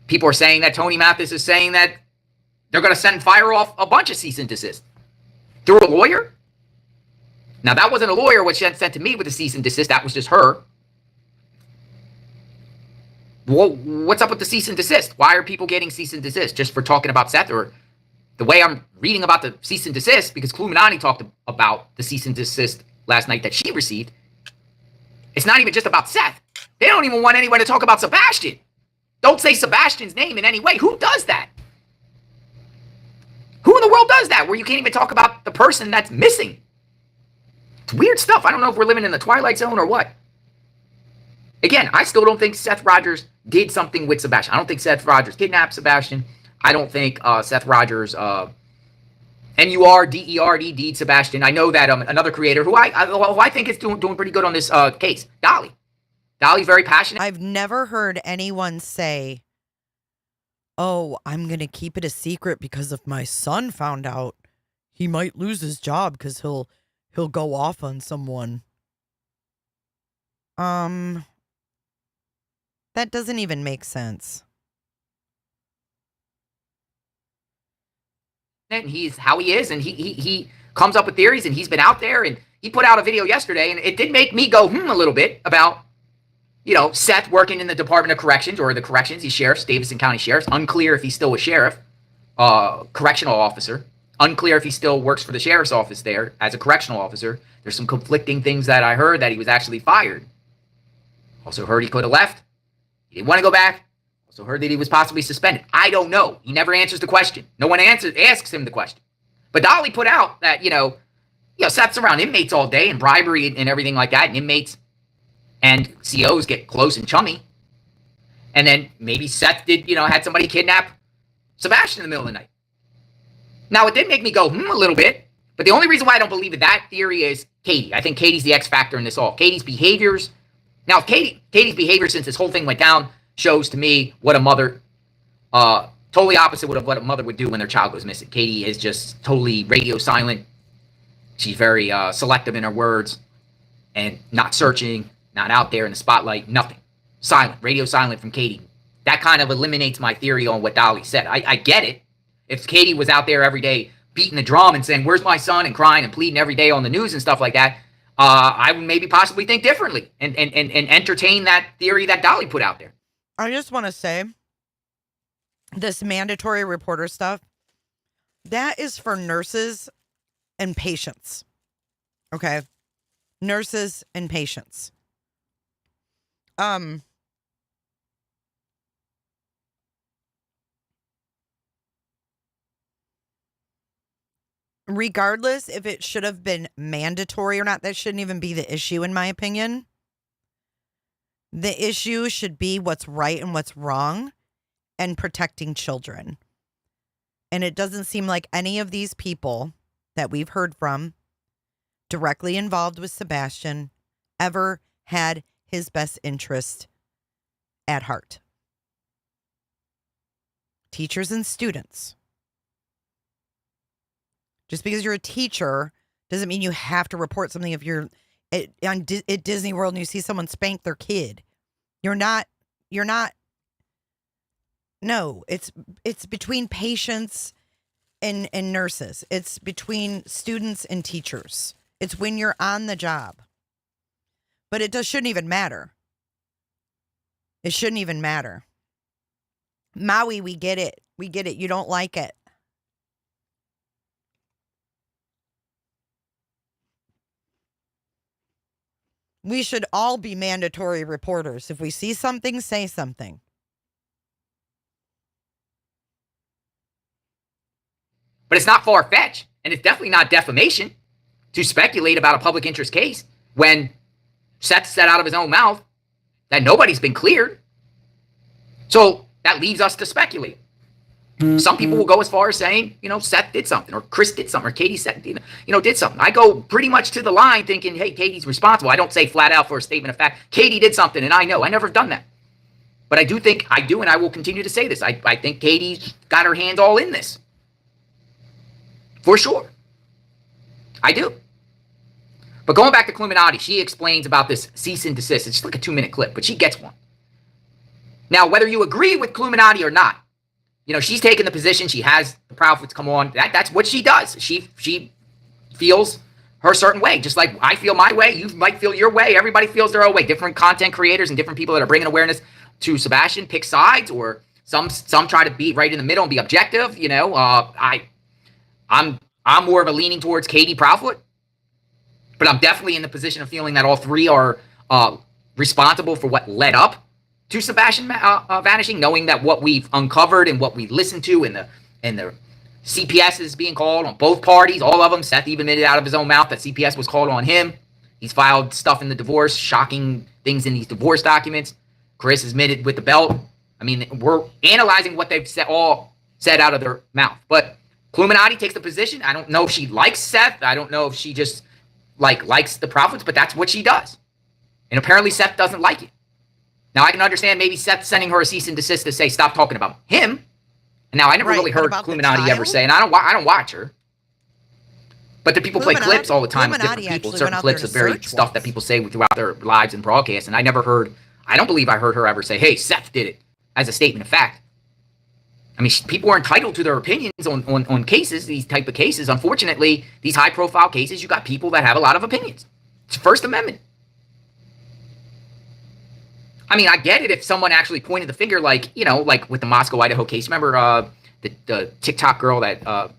people are saying that Tony Mathis is saying that they're going to fire off a bunch of cease and desist through a lawyer. Now that wasn't a lawyer which sent to me with a cease and desist. That was just her. Well, what's up with the cease and desist? Why are people getting cease and desist just for talking about Seth? Or the way I'm reading about the cease and desist, because Cluminati talked about the cease and desist last night that she received. It's not even just about Seth. They don't even want anyone to talk about Sebastian. Don't say Sebastian's name in any way. Who does that? Who in the world does that, where you can't even talk about the person that's missing? It's weird stuff. I don't know if we're living in the Twilight Zone or what. Again, I still don't think Seth Rogers did something with Sebastian. I don't think Seth Rogers kidnapped Sebastian. I don't think Seth Rogers NURDERD Sebastian. I know that another creator who I think is doing pretty good on this case, Dolly. Dolly's very passionate. I've never heard anyone say, oh, I'm going to keep it a secret because if my son found out, he might lose his job because he'll go off on someone. That doesn't even make sense. And he's how he is, and he comes up with theories, and he's been out there, and he put out a video yesterday, and it did make me go a little bit about, Seth working in the Department of Corrections, or the Corrections. He's sheriff, Davidson County Sheriff. Unclear if he's still a sheriff, correctional officer. Unclear if he still works for the sheriff's office there as a correctional officer. There's some conflicting things that I heard, that he was actually fired. Also heard he could have left. He didn't want to go back. Also heard that he was possibly suspended. I don't know. He never answers the question. No one asks him the question. But Dolly put out that, Seth's around inmates all day and bribery and everything like that. And inmates and COs get close and chummy. And then maybe Seth did, had somebody kidnap Sebastian in the middle of the night. Now, it did make me go, a little bit. But the only reason why I don't believe that theory is Katie. I think Katie's the X factor in this all. Katie's behaviors. Now, Katie's behavior since this whole thing went down shows to me what a mother, totally opposite of what a mother would do when their child goes missing. Katie is just totally radio silent. She's very selective in her words and not searching, not out there in the spotlight, nothing. Silent, radio silent from Katie. That kind of eliminates my theory on what Dolly said. I get it. If Katie was out there every day beating the drum and saying, where's my son, and crying and pleading every day on the news and stuff like that, I would maybe possibly think differently and entertain that theory that Dolly put out there. I just want to say, this mandatory reporter stuff, that is for nurses and patients. Okay? Nurses and patients. Regardless if it should have been mandatory or not, that shouldn't even be the issue, in my opinion. The issue should be what's right and what's wrong and protecting children. And it doesn't seem like any of these people that we've heard from directly involved with Sebastian ever had his best interest at heart. Teachers and students. Just because you're a teacher doesn't mean you have to report something if you're at Disney World and you see someone spank their kid. You're not. No, it's between patients and nurses. It's between students and teachers. It's when you're on the job. But it shouldn't even matter. It shouldn't even matter. Maui, we get it. We get it. You don't like it. We should all be mandatory reporters. If we see something, say something. But it's not far-fetched, and it's definitely not defamation to speculate about a public interest case when Seth said out of his own mouth that nobody's been cleared. So that leaves us to speculate. Some people will go as far as saying, Seth did something, or Chris did something, or Katie said, did something. I go pretty much to the line thinking, hey, Katie's responsible. I don't say flat out for a statement of fact, Katie did something, and I know. I never have done that. But I do, and I will continue to say this. I think Katie's got her hands all in this. For sure. I do. But going back to Cluminati, she explains about this cease and desist. It's just like a 2-minute clip, but she gets one. Now, whether you agree with Cluminati or not, she's taken the position. She has the profits come on. That's what she does. She feels her certain way, just like I feel my way. You might feel your way. Everybody feels their own way. Different content creators and different people that are bringing awareness to Sebastian pick sides, or some try to be right in the middle and be objective. I'm more of a leaning towards Katie Proudfoot, but I'm definitely in the position of feeling that all three are responsible for what led up to Sebastian vanishing, knowing that what we've uncovered and what we listened to and the CPS is being called on both parties, all of them. Seth even admitted out of his own mouth that CPS was called on him. He's filed stuff in the divorce, shocking things in these divorce documents. Chris admitted with the belt. I mean, we're analyzing what they've all said out of their mouth. But Cluminati takes the position. I don't know if she likes Seth. I don't know if she just likes the profits, but that's what she does. And apparently Seth doesn't like it. Now, I can understand maybe Seth sending her a cease and desist to say, stop talking about him. And now, I never really heard Cluminati ever say, and I don't watch her. But the people play clips all the time with different people, certain clips of very stuff that people say throughout their lives and broadcasts. And I don't believe I heard her ever say, hey, Seth did it, as a statement of fact. I mean, people are entitled to their opinions on cases, these type of cases. Unfortunately, these high-profile cases, you got people that have a lot of opinions. It's First Amendment. I mean, I get it if someone actually pointed the finger, like with the Moscow, Idaho case. Remember the TikTok girl that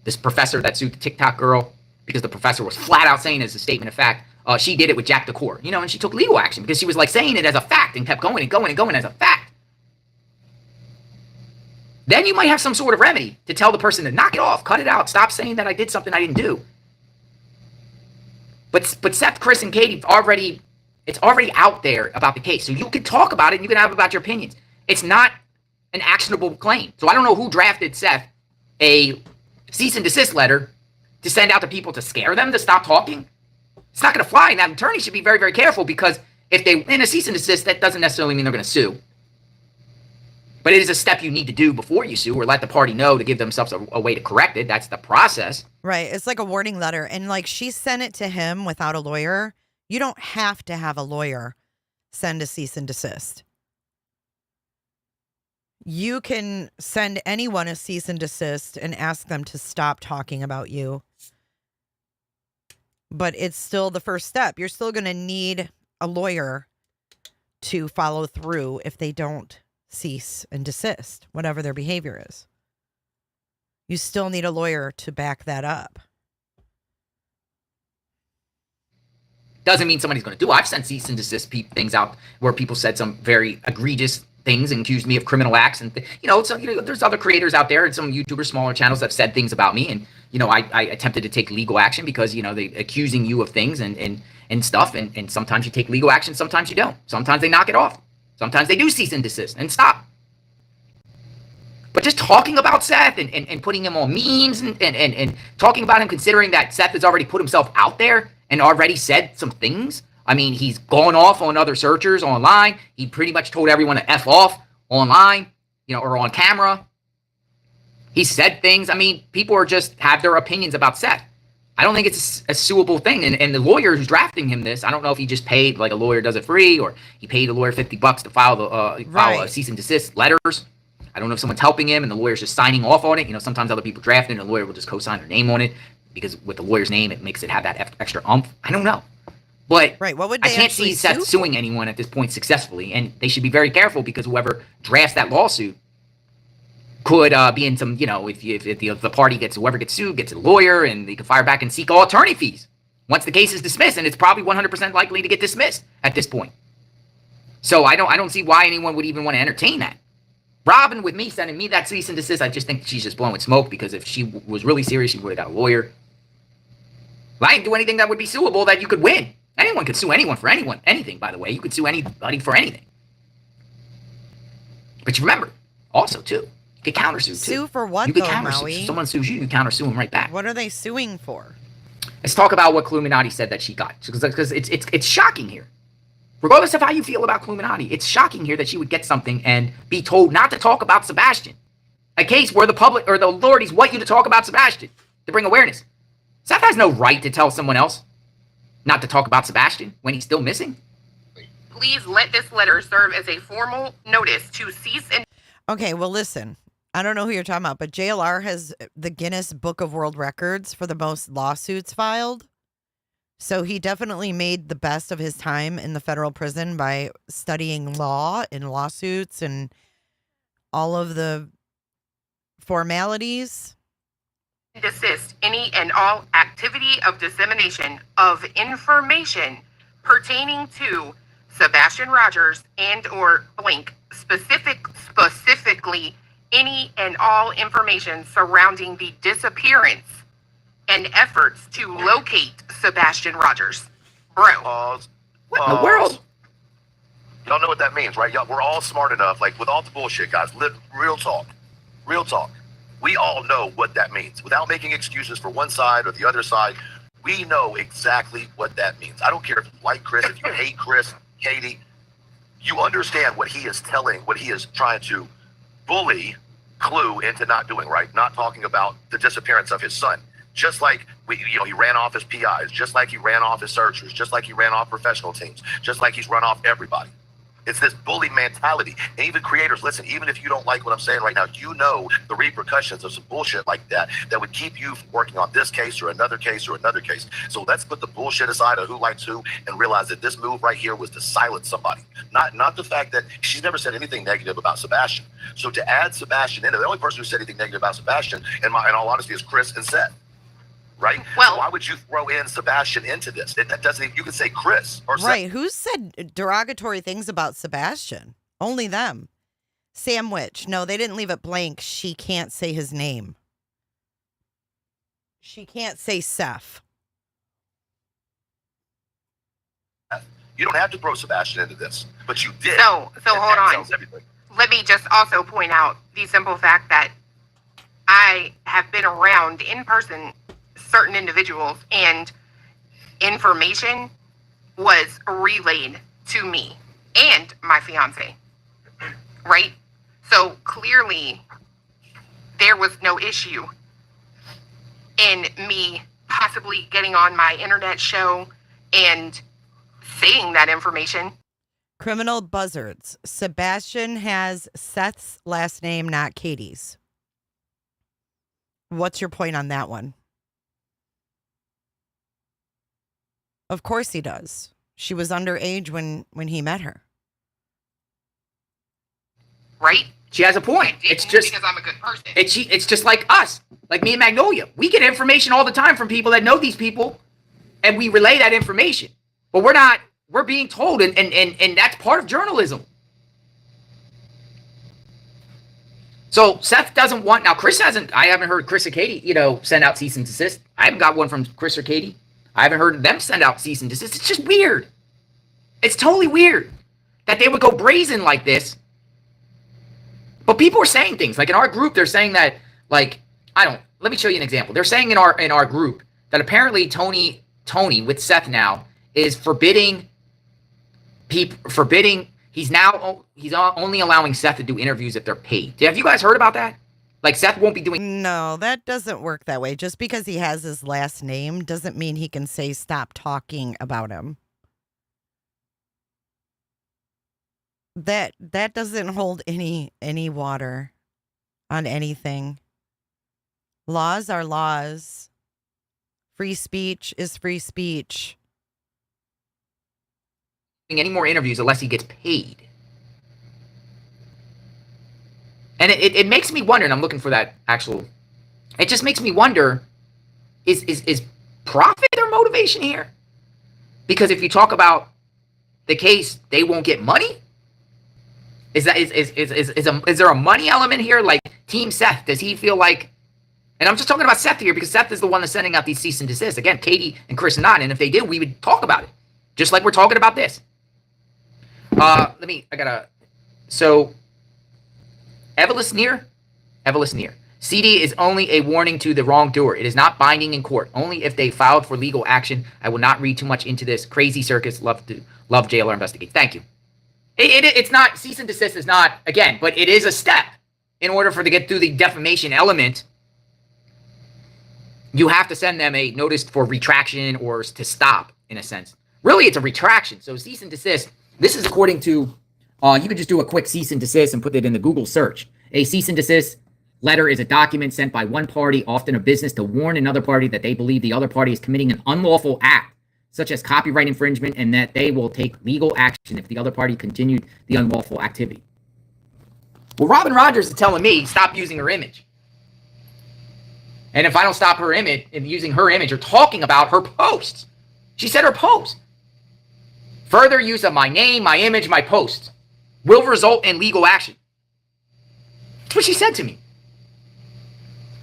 this professor that sued the TikTok girl, because the professor was flat out saying as a statement of fact, she did it with Jack DeCour, you know, and she took legal action because she was like saying it as a fact and kept going and going and going as a fact. Then you might have some sort of remedy to tell the person to knock it off, cut it out, stop saying that I did something I didn't do. But Seth, Chris, and Katie it's already out there about the case. So you can talk about it and you can have about your opinions. It's not an actionable claim. So I don't know who drafted Seth a cease and desist letter to send out to people to scare them to stop talking. It's not going to fly. And that attorney should be very, very careful, because if they in a cease and desist, that doesn't necessarily mean they're going to sue. But it is a step you need to do before you sue, or let the party know to give themselves a way to correct it. That's the process. Right. It's like a warning letter. And like, she sent it to him without a lawyer. You don't have to have a lawyer send a cease and desist. You can send anyone a cease and desist and ask them to stop talking about you. But it's still the first step. You're still going to need a lawyer to follow through if they don't cease and desist, whatever their behavior is. You still need a lawyer to back that up. Doesn't mean somebody's going to do it. I've sent cease and desist things out where people said some very egregious things and accused me of criminal acts, and there's other creators out there and some YouTubers, smaller channels, that have said things about me, and I attempted to take legal action because they accusing you of things and stuff, and sometimes you take legal action, sometimes you don't. Sometimes they knock it off. Sometimes they do cease and desist and stop. But just talking about Seth and putting him on memes and talking about him, considering that Seth has already put himself out there and already said some things. I mean, he's gone off on other searchers online. He pretty much told everyone to F off online, or on camera. He said things. I mean, people are just have their opinions about Seth. I don't think it's a suable thing. And the lawyer who's drafting him this, I don't know if he just paid, like a lawyer does it free, or he paid a lawyer $50 to file a cease and desist letters. I don't know if someone's helping him and the lawyer's just signing off on it. Sometimes other people draft it and the lawyer will just co-sign their name on it, because with the lawyer's name, it makes it have that extra umph. I don't know. But right, what would they I can't see Seth suing anyone at this point successfully, and they should be very careful, because whoever drafts that lawsuit could be in some, if the party whoever gets sued gets a lawyer, and they can fire back and seek all attorney fees once the case is dismissed, and it's probably 100% likely to get dismissed at this point. So I don't see why anyone would even want to entertain that. Robin, with me sending me that cease and desist, I just think she's just blowing smoke, because if she was really serious, she would have got a lawyer. Well, I didn't do anything that would be suable that you could win. Anyone could sue anyone for anything, by the way. You could sue anybody for anything. But you remember, also, too, you could countersue, too. Sue for what, you could though, countersue. Maui? If someone sues you, you countersue them right back. What are they suing for? Let's talk about what Cluminati said that she got, because it's shocking here. Regardless of how you feel about Cluminati, it's shocking here that she would get something and be told not to talk about Sebastian. A case where the public or the authorities want you to talk about Sebastian to bring awareness. Seth has no right to tell someone else not to talk about Sebastian when he's still missing. Please let this letter serve as a formal notice to cease and... Okay, well, listen. I don't know who you're talking about, but JLR has the Guinness Book of World Records for the most lawsuits filed. So he definitely made the best of his time in the federal prison by studying law and lawsuits and all of the formalities. Desist any and all activity of dissemination of information pertaining to Sebastian Rogers and or blank specifically any and all information surrounding the disappearance and efforts to locate Sebastian Rogers. Bro. Pause. What in the world? Y'all know what that means, right? Y'all, we're all smart enough, like with all the bullshit, guys. Real talk. Real talk. We all know what that means. Without making excuses for one side or the other side, we know exactly what that means. I don't care if you like Chris, if you hate Chris, Katie, you understand what he is telling, what he is trying to bully Clue into not doing, right? Not talking about the disappearance of his son. Just like he ran off his PIs, just like he ran off his searchers, just like he ran off professional teams, just like he's run off everybody. It's this bully mentality. And even creators, listen, even if you don't like what I'm saying right now, you know the repercussions of some bullshit like that would keep you from working on this case or another case or another case. So let's put the bullshit aside of who likes who and realize that this move right here was to silence somebody. Not the fact that she's never said anything negative about Sebastian. So to add Sebastian into, the only person who said anything negative about Sebastian, in all honesty, is Chris and Seth. Right? Well, so why would you throw in Sebastian into this? That doesn't even, you can say Chris or Right. Seth. Who said derogatory things about Sebastian? Only them. Sandwich. No, they didn't leave it blank. She can't say his name. She can't say Seth. You don't have to throw Sebastian into this, but you did. So And hold that on. tells everything. Let me just also point out the simple fact that I have been around in person certain individuals, and information was relayed to me and my fiance, right? So clearly there was no issue in me possibly getting on my internet show and saying that information. Criminal buzzards. Sebastian has Seth's last name, not Katie's. What's your point on that one? Of course he does. She was underage when he met her. Right? She has a point. It's just because I'm a good person. it's just like us, like me and Magnolia. We get information all the time from people that know these people, and we relay that information. But we're being told, and that's part of journalism. So Seth doesn't want, now Chris hasn't, I haven't heard Chris or Katie, send out cease and desist. I haven't got one from Chris or Katie. I haven't heard them send out cease and desist. It's just weird. It's totally weird that they would go brazen like this. But people are saying things, like in our group, they're saying that, like, let me show you an example. They're saying in our group that apparently Tony with Seth now is forbidding, he's only allowing Seth to do interviews if they're paid. Have you guys heard about that? Like Seth won't be doing. No, that doesn't work that way. Just because he has his last name doesn't mean he can say stop talking about him. That doesn't hold any water on anything. Laws are laws. Free speech is free speech. Any more interviews unless he gets paid. And it makes me wonder, and I'm looking for that actual, it just makes me wonder, is profit their motivation here? Because if you talk about the case, they won't get money? Is there a money element here? Like Team Seth, does he feel like, and I'm just talking about Seth here because Seth is the one that's sending out these cease and desist. Again, Katie and Chris are not, and if they did, we would talk about it. Just like we're talking about this. So Evelyn Near. CD is only a warning to the wrongdoer. It is not binding in court. Only if they filed for legal action. I will not read too much into this. Crazy circus. Love JLR investigate. Thank you. It's not, cease and desist is not, again, but it is a step. In order to get through the defamation element, you have to send them a notice for retraction or to stop, in a sense. Really, it's a retraction. So cease and desist, this is according to, you could just do a quick cease and desist and put it in the Google search. A cease and desist letter is a document sent by one party, often a business, to warn another party that they believe the other party is committing an unlawful act, such as copyright infringement, and that they will take legal action if the other party continued the unlawful activity. Well, Robin Rogers is telling me stop using her image. And if I don't stop her image and using her image or talking about her posts, she said her post. Further use of my name, my image, my posts will result in legal action. That's what she said to me.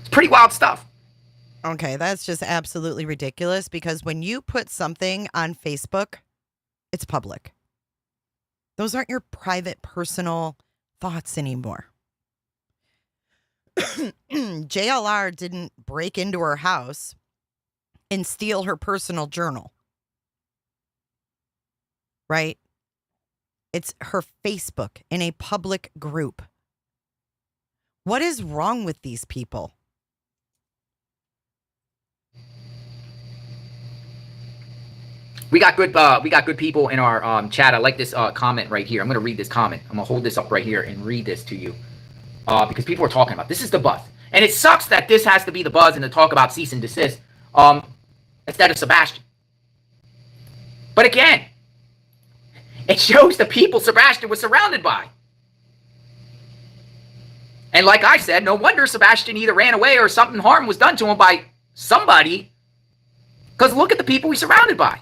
It's pretty wild stuff. Okay, that's just absolutely ridiculous because when you put something on Facebook, it's public. Those aren't your private, personal thoughts anymore. JLR didn't break into her house and steal her personal journal. Right? It's her Facebook in a public group. What is wrong with these people? We got good people in our chat. I like this comment right here. I'm going to read this comment. I'm going to hold this up right here and read this to you because people are talking about this is the buzz. And it sucks that this has to be the buzz and to talk about cease and desist instead of Sebastian. But again, it shows the people Sebastian was surrounded by. And like I said, no wonder Sebastian either ran away or something harm was done to him by somebody. Because look at the people he's surrounded by.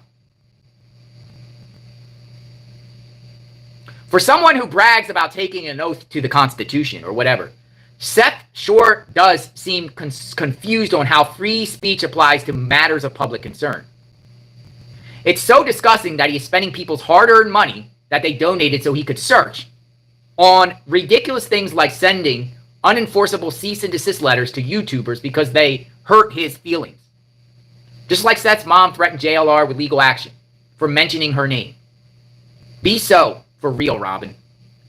For someone who brags about taking an oath to the Constitution or whatever, Seth sure does seem confused on how free speech applies to matters of public concern. It's so disgusting that he's spending people's hard-earned money that they donated so he could search on ridiculous things like sending unenforceable cease and desist letters to YouTubers because they hurt his feelings. Just like Seth's mom threatened JLR with legal action for mentioning her name. Be so for real, Robin.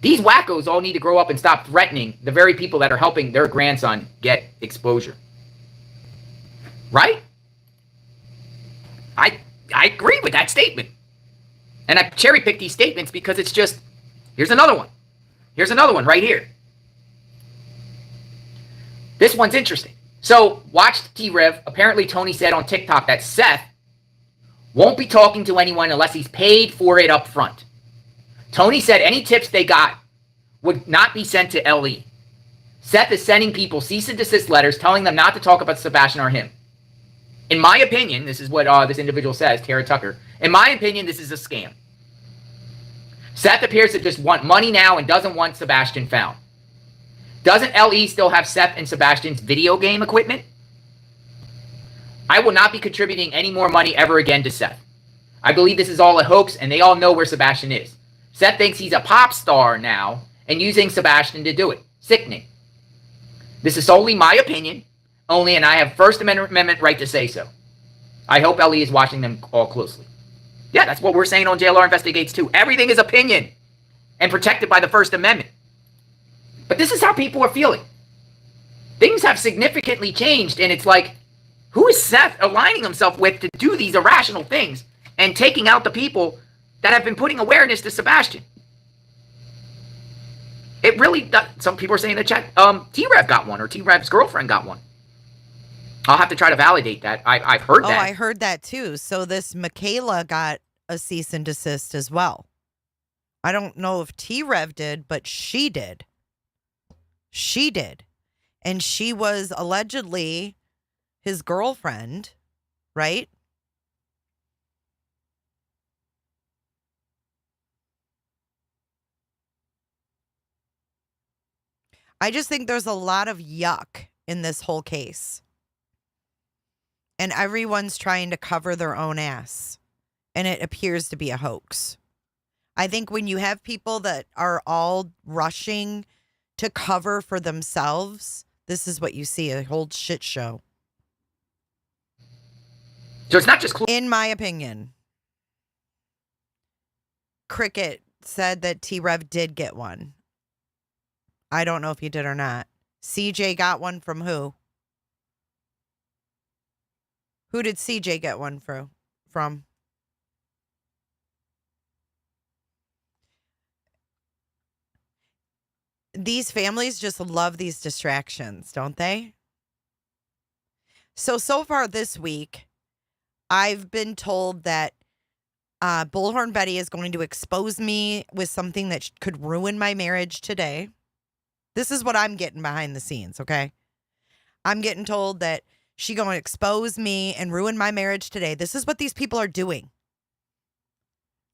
These wackos all need to grow up and stop threatening the very people that are helping their grandson get exposure. Right? I agree with that statement. And I cherry-picked these statements because it's just, here's another one. Here's another one right here. This one's interesting. So, watch T-Rev. Apparently, Tony said on TikTok that Seth won't be talking to anyone unless he's paid for it up front. Tony said any tips they got would not be sent to LE. Seth is sending people cease and desist letters telling them not to talk about Sebastian or him. In my opinion, this is what this individual says, Tara Tucker. In my opinion, this is a scam. Seth appears to just want money now and doesn't want Sebastian found. Doesn't LE still have Seth and Sebastian's video game equipment? I will not be contributing any more money ever again to Seth. I believe this is all a hoax and they all know where Sebastian is. Seth thinks he's a pop star now and using Sebastian to do it. Sickening. This is solely my opinion, only, and I have First Amendment right to say so. I hope LE is watching them all closely. Yeah, that's what we're saying on JLR Investigates too. Everything is opinion and protected by the First Amendment. But this is how people are feeling. Things have significantly changed, and it's like, who is Seth aligning himself with to do these irrational things and taking out the people that have been putting awareness to Sebastian? It really, some people are saying in the chat, T-Rev got one, or T-Rev's girlfriend got one. I'll have to try to validate that. I've heard that. Oh, I heard that too. So this Michaela got a cease and desist as well. I don't know if T-Rev did, but she did. She did. And she was allegedly his girlfriend, right? I just think there's a lot of yuck in this whole case. And everyone's trying to cover their own ass. And it appears to be a hoax. I think when you have people that are all rushing to cover for themselves, this is what you see, a whole shit show. So it's not just... In my opinion, Cricket said that T-Rev did get one. I don't know if he did or not. CJ got one from who? Who did CJ get one from? These families just love these distractions, don't they? So far this week, I've been told that Bullhorn Betty is going to expose me with something that could ruin my marriage today. This is what I'm getting behind the scenes, okay? I'm getting told that she's going to expose me and ruin my marriage today. This is what these people are doing.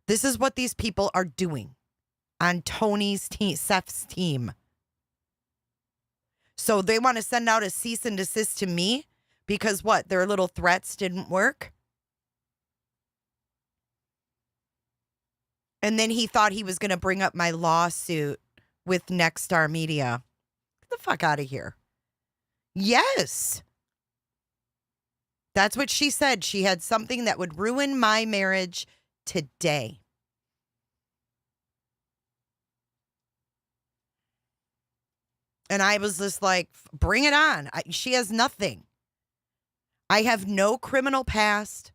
This is what these people are doing on Tony's team, Seth's team. So they want to send out a cease and desist to me because what? Their little threats didn't work? And then he thought he was going to bring up my lawsuit with Nexstar Media. Get the fuck out of here. Yes. That's what she said. She had something that would ruin my marriage today. And I was just like, bring it on. She has nothing. I have no criminal past.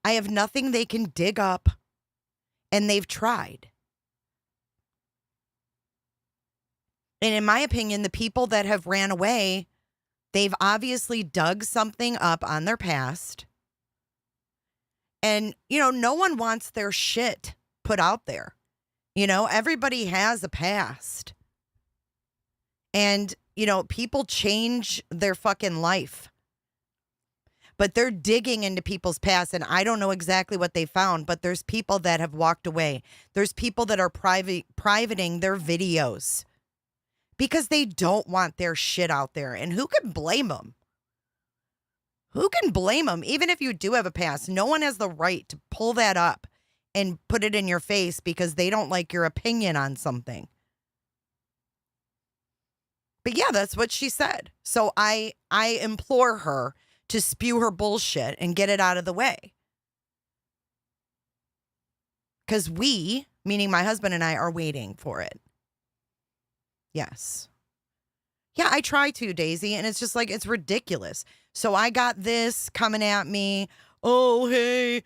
I have nothing they can dig up, and they've tried. And in my opinion, the people that have ran away, they've obviously dug something up on their past. And, no one wants their shit put out there. Everybody has a past. And, people change their fucking life. But they're digging into people's past, and I don't know exactly what they found, but there's people that have walked away. There's people that are privating their videos because they don't want their shit out there. And who can blame them? Who can blame them? Even if you do have a past, no one has the right to pull that up and put it in your face because they don't like your opinion on something. But yeah, that's what she said. So I implore her to spew her bullshit and get it out of the way. Because we, meaning my husband and I, are waiting for it. Yes. Yeah, I try to, Daisy, and it's just like, it's ridiculous. So I got this coming at me. Oh, hey,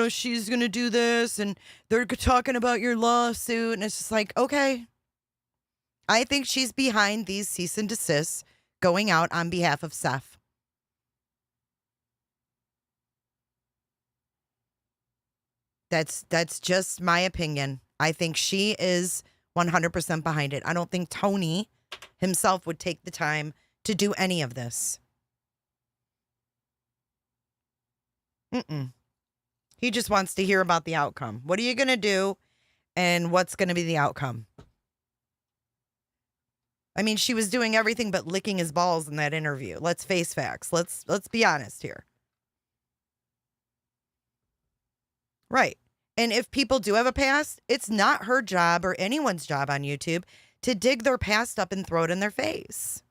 she's going to do this, and they're talking about your lawsuit, and it's just like, okay. I think she's behind these cease and desists going out on behalf of Seth. That's just my opinion. I think she is 100% behind it. I don't think Tony himself would take the time to do any of this. He just wants to hear about the outcome. What are you going to do, and what's going to be the outcome? I mean, she was doing everything but licking his balls in that interview. Let's face facts. Let's be honest here. Right. And if people do have a past, it's not her job or anyone's job on YouTube to dig their past up and throw it in their face.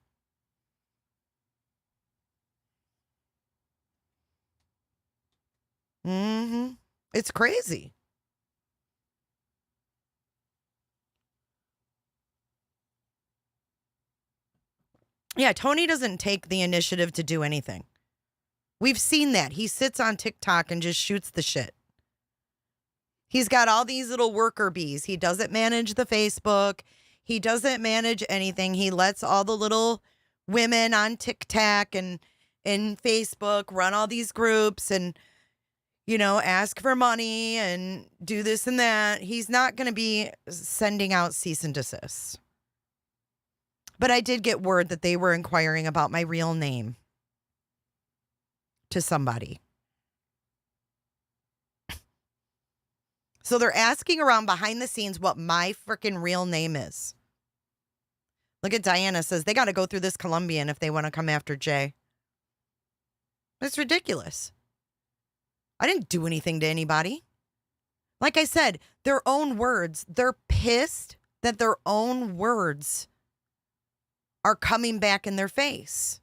It's crazy. Yeah, Tony doesn't take the initiative to do anything. We've seen that. He sits on TikTok and just shoots the shit. He's got all these little worker bees. He doesn't manage the Facebook. He doesn't manage anything. He lets all the little women on TikTok and Facebook run all these groups and, ask for money and do this and that. He's not going to be sending out cease and desist. But I did get word that they were inquiring about my real name to somebody. So they're asking around behind the scenes what my freaking real name is. Look at Diana says they got to go through this Colombian if they want to come after Jay. It's ridiculous. I didn't do anything to anybody. Like I said, their own words. They're pissed that their own words are coming back in their face.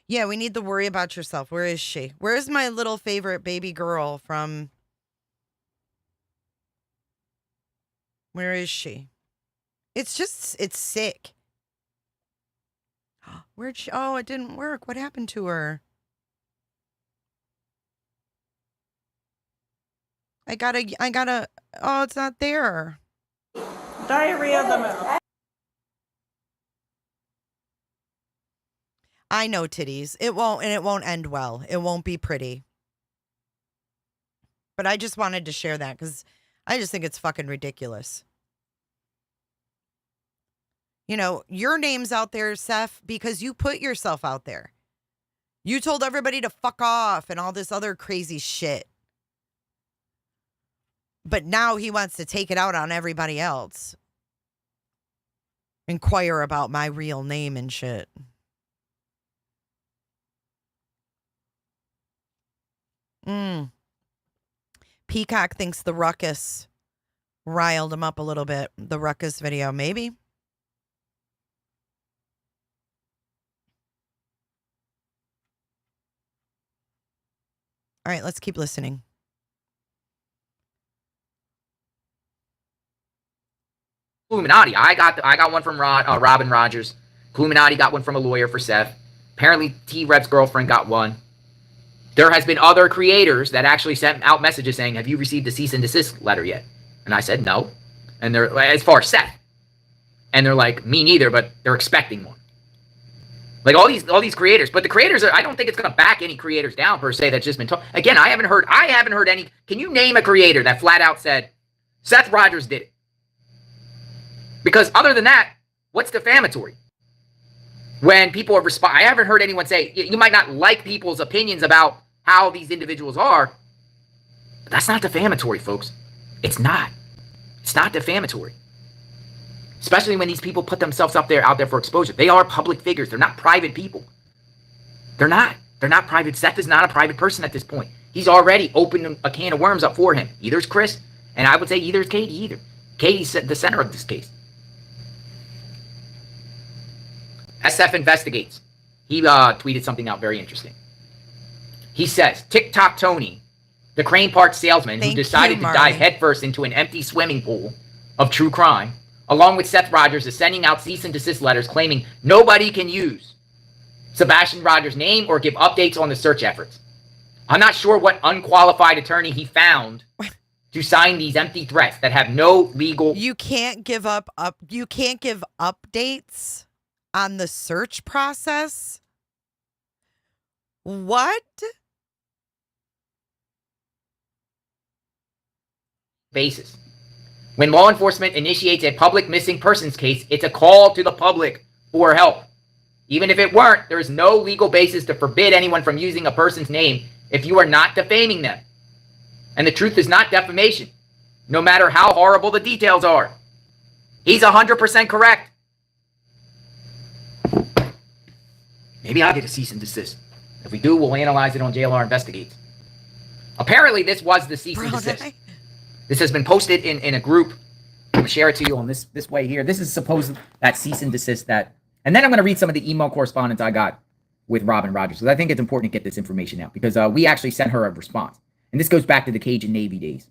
Yeah, we need to worry about yourself. Where is she? Where's my little favorite baby girl from? Where is she? It's sick. Where'd she? Oh, it didn't work. What happened to her? I gotta, oh, it's not there. Diarrhea of the mouth. I know, titties. It won't end well. It won't be pretty. But I just wanted to share that because I just think it's fucking ridiculous. Your name's out there, Seth, because you put yourself out there. You told everybody to fuck off and all this other crazy shit. But now he wants to take it out on everybody else. Inquire about my real name and shit. Peacock thinks the ruckus riled him up a little bit. The ruckus video, maybe. All right, let's keep listening. Illuminati. I got one from Robin Rogers. Illuminati got one from a lawyer for Seth. Apparently, T-Rep's girlfriend got one. There has been other creators that actually sent out messages saying, have you received the cease and desist letter yet? And I said, no. And they're, as far as Seth. And they're like, me neither, but they're expecting one. Like all these creators. But the creators, I don't think it's going to back any creators down per se that's just been told. Again, I haven't heard any. Can you name a creator that flat out said, Seth Rogers did it? Because other than that, what's defamatory? When people are I haven't heard anyone say, you might not like people's opinions about how these individuals are, but that's not defamatory, folks. It's not. It's not defamatory. Especially when these people put themselves out there for exposure. They are public figures. They're not private people. They're not. They're not private. Seth is not a private person at this point. He's already opened a can of worms up for him. Either it's Chris, and I would say either it's Katie either. Katie's the center of this case. SF investigates. He tweeted something out very interesting. He says, TikTok Tony, the Crane Park salesman who decided to dive headfirst into an empty swimming pool of true crime, along with Seth Rogers, is sending out cease and desist letters claiming nobody can use Sebastian Rogers' name or give updates on the search efforts. I'm not sure what unqualified attorney he found to sign these empty threats that have no legal... You can't give updates on the search process? What? Basis. When law enforcement initiates a public missing persons case, it's a call to the public for help. Even if it weren't, there is no legal basis to forbid anyone from using a person's name if you are not defaming them. And the truth is not defamation, no matter how horrible the details are. He's 100% correct. Maybe I'll get a cease and desist. If we do, we'll analyze it on JLR Investigates. Apparently, this was the cease and desist. This has been posted in a group. I'm going to share it to you on this way here. This is supposed that cease and desist that. And then I'm going to read some of the email correspondence I got with Robin Rogers, because I think it's important to get this information out, because we actually sent her a response. And this goes back to the Cajun Navy days.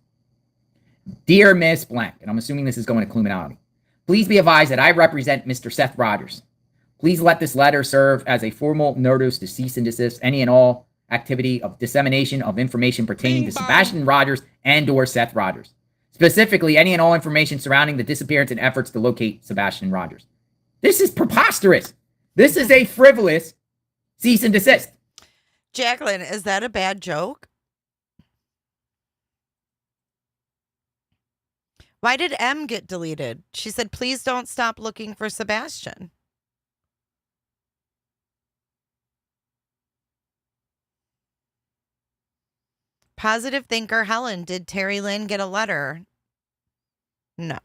Dear Miss Blank, and I'm assuming this is going to Cluminati, please be advised that I represent Mr. Seth Rogers. Please let this letter serve as a formal notice to cease and desist any and all activity of dissemination of information pertaining to Sebastian Rogers and or Seth Rogers. Specifically, any and all information surrounding the disappearance and efforts to locate Sebastian Rogers. This is preposterous. This is a frivolous cease and desist. Jacqueline, is that a bad joke? Why did M get deleted? She said, please don't stop looking for Sebastian. Positive thinker Helen, did Terry Lynn get a letter? No.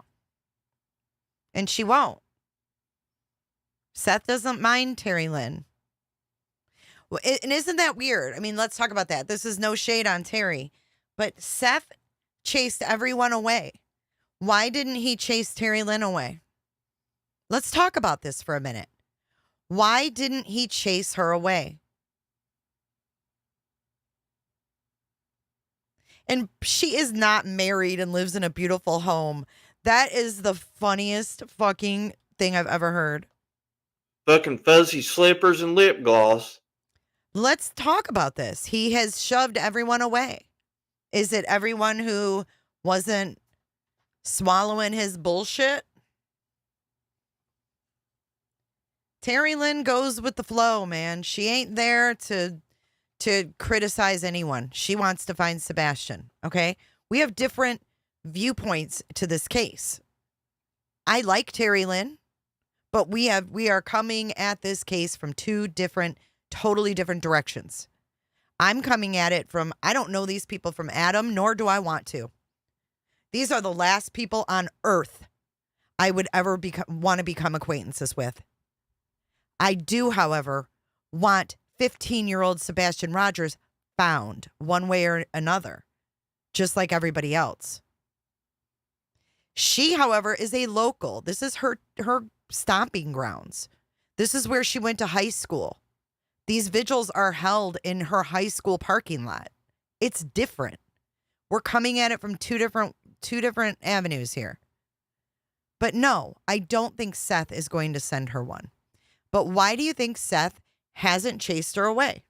And she won't. Seth doesn't mind Terry Lynn. Well, and isn't that weird? I mean, let's talk about that. This is no shade on Terry, but Seth chased everyone away. Why didn't he chase Terry Lynn away? Let's talk about this for a minute. Why didn't he chase her away? And she is not married and lives in a beautiful home. That is the funniest fucking thing I've ever heard. Fucking fuzzy slippers and lip gloss. Let's talk about this. He has shoved everyone away. Is it everyone who wasn't swallowing his bullshit? Terry Lynn goes with the flow, man. She ain't there to criticize anyone. She wants to find Sebastian, okay? We have different viewpoints to this case. I like Terry Lynn, but we are coming at this case from two totally different directions. I'm coming at it from, I don't know these people from Adam, nor do I want to. These are the last people on earth I would ever want to become acquaintances with. I do, however, want 15-year-old Sebastian Rogers found one way or another, just like everybody else. She, however, is a local. This is her stomping grounds. This is where she went to high school. These vigils are held in her high school parking lot. It's different. We're coming at it from two different avenues here. But no, I don't think Seth is going to send her one. But why do you think Seth hasn't chased her away.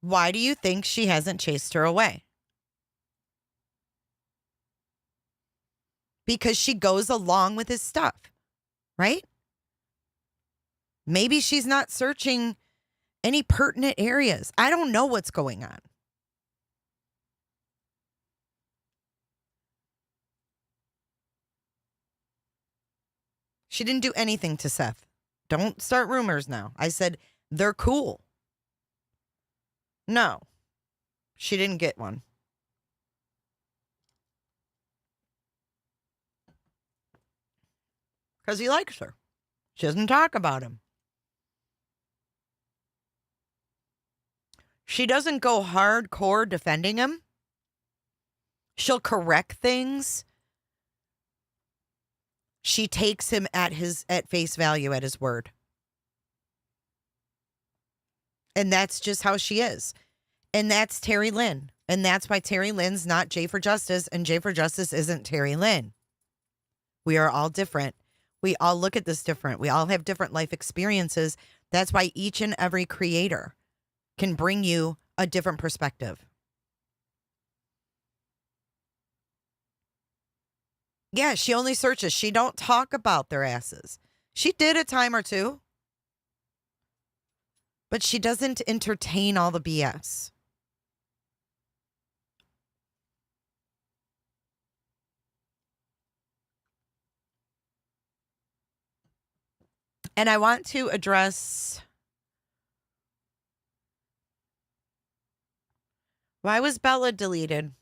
Why do you think she hasn't chased her away? Because she goes along with his stuff, right? Maybe she's not searching any pertinent areas. I don't know what's going on. She didn't do anything to Seth. Don't start rumors now. I said they're cool. No, she didn't get one. Because he likes her. She doesn't talk about him. She doesn't go hardcore defending him. She'll correct things. She takes him at face value, at his word. And that's just how she is. And that's Terry Lynn. And that's why Terry Lynn's not J for Justice, and J for Justice isn't Terry Lynn. We are all different. We all look at this different. We all have different life experiences. That's why each and every creator can bring you a different perspective. Yeah, she only searches. She don't talk about their asses. She did a time or two. But she doesn't entertain all the BS. And I want to address, why was Bella deleted?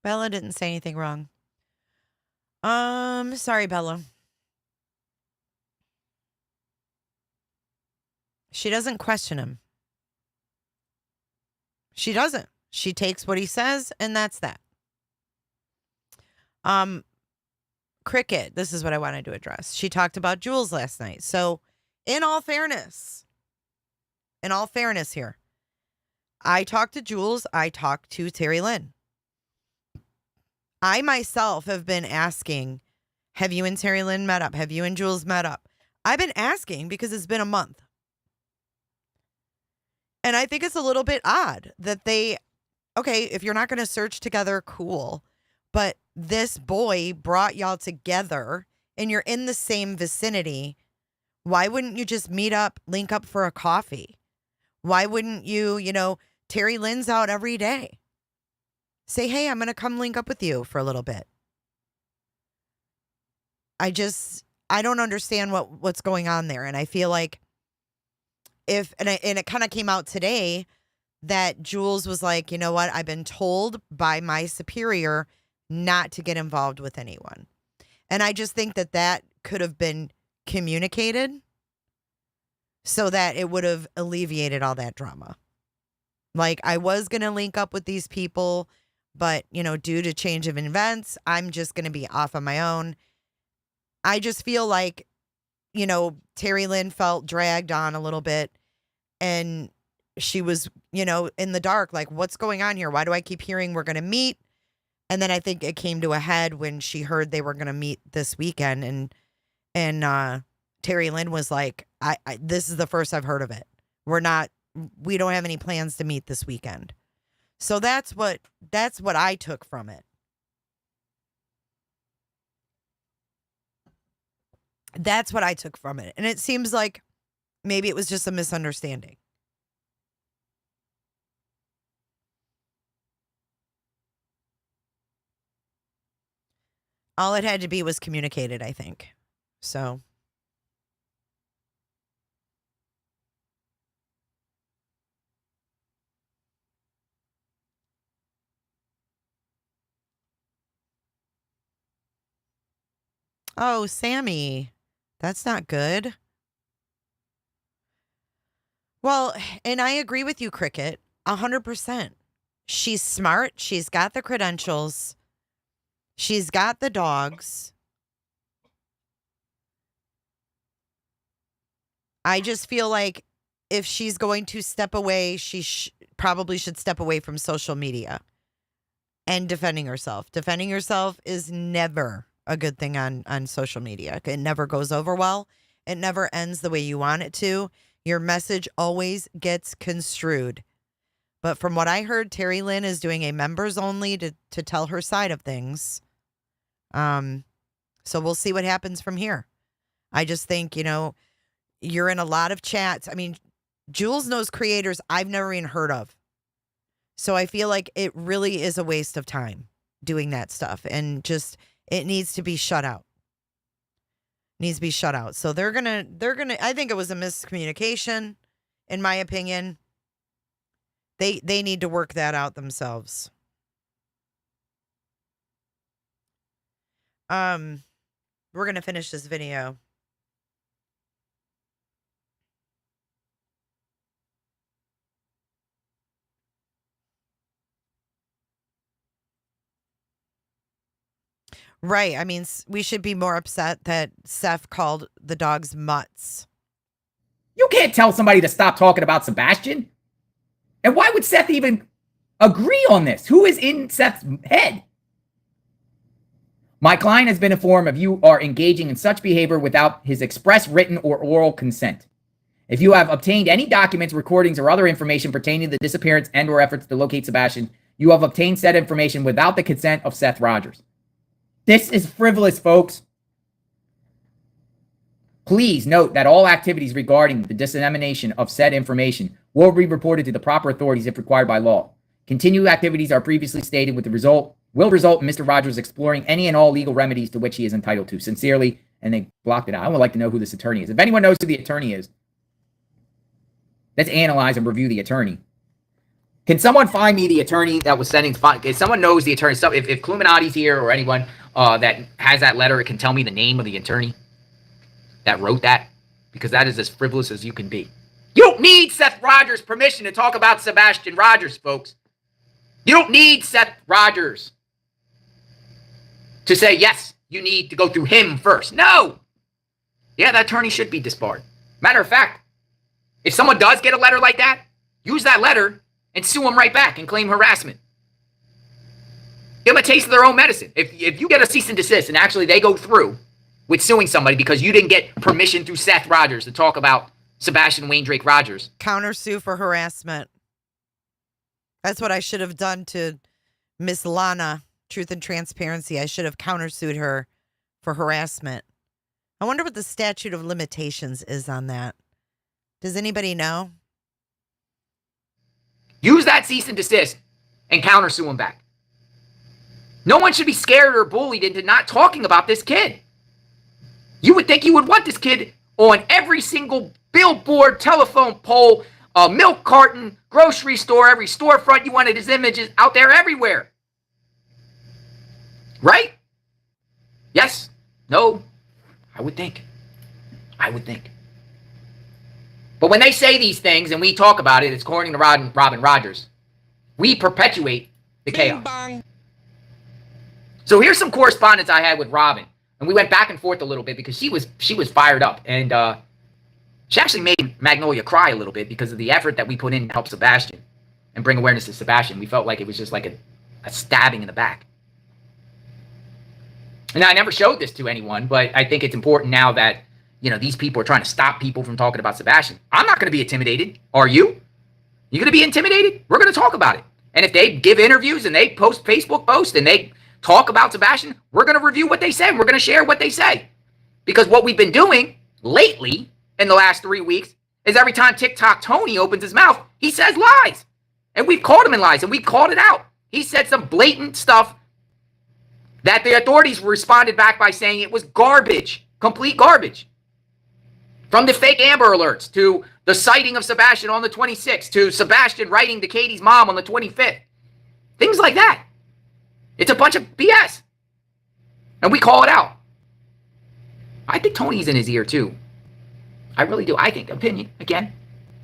Bella didn't say anything wrong. Sorry, Bella. She doesn't question him. She doesn't. She takes what he says, and that's that. Cricket, this is what I wanted to address. She talked about Jules last night. So, in all fairness here, I talked to Jules. I talked to Terry Lynn. I myself have been asking, have you and Terry Lynn met up? Have you and Jules met up? I've been asking because it's been a month. And I think it's a little bit odd that okay, if you're not going to search together, cool. But this boy brought y'all together and you're in the same vicinity. Why wouldn't you just meet up, link up for a coffee? Why wouldn't you, Terry Lynn's out every day. Say, hey, I'm going to come link up with you for a little bit. I don't understand what's going on there. And I feel like and it kind of came out today that Jules was like, you know what? I've been told by my superior not to get involved with anyone. And I just think that could have been communicated so that it would have alleviated all that drama. Like, I was going to link up with these people, but, due to change of events, I'm just going to be off on my own. I just feel like, Terry Lynn felt dragged on a little bit, and she was, in the dark, like, what's going on here? Why do I keep hearing we're going to meet? And then I think it came to a head when she heard they were going to meet this weekend, and Terry Lynn was like, this is the first I've heard of it. We don't have any plans to meet this weekend. So that's what I took from it. That's what I took from it. And it seems like maybe it was just a misunderstanding. All it had to be was communicated, I think. So. Oh, Sammy. That's not good. Well, and I agree with you, Cricket, 100%. She's smart. She's got the credentials. She's got the dogs. I just feel like if she's going to step away, she probably should step away from social media and defending herself. Defending herself is never a good thing on social media. It never goes over well. It never ends the way you want it to. Your message always gets construed. But from what I heard, Terry Lynn is doing a members only to tell her side of things. So we'll see what happens from here. I just think, you're in a lot of chats. I mean, Jules knows creators I've never even heard of. So I feel like it really is a waste of time doing that stuff. And just, it needs to be shut out. Needs to be shut out. So they're gonna, I think it was a miscommunication, in my opinion. They need to work that out themselves. We're gonna finish this video. Right. I mean, we should be more upset that Seth called the dogs mutts. You can't tell somebody to stop talking about Sebastian. And why would Seth even agree on this? Who is in Seth's head? My client has been informed of you are engaging in such behavior without his express written or oral consent. If you have obtained any documents, recordings, or other information pertaining to the disappearance and or efforts to locate Sebastian, you have obtained said information without the consent of Seth Rogers. This is frivolous, folks. Please note that all activities regarding the dissemination of said information will be reported to the proper authorities if required by law. Continued activities are previously stated will result in Mr. Rogers exploring any and all legal remedies to which he is entitled to. Sincerely, and they blocked it out. I would like to know who this attorney is. If anyone knows who the attorney is, let's analyze and review the attorney. Can someone find me the attorney that was sending? If someone knows the attorney, if Cluminati's here or anyone that has that letter, it can tell me the name of the attorney that wrote that, because that is as frivolous as you can be. You don't need Seth Rogers' permission to talk about Sebastian Rogers, folks. You don't need Seth Rogers to say, yes, you need to go through him first. No. Yeah, that attorney should be disbarred. Matter of fact, if someone does get a letter like that, use that letter and sue them right back and claim harassment. Give them a taste of their own medicine. If you get a cease and desist and actually they go through with suing somebody because you didn't get permission through Seth Rogers to talk about Sebastian Wayne Drake Rogers. Countersue for harassment. That's what I should have done to Miss Lana, Truth and Transparency. I should have countersued her for harassment. I wonder what the statute of limitations is on that. Does anybody know? Use that cease and desist and countersue him back. No one should be scared or bullied into not talking about this kid. You would think you would want this kid on every single billboard, telephone pole, milk carton, grocery store, every storefront. You wanted his images out there everywhere. Right? Yes? No? I would think. But when they say these things and we talk about it, it's according to Robin Rogers. We perpetuate the chaos. Bing, so here's some correspondence I had with Robin. And we went back and forth a little bit because she was fired up. And she actually made Magnolia cry a little bit because of the effort that we put in to help Sebastian and bring awareness to Sebastian. We felt like it was just like a stabbing in the back. And I never showed this to anyone, but I think it's important now that, these people are trying to stop people from talking about Sebastian. I'm not going to be intimidated. Are you? You going to be intimidated? We're going to talk about it. And if they give interviews and they post Facebook posts and they talk about Sebastian, we're going to review what they say. We're going to share what they say. Because what we've been doing lately in the last 3 weeks is every time TikTok Tony opens his mouth, he says lies. And we've called him in lies and we called it out. He said some blatant stuff that the authorities responded back by saying it was garbage, complete garbage. From the fake Amber Alerts to the sighting of Sebastian on the 26th to Sebastian writing to Katie's mom on the 25th. Things like that. It's a bunch of BS. And we call it out. I think Tony's in his ear too. I really do. I think, opinion, again,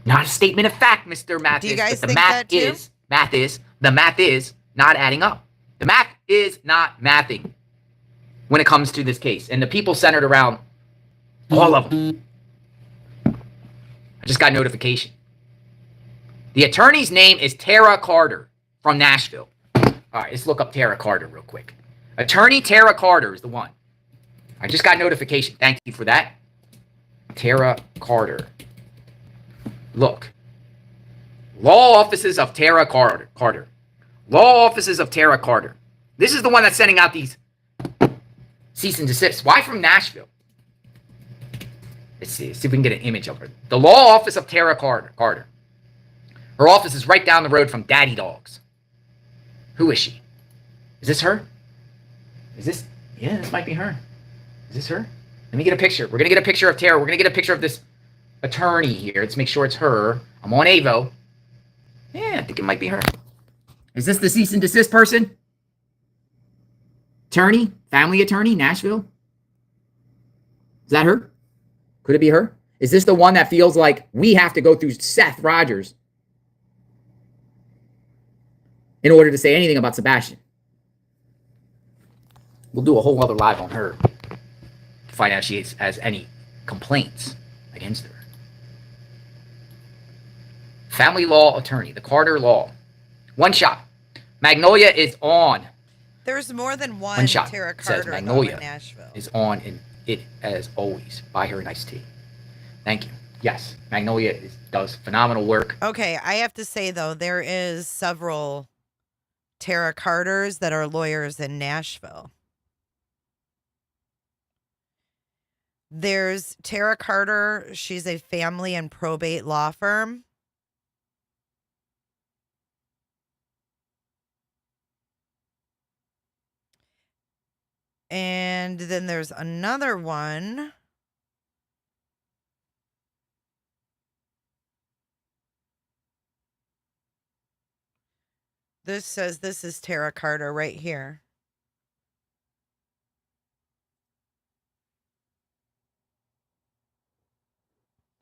not a statement of fact, Mr. Mathis. Do you guys but think that too? The math is not adding up. The math is not mathing when it comes to this case. And the people centered around all of them. I just got notification. The attorney's name is Tara Carter from Nashville. All right, let's look up Tara Carter real quick. Attorney Tara Carter is the one. I just got notification. Thank you for that. Tara Carter. Look. Law offices of Tara Carter. Law offices of Tara Carter. This is the one that's sending out these cease and desist. Why from Nashville? Let's see if we can get an image of her. The law office of Tara Carter. Her office is right down the road from Daddy Dogs. Who is she? Is this her? Is this? Yeah, this might be her. Is this her? Let me get a picture. We're going to get a picture of Tara. We're going to get a picture of this attorney here. Let's make sure it's her. I'm on AVO. Yeah, I think it might be her. Is this the cease and desist person? Attorney? Family attorney? Nashville? Is that her? Could it be her? Is this the one that feels like we have to go through Seth Rogers in order to say anything about Sebastian? We'll do a whole other live on her to find out if she has any complaints against her. Family law attorney, the Carter Law. One shot. Magnolia is on. There's more than one shot. Tara Says Carter Magnolia in Nashville. is on in it as always. Buy her an iced tea. Thank you. Yes, Magnolia does phenomenal work. Okay, I have to say though, there is several Tara Carters that are lawyers in Nashville. There's Tara Carter. She's a family and probate law firm. And then there's another one. This says this is Tara Carter right here.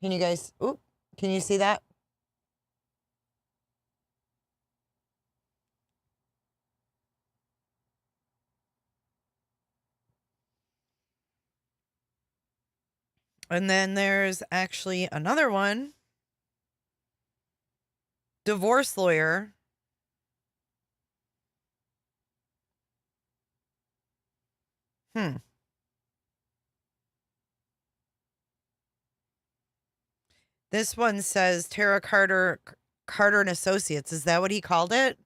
Can you guys, can you see that? And then there's actually another one. Divorce lawyer. This one says Tara Carter and Associates. Is that what he called it?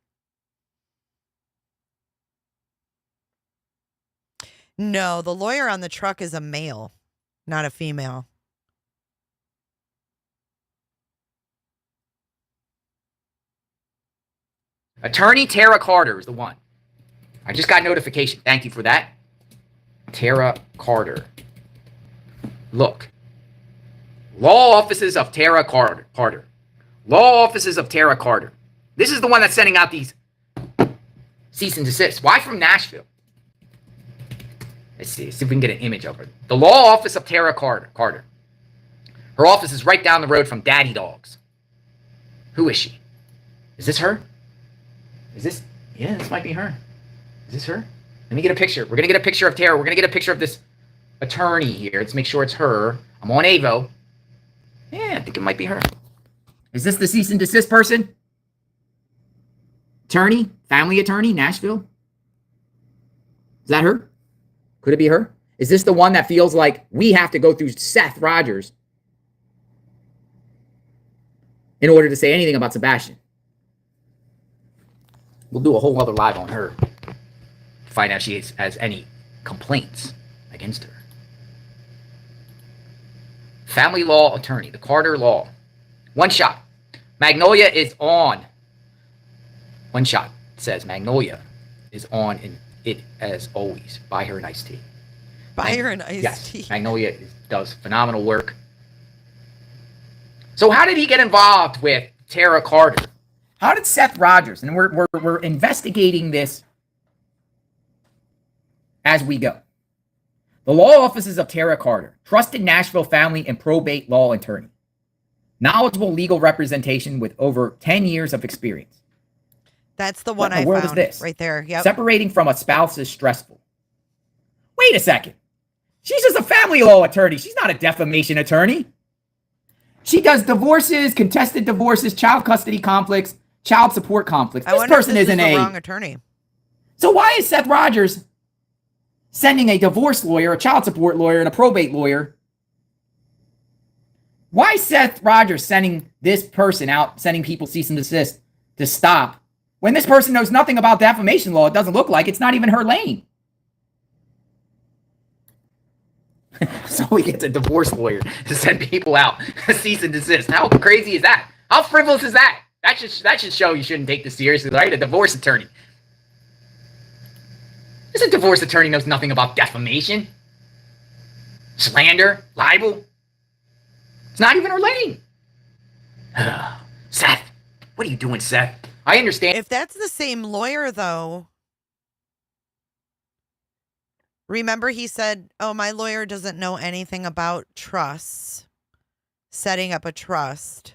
No, the lawyer on the truck is a male, not a female. Attorney Tara Carter is the one. I just got notification. Thank you for that. Tara Carter. Look. Law offices of Tara Carter. Law offices of Tara Carter. This is the one that's sending out these cease and desist. Why from Nashville? Let's see if we can get an image of her. The law office of Tara Carter. Her office is right down the road from Daddy Dogs. Who is she? Is this her? Is this? Yeah, this might be her. Is this her? Let me get a picture. We're going to get a picture of Tara. We're going to get a picture of this attorney here. Let's make sure it's her. I'm on AVO. Yeah, I think it might be her. Is this the cease and desist person? Attorney? Family attorney? Nashville? Is that her? Could it be her? Is this the one that feels like we have to go through Seth Rogers in order to say anything about Sebastian? We'll do a whole other live on her to find out if she has any complaints against her. Family law attorney, the Carter Law. One shot. Magnolia is on. One shot says Magnolia is on in it as always. Buy her an iced tea. Buy her an iced tea. Magnolia does phenomenal work. So how did he get involved with Tara Carter? How did Seth Rogers, and we're investigating this as we go. The law offices of Tara Carter, trusted Nashville family and probate law attorney. Knowledgeable legal representation with over 10 years of experience. That's the one What in the world is found this? right there. Yep. Separating from a spouse is stressful. Wait a second. She's just a family law attorney. She's not a defamation attorney. She does divorces, contested divorces, child custody conflicts, child support conflicts. I This wonder if person this isn't is the a wrong attorney. So why is Seth Rogers sending a divorce lawyer, a child support lawyer, and a probate lawyer. Why is Seth Rogers sending this person out, sending people cease and desist to stop, when this person knows nothing about defamation law? It doesn't look like. It's not even her lane. So he gets a divorce lawyer to send people out, cease and desist. How crazy is that? How frivolous is that? That should show you shouldn't take this seriously, right? A divorce attorney. This divorce attorney knows nothing about defamation, slander, libel. It's not even her lane. Seth, what are you doing, Seth? I understand. If that's the same lawyer, though, remember he said, oh, my lawyer doesn't know anything about trusts, setting up a trust.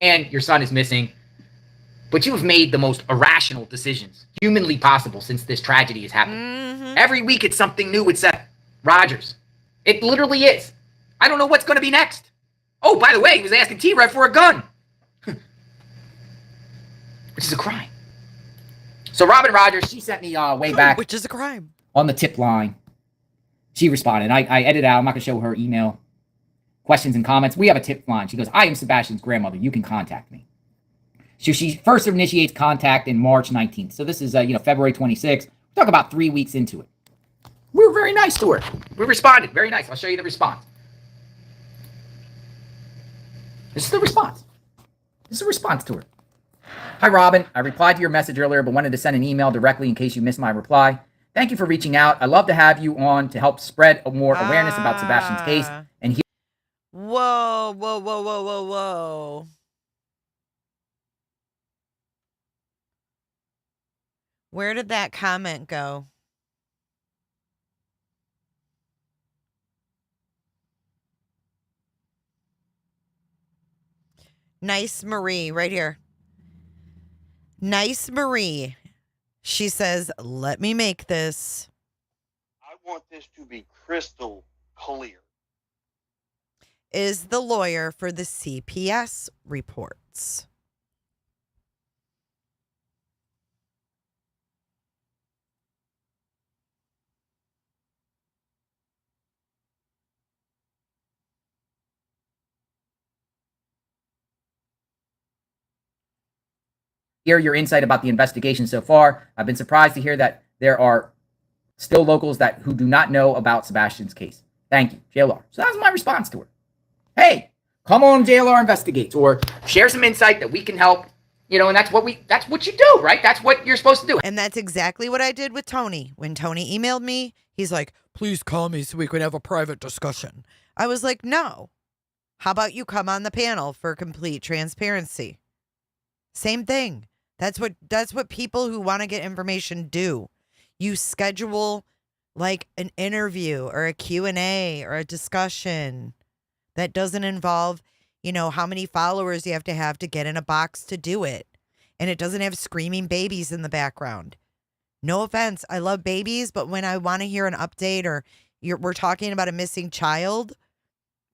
And your son is missing, but you have made the most irrational decisions humanly possible since this tragedy has happened. Mm-hmm. Every week it's something new with Seth Rogers. It literally is. I don't know what's going to be next. Oh, by the way, he was asking T-Rev for a gun. Which is a crime. So Robin Rogers, she sent me way back. Which is a crime. On the tip line. She responded. I edited out. I'm not going to show her email. Questions and comments. We have a tip line. She goes, I am Sebastian's grandmother. You can contact me. So she first initiates contact in March 19th. So this is, February 26th. We'll talk about 3 weeks into it. We were very nice to her. We responded. Very nice. I'll show you the response. This is the response. This is a response to her. Hi, Robin. I replied to your message earlier, but wanted to send an email directly in case you missed my reply. Thank you for reaching out. I'd love to have you on to help spread more awareness about Sebastian's case. And Whoa, whoa, whoa, whoa, whoa, whoa. Where did that comment go? Nice Marie, right here. Nice Marie. She says, let me make this. I want this to be crystal clear. Is the lawyer for the CPS reports. Hear your insight about the investigation so far. I've been surprised to hear that there are still locals who do not know about Sebastian's case. Thank you, JLR. So that was my response to her. Hey, come on, JLR Investigates, or share some insight that we can help. And that's what you do, right? That's what you're supposed to do. And that's exactly what I did with Tony. When Tony emailed me, he's like, please call me so we can have a private discussion. I was like, no. How about you come on the panel for complete transparency? Same thing. That's what people who want to get information do. You schedule like an interview or a Q&A or a discussion that doesn't involve, how many followers you have to get in a box to do it. And it doesn't have screaming babies in the background. No offense. I love babies, but when I want to hear an update or we're talking about a missing child,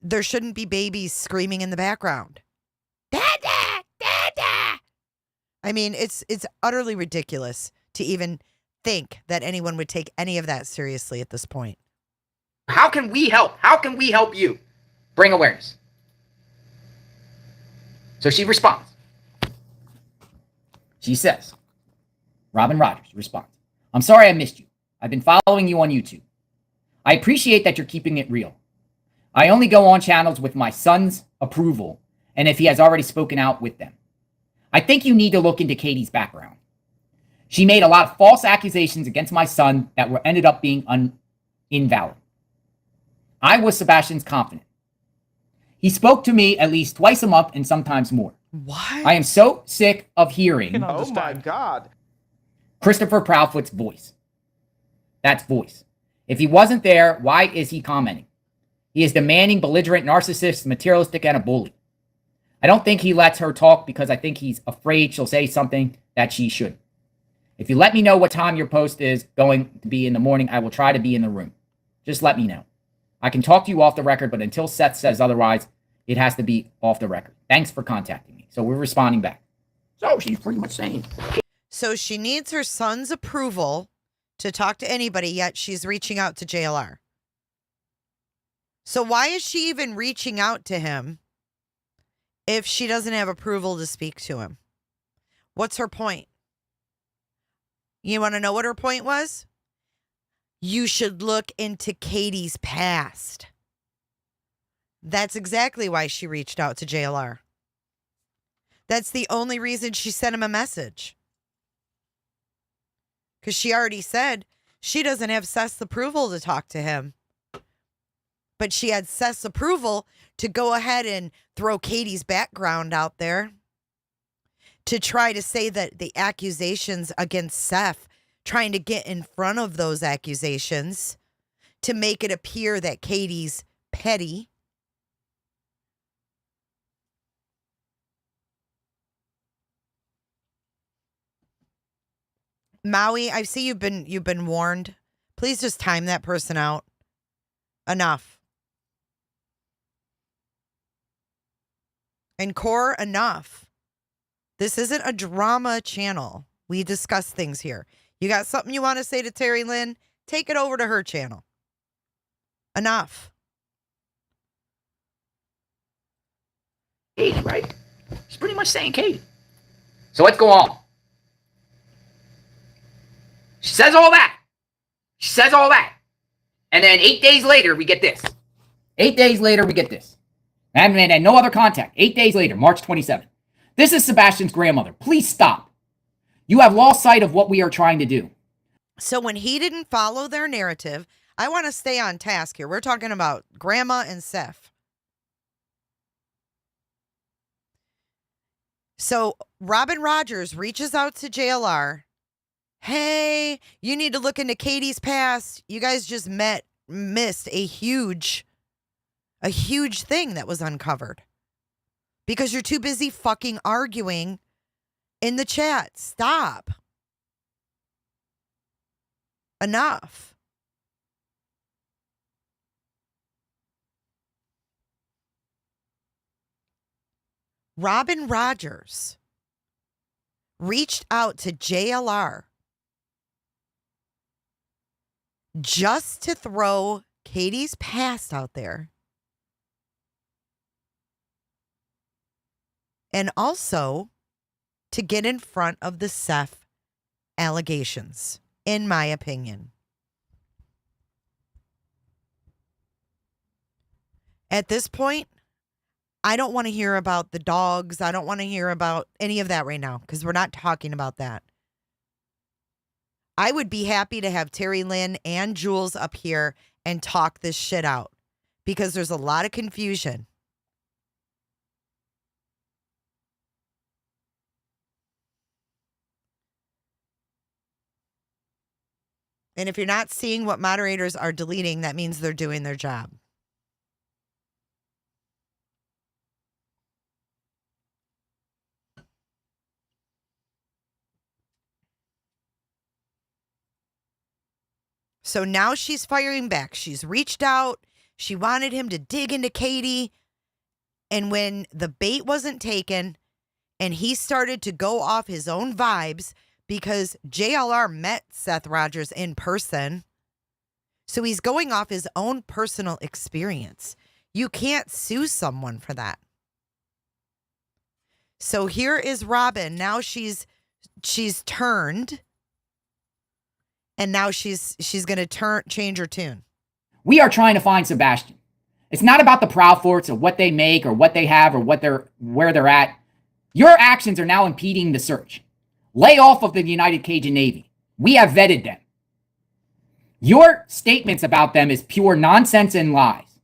there shouldn't be babies screaming in the background. Dada! Dada! I mean, it's utterly ridiculous to even think that anyone would take any of that seriously at this point. How can we help? How can we help you bring awareness? So she responds. She says, Robin Rogers responds, I'm sorry I missed you. I've been following you on YouTube. I appreciate that you're keeping it real. I only go on channels with my son's approval and if he has already spoken out with them. I think you need to look into Katie's background. She made a lot of false accusations against my son that ended up being invalid. I was Sebastian's confidant. He spoke to me at least twice a month and sometimes more. What? I am so sick of hearing. Oh my God. Christopher Proudfoot's voice. That's voice. If he wasn't there, why is he commenting? He is demanding, belligerent, narcissist, materialistic, and a bully. I don't think he lets her talk because I think he's afraid she'll say something that she shouldn't. If you let me know what time your post is going to be in the morning, I will try to be in the room. Just let me know. I can talk to you off the record, but until Seth says otherwise, it has to be off the record. Thanks for contacting me. So we're responding back. So she's pretty much saying. So she needs her son's approval to talk to anybody, yet she's reaching out to JLR. So why is she even reaching out to him if she doesn't have approval to speak to him? What's her point? You want to know what her point was? You should look into Katie's past. That's exactly why she reached out to JLR. That's the only reason she sent him a message. Because she already said she doesn't have Seth's approval to talk to him. But she had Seth's approval to go ahead and throw Katie's background out there. To try to say that the accusations against Seth, trying to get in front of those accusations to make it appear that Katie's petty. Maui, I see you've been warned. Please just time that person out. Enough. And Core, enough. This isn't a drama channel. We discuss things here. You got something you want to say to Terry Lynn? Take it over to her channel. Enough. Katie, right? She's pretty much saying Katie. So let's go on. She says all that. She says all that. And then 8 days later, we get this. 8 days later, we get this. And no other contact. 8 days later, March 27th. This is Sebastian's grandmother. Please stop. You have lost sight of what we are trying to do. So when he didn't follow their narrative, I want to stay on task here. We're talking about Grandma and Seth. So Robin Rogers reaches out to JLR. Hey, you need to look into Katie's past. You guys just missed a huge thing that was uncovered. Because you're too busy fucking arguing in the chat. Stop. Enough. Robin Rogers reached out to JLR just to throw Katie's past out there. And also to get in front of the Seth allegations, in my opinion. At this point, I don't want to hear about the dogs. I don't want to hear about any of that right now because we're not talking about that. I would be happy to have Terry Lynn and Jules up here and talk this shit out because there's a lot of confusion. And if you're not seeing what moderators are deleting, that means they're doing their job. So now she's firing back. She's reached out. She wanted him to dig into Katie. And when the bait wasn't taken and he started to go off his own vibes, because JLR met Seth Rogers in person. So he's going off his own personal experience. You can't sue someone for that. So here is Robin. Now she's turned. And now she's going to change her tune. We are trying to find Sebastian. It's not about the Proud Forts or what they make or what they have or where they're at. Your actions are now impeding the search. Lay off of the United Cajun Navy. We have vetted them. Your statements about them is pure nonsense and lies.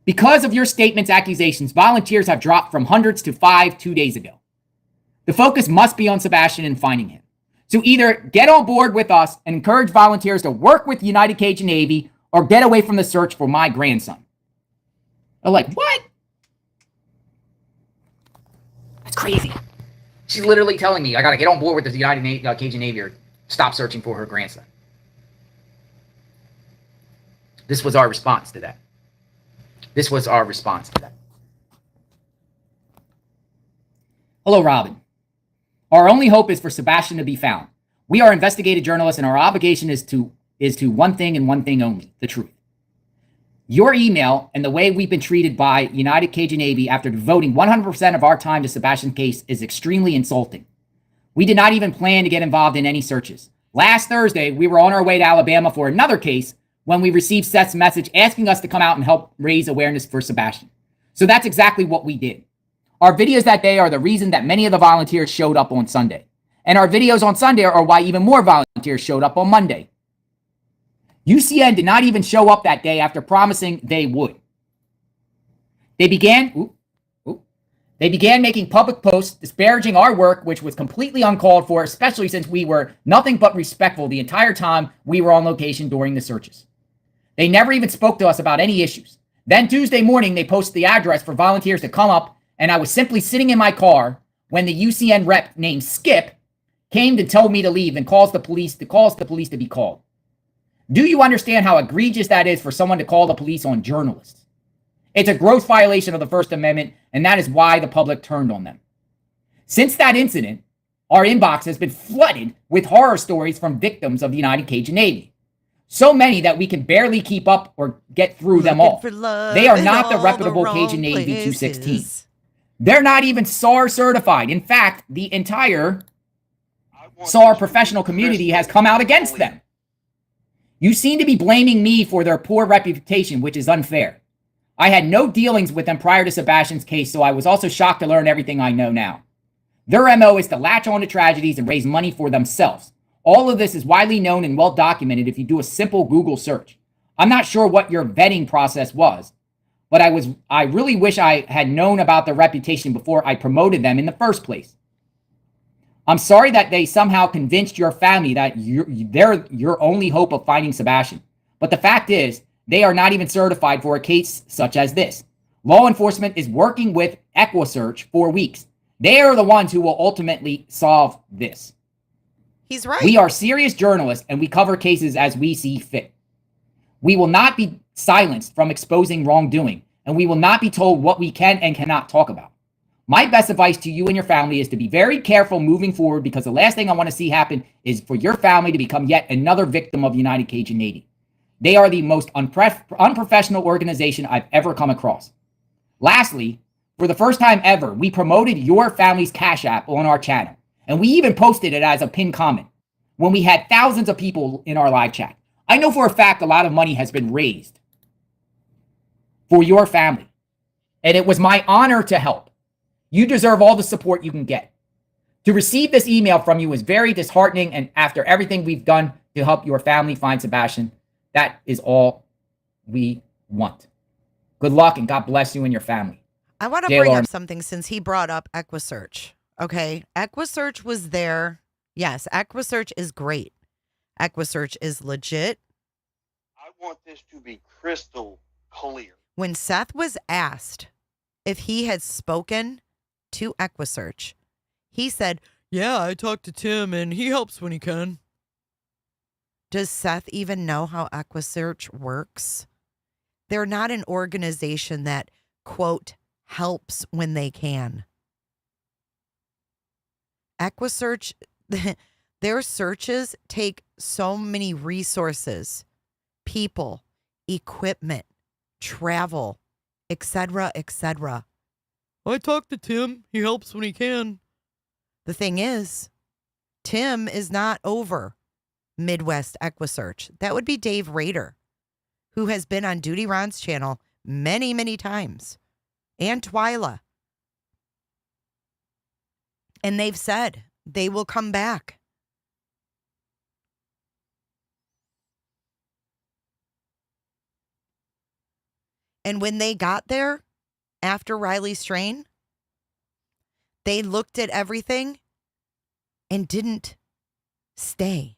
Because of your statements, accusations, volunteers have dropped from hundreds to 5 2 days ago. The focus must be on Sebastian and finding him. So either get on board with us and encourage volunteers to work with the United Cajun Navy or get away from the search for my grandson. They're like, what? That's crazy. She's literally telling me I got to get on board with the United Cajun Navy or stop searching for her grandson. This was our response to that. This was our response to that. Hello, Robin. Our only hope is for Sebastian to be found. We are investigative journalists, and our obligation is to one thing and one thing only, the truth. Your email and the way we've been treated by United Cajun Navy after devoting 100% of our time to Sebastian's case is extremely insulting. We did not even plan to get involved in any searches. Last Thursday, we were on our way to Alabama for another case when we received Seth's message asking us to come out and help raise awareness for Sebastian. So that's exactly what we did. Our videos that day are the reason that many of the volunteers showed up on Sunday. And our videos on Sunday are why even more volunteers showed up on Monday. UCN did not even show up that day after promising they would. They began making public posts disparaging our work, which was completely uncalled for, especially since we were nothing but respectful the entire time we were on location during the searches. They never even spoke to us about any issues. Then Tuesday morning, they posted the address for volunteers to come up, and I was simply sitting in my car when the UCN rep named Skip came to tell me to leave and calls the police to be called. Do you understand how egregious that is for someone to call the police on journalists? It's a gross violation of the First Amendment, and that is why the public turned on them. Since that incident, our inbox has been flooded with horror stories from victims of the United Cajun Navy. So many that we can barely keep up or get through them all. They are not the reputable Cajun Navy 216. They're not even SAR certified. In fact, the entire SAR professional community has come out against them. You seem to be blaming me for their poor reputation, which is unfair. I had no dealings with them prior to Sebastian's case, so I was also shocked to learn everything I know now. Their MO is to latch on to tragedies and raise money for themselves. All of this is widely known and well documented if you do a simple Google search. I'm not sure what your vetting process was, but I really wish I had known about their reputation before I promoted them in the first place. I'm sorry that they somehow convinced your family that they're your only hope of finding Sebastian. But the fact is, they are not even certified for a case such as this. Law enforcement is working with EquiSearch for weeks. They are the ones who will ultimately solve this. He's right. We are serious journalists, and we cover cases as we see fit. We will not be silenced from exposing wrongdoing, and we will not be told what we can and cannot talk about. My best advice to you and your family is to be very careful moving forward, because the last thing I want to see happen is for your family to become yet another victim of the United Cajun Navy. They are the most unprofessional organization I've ever come across. Lastly, for the first time ever, we promoted your family's Cash App on our channel, and we even posted it as a pinned comment when we had thousands of people in our live chat. I know for a fact a lot of money has been raised for your family, and it was my honor to help. You deserve all the support you can get. To receive this email from you is very disheartening, and after everything we've done to help your family find Sebastian, that is all we want. Good luck, and God bless you and your family. I want to bring up something since he brought up EquiSearch. Okay, EquiSearch was there. Yes, EquiSearch is great. EquiSearch is legit. I want this to be crystal clear. When Seth was asked if he had spoken to EquiSearch, he said, "Yeah, I talked to Tim and he helps when he can." Does Seth even know how EquiSearch works? They're not an organization that, quote, helps when they can. EquiSearch, their searches take so many resources, people, equipment, travel, etc., etc. I talked to Tim. He helps when he can. The thing is, Tim is not over Midwest EquiSearch. That would be Dave Rader, who has been on Duty Ron's channel many, many times, and Twyla. And they've said they will come back. And when they got there, after Riley Strain, they looked at everything and didn't stay.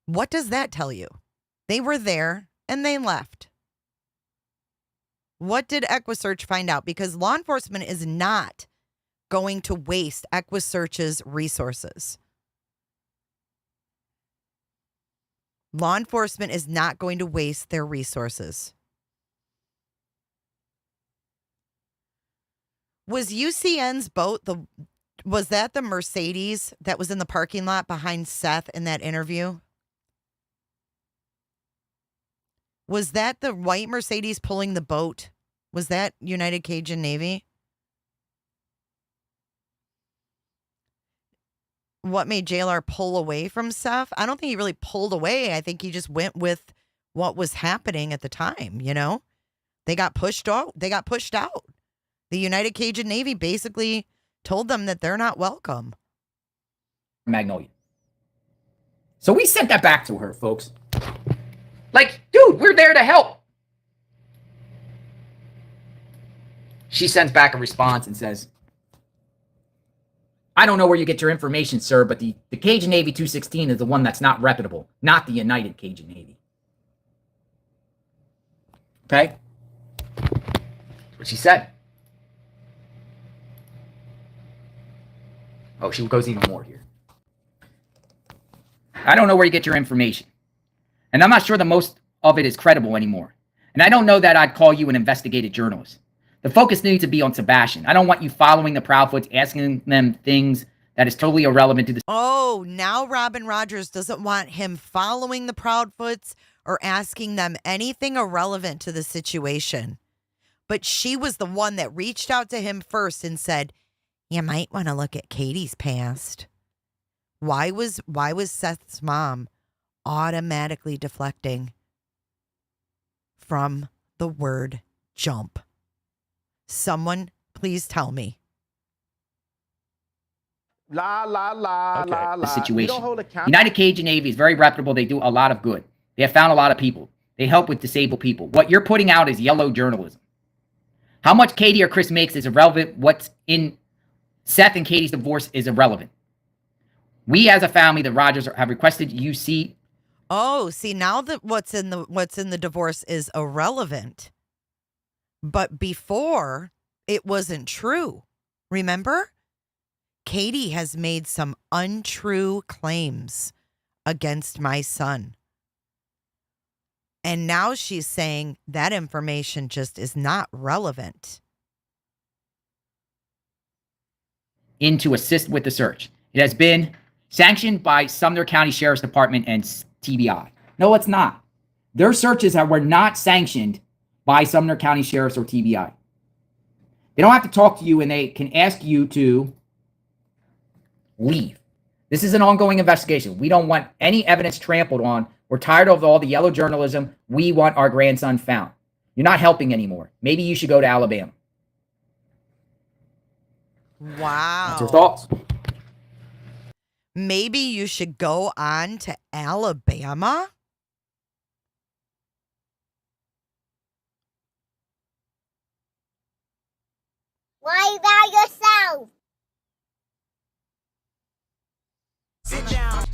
What does that tell you? They were there and they left. What did EquiSearch find out? Because law enforcement is not going to waste EquiSearch's resources. Law enforcement is not going to waste their resources. Was UCN's boat was that the Mercedes that was in the parking lot behind Seth in that interview? Was that the white Mercedes pulling the boat? Was that United Cajun Navy? What made JLR pull away from Seth? I don't think he really pulled away. I think he just went with what was happening at the time, you know? They got pushed out. The United Cajun Navy basically told them that they're not welcome. Magnolia. So we sent that back to her, folks. Like, dude, we're there to help. She sends back a response and says, I don't know where you get your information, sir, but the Cajun Navy 216 is the one that's not reputable, not the United Cajun Navy. Okay? That's what she said. Oh, she goes even more here. I don't know where you get your information. And I'm not sure that most of it is credible anymore. And I don't know that I'd call you an investigative journalist. The focus needs to be on Sebastian. I don't want you following the Proudfoots, asking them things that is totally irrelevant to the... Oh, now Robin Rogers doesn't want him following the Proudfoots or asking them anything irrelevant to the situation. But she was the one that reached out to him first and said, you might want to look at Katie's past. Why was Seth's mom automatically deflecting from the word jump? Someone please tell me. The situation. United Cajun Navy is very reputable. They do a lot of good. They have found a lot of people. They help with disabled people. What you're putting out is yellow journalism. How much Katie or Chris makes is irrelevant. What's in Seth and Katie's divorce is irrelevant. We as a family, the Rogers, have requested you see. Oh, see, now that what's in the divorce is irrelevant. But before, it wasn't true. Remember? Katie has made some untrue claims against my son. And now she's saying that information just is not relevant. In to assist with the search. It has been sanctioned by Sumner County Sheriff's Department and TBI. No, it's not. Their searches were not sanctioned by Sumner County Sheriff's or TBI. They don't have to talk to you, and they can ask you to leave. This is an ongoing investigation. We don't want any evidence trampled on. We're tired of all the yellow journalism. We want our grandson found. You're not helping anymore. Maybe you should go to Alabama. Wow. What's your thoughts? Maybe you should go on to Alabama? Why by yourself? Sit down,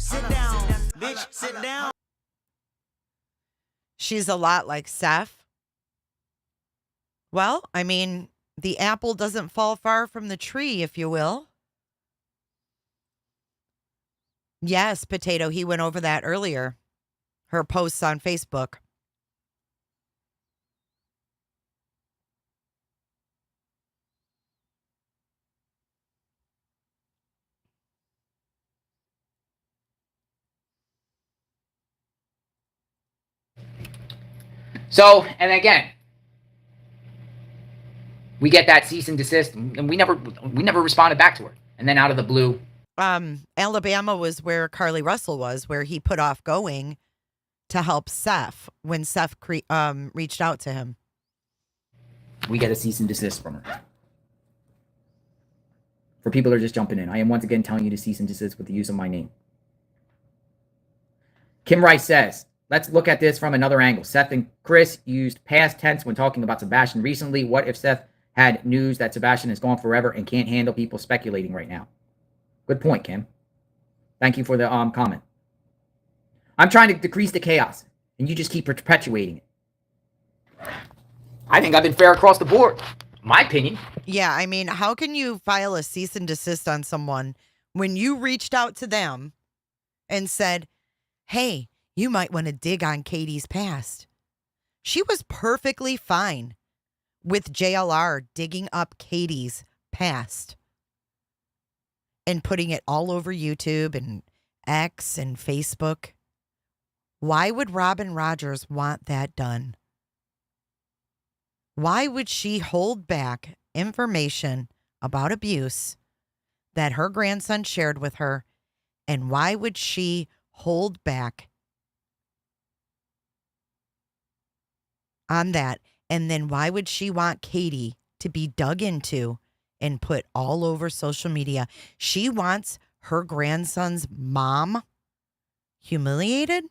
bitch, sit down. She's a lot like Seth. Well, I mean, the apple doesn't fall far from the tree, if you will. Yes, Potato, he went over that earlier. Her posts on Facebook. So, and again, we get that cease and desist, and we never responded back to her. And then out of the blue, Alabama was where Carly Russell was, where he put off going to help Seth when Seth reached out to him. We get a cease and desist from her. For people who are just jumping in, I am once again telling you to cease and desist with the use of my name. Kim Rice says, let's look at this from another angle. Seth and Chris used past tense when talking about Sebastian recently. What if Seth had news that Sebastian is gone forever and can't handle people speculating right now? Good point, Kim. Thank you for the comment. I'm trying to decrease the chaos, and you just keep perpetuating it. I think I've been fair across the board. My opinion. Yeah, I mean, how can you file a cease and desist on someone when you reached out to them and said, hey, you might want to dig on Katie's past? She was perfectly fine with JLR digging up Katie's past and putting it all over YouTube and X and Facebook. Why would Robin Rogers want that done? Why would she hold back information about abuse that her grandson shared with her? And why would she hold back on that? And then why would she want Katie to be dug into and put all over social media? She wants her grandson's mom humiliated?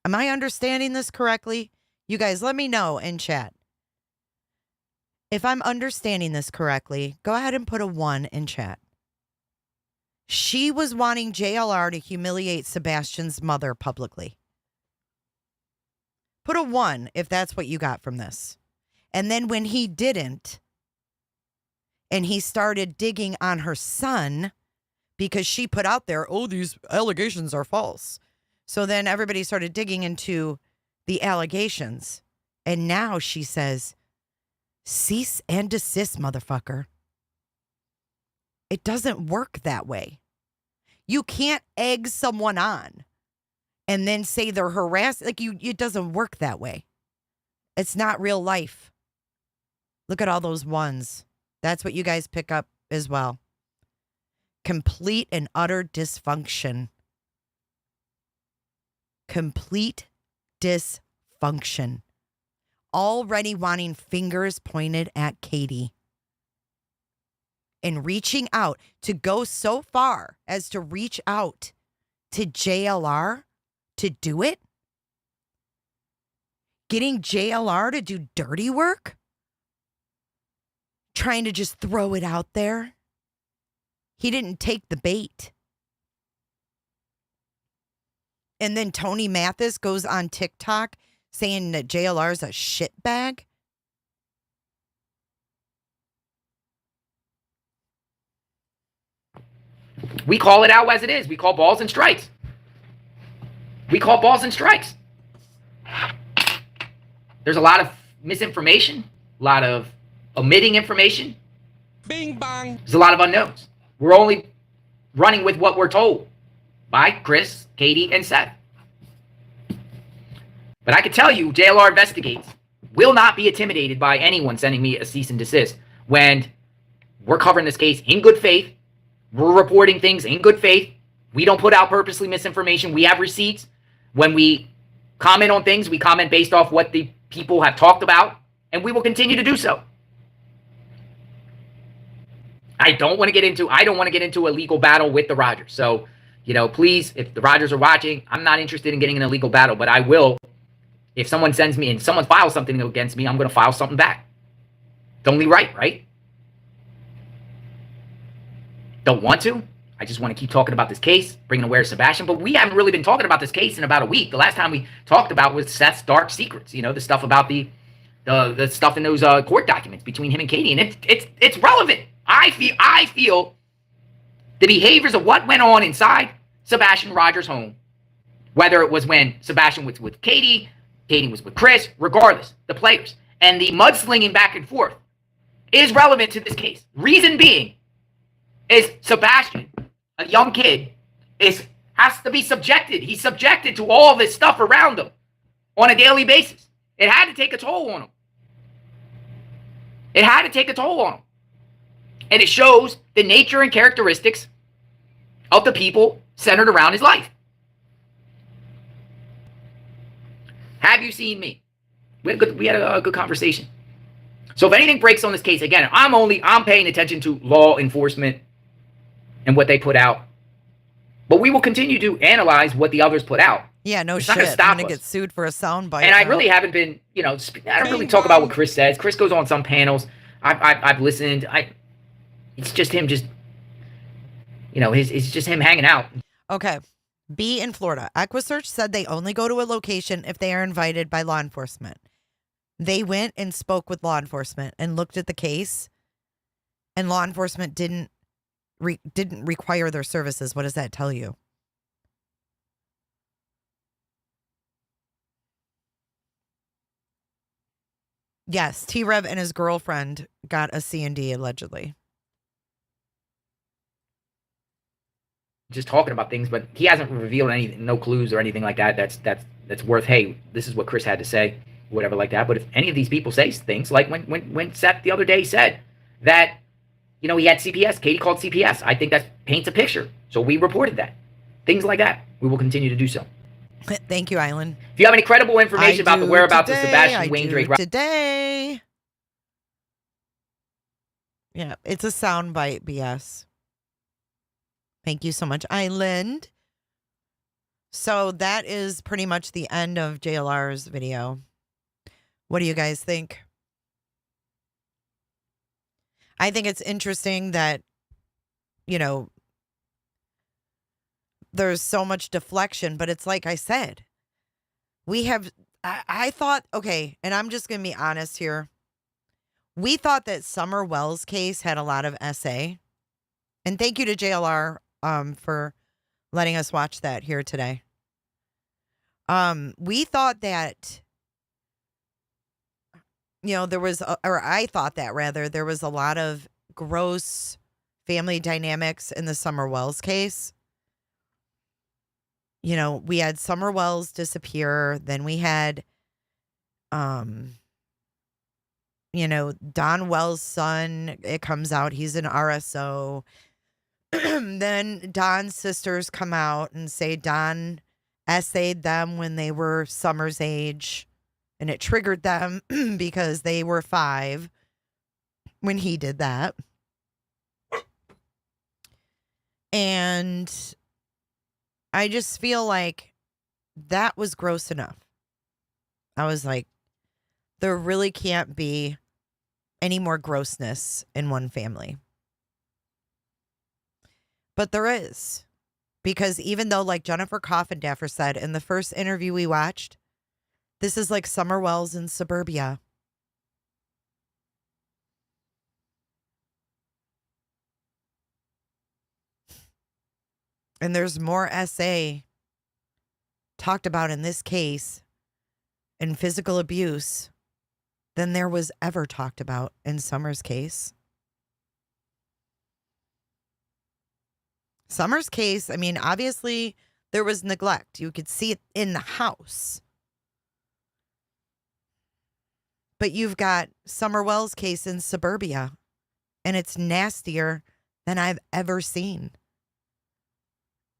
Am I understanding this correctly? You guys, let me know in chat. If I'm understanding this correctly, go ahead and put a 1 in chat. She was wanting JLR to humiliate Sebastian's mother publicly. Put a 1 if that's what you got from this. And then when he didn't, and he started digging on her son because she put out there, oh, these allegations are false. So then everybody started digging into the allegations. And now she says, cease and desist, motherfucker. It doesn't work that way. You can't egg someone on and then say they're harassed. Like it doesn't work that way. It's not real life. Look at all those 1s. That's what you guys pick up as well. Complete and utter dysfunction. Complete dysfunction. Already wanting fingers pointed at Katie. And reaching out to go so far as to reach out to JLR to do it. Getting JLR to do dirty work. Trying to just throw it out there. He didn't take the bait. And then Tony Mathis goes on TikTok saying that JLR's a shitbag. We call it out as it is. We call balls and strikes. We call balls and strikes. There's a lot of misinformation, a lot of omitting information. Bing bang. There's a lot of unknowns. We're only running with what we're told by Chris, Katie, and Seth. But I can tell you, JLR Investigates will not be intimidated by anyone sending me a cease and desist when we're covering this case in good faith. We're reporting things in good faith. We don't put out purposely misinformation. We have receipts. When we comment on things, we comment based off what the people have talked about, and we will continue to do so. I don't want to get into a legal battle with the Rogers. So, please, if the Rogers are watching, I'm not interested in getting in a legal battle, but I will. If someone sends me and someone files something against me, I'm going to file something back. It's only right? Don't want to. I just want to keep talking about this case, bringing awareness to Sebastian. But we haven't really been talking about this case in about a week. The last time we talked about was Seth's dark secrets. The stuff about the stuff in those court documents between him and Katie, and it's relevant. I feel the behaviors of what went on inside Sebastian Rogers' home, whether it was when Sebastian was with Katie, Katie was with Chris, regardless, the players, and the mudslinging back and forth is relevant to this case. Reason being is Sebastian, a young kid, has to be subjected. He's subjected to all this stuff around him on a daily basis. It had to take a toll on him. And it shows the nature and characteristics of the people centered around his life. Have you seen me? We had a good conversation. So if anything breaks on this case, again, I'm paying attention to law enforcement and what they put out. But we will continue to analyze what the others put out. Yeah, no it's shit. Not gonna stop I'm going to us. get sued for a soundbite. And I really haven't been, I don't really talk about what Chris says. Chris goes on some panels. I've listened. It's just him it's just him hanging out. Okay. B in Florida. EquiSearch said they only go to a location if they are invited by law enforcement. They went and spoke with law enforcement and looked at the case, and law enforcement didn't require their services. What does that tell you? Yes, T-Rev and his girlfriend got a C&D allegedly. Just talking about things, but he hasn't revealed anything, no clues or anything like that. That's worth. Hey, this is what Chris had to say, whatever like that. But if any of these people say things like when Seth the other day said that, he had CPS, Katie called CPS. I think that paints a picture. So we reported that. Things like that. We will continue to do so. Thank you, Island. If you have any credible information about the whereabouts of Sebastian Wayne Drake today. Yeah, it's a soundbite, BS. Thank you so much, Island. So that is pretty much the end of JLR's video. What do you guys think? I think it's interesting that, there's so much deflection, but it's like I said, I thought, okay, and I'm just going to be honest here. We thought that Summer Wells' case had a lot of SA. And thank you to JLR for letting us watch that here today. We thought that, there was, or I thought that rather, there was a lot of gross family dynamics in the Summer Wells case. We had Summer Wells disappear. Then we had, Don Wells' son. It comes out he's an RSO. Then Don's sisters come out and say Don essayed them when they were Summer's age. And it triggered them because they were 5 when he did that. And I just feel like that was gross enough. I was like, there really can't be any more grossness in one family. But there is. Because even though, like Jennifer Coffindaffer said in the first interview we watched, this is like Summer Wells in suburbia. And there's more SA talked about in this case in physical abuse than there was ever talked about in Summer's case. Summer's case, I mean, obviously there was neglect. You could see it in the house. But you've got Summer Wells' case in suburbia, and it's nastier than I've ever seen.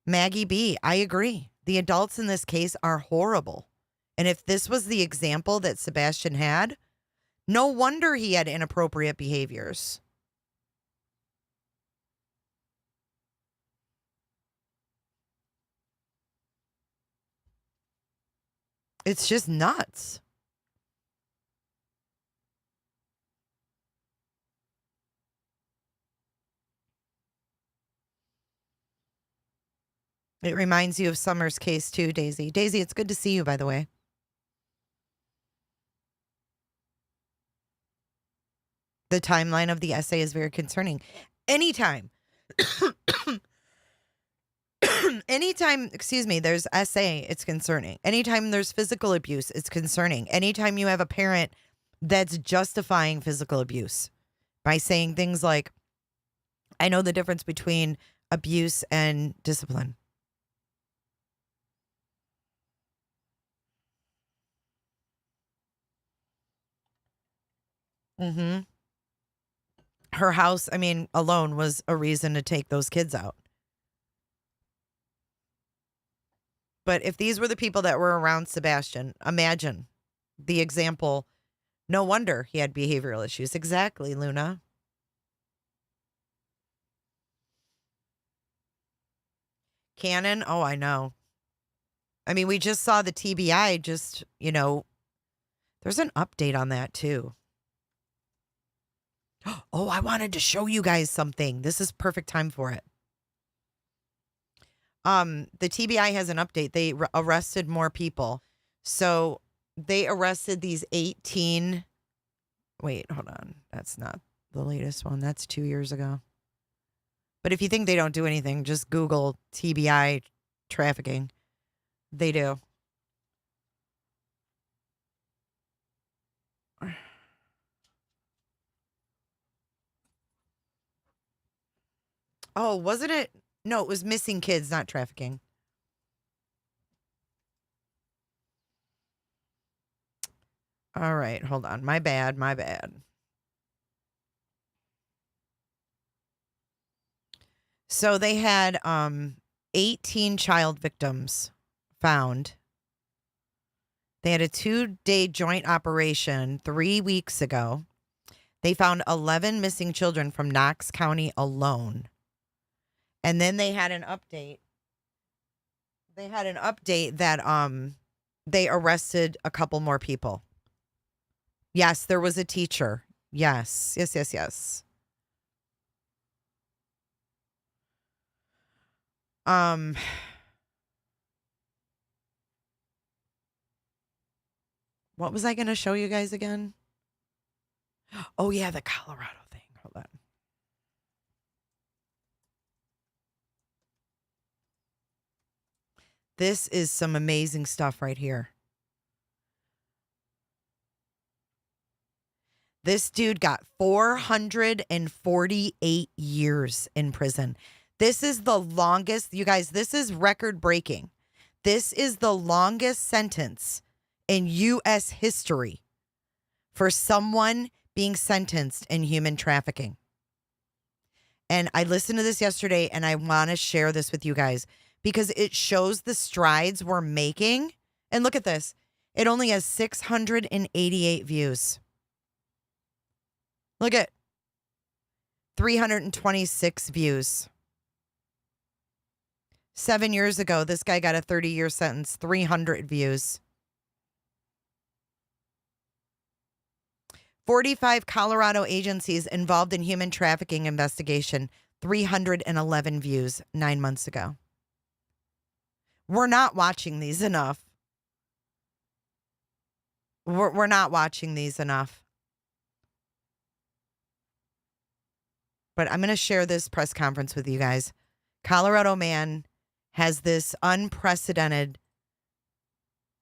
Maggie B, I agree. The adults in this case are horrible. And if this was the example that Sebastian had, no wonder he had inappropriate behaviors. It's just nuts. It reminds you of Summer's case too, Daisy. Daisy, it's good to see you, by the way. The timeline of the essay is very concerning. Anytime, there's essay, it's concerning. Anytime there's physical abuse, it's concerning. Anytime you have a parent that's justifying physical abuse by saying things like, I know the difference between abuse and discipline. Mm-hmm. Her house, I mean, alone was a reason to take those kids out. But if these were the people that were around Sebastian, imagine the example. No wonder he had behavioral issues. Exactly, Luna. Cannon? Oh, I know. I mean, we just saw the TBI just, there's an update on that too. Oh, I wanted to show you guys something. This is perfect time for it. The TBI has an update. They arrested more people. So they arrested these 18. Wait, hold on. That's not the latest one. That's 2 years ago. But if you think they don't do anything, just Google TBI trafficking. They do. Oh, wasn't it? No, it was missing kids, not trafficking. All right, hold on. My bad. So they had 18 child victims found. They had a 2-day joint operation 3 weeks ago. They found 11 missing children from Knox County alone. And then they had an update. They had an update that they arrested a couple more people. Yes, there was a teacher. Yes. What was I going to show you guys again? Oh, yeah, the Colorado thing. Hold on. This is some amazing stuff right here. This dude got 448 years in prison. This is the longest, you guys, this is record breaking. This is the longest sentence in U.S. history for someone being sentenced in human trafficking. And I listened to this yesterday, and I want to share this with you guys because it shows the strides we're making. And look at this. It only has 688 views. Look at 326 views. 7 years ago, this guy got a 30-year sentence, 300 views. 45 Colorado agencies involved in human trafficking investigation, 311 views 9 months ago. We're not watching these enough. We're not watching these enough. But I'm going to share this press conference with you guys. Colorado man has this unprecedented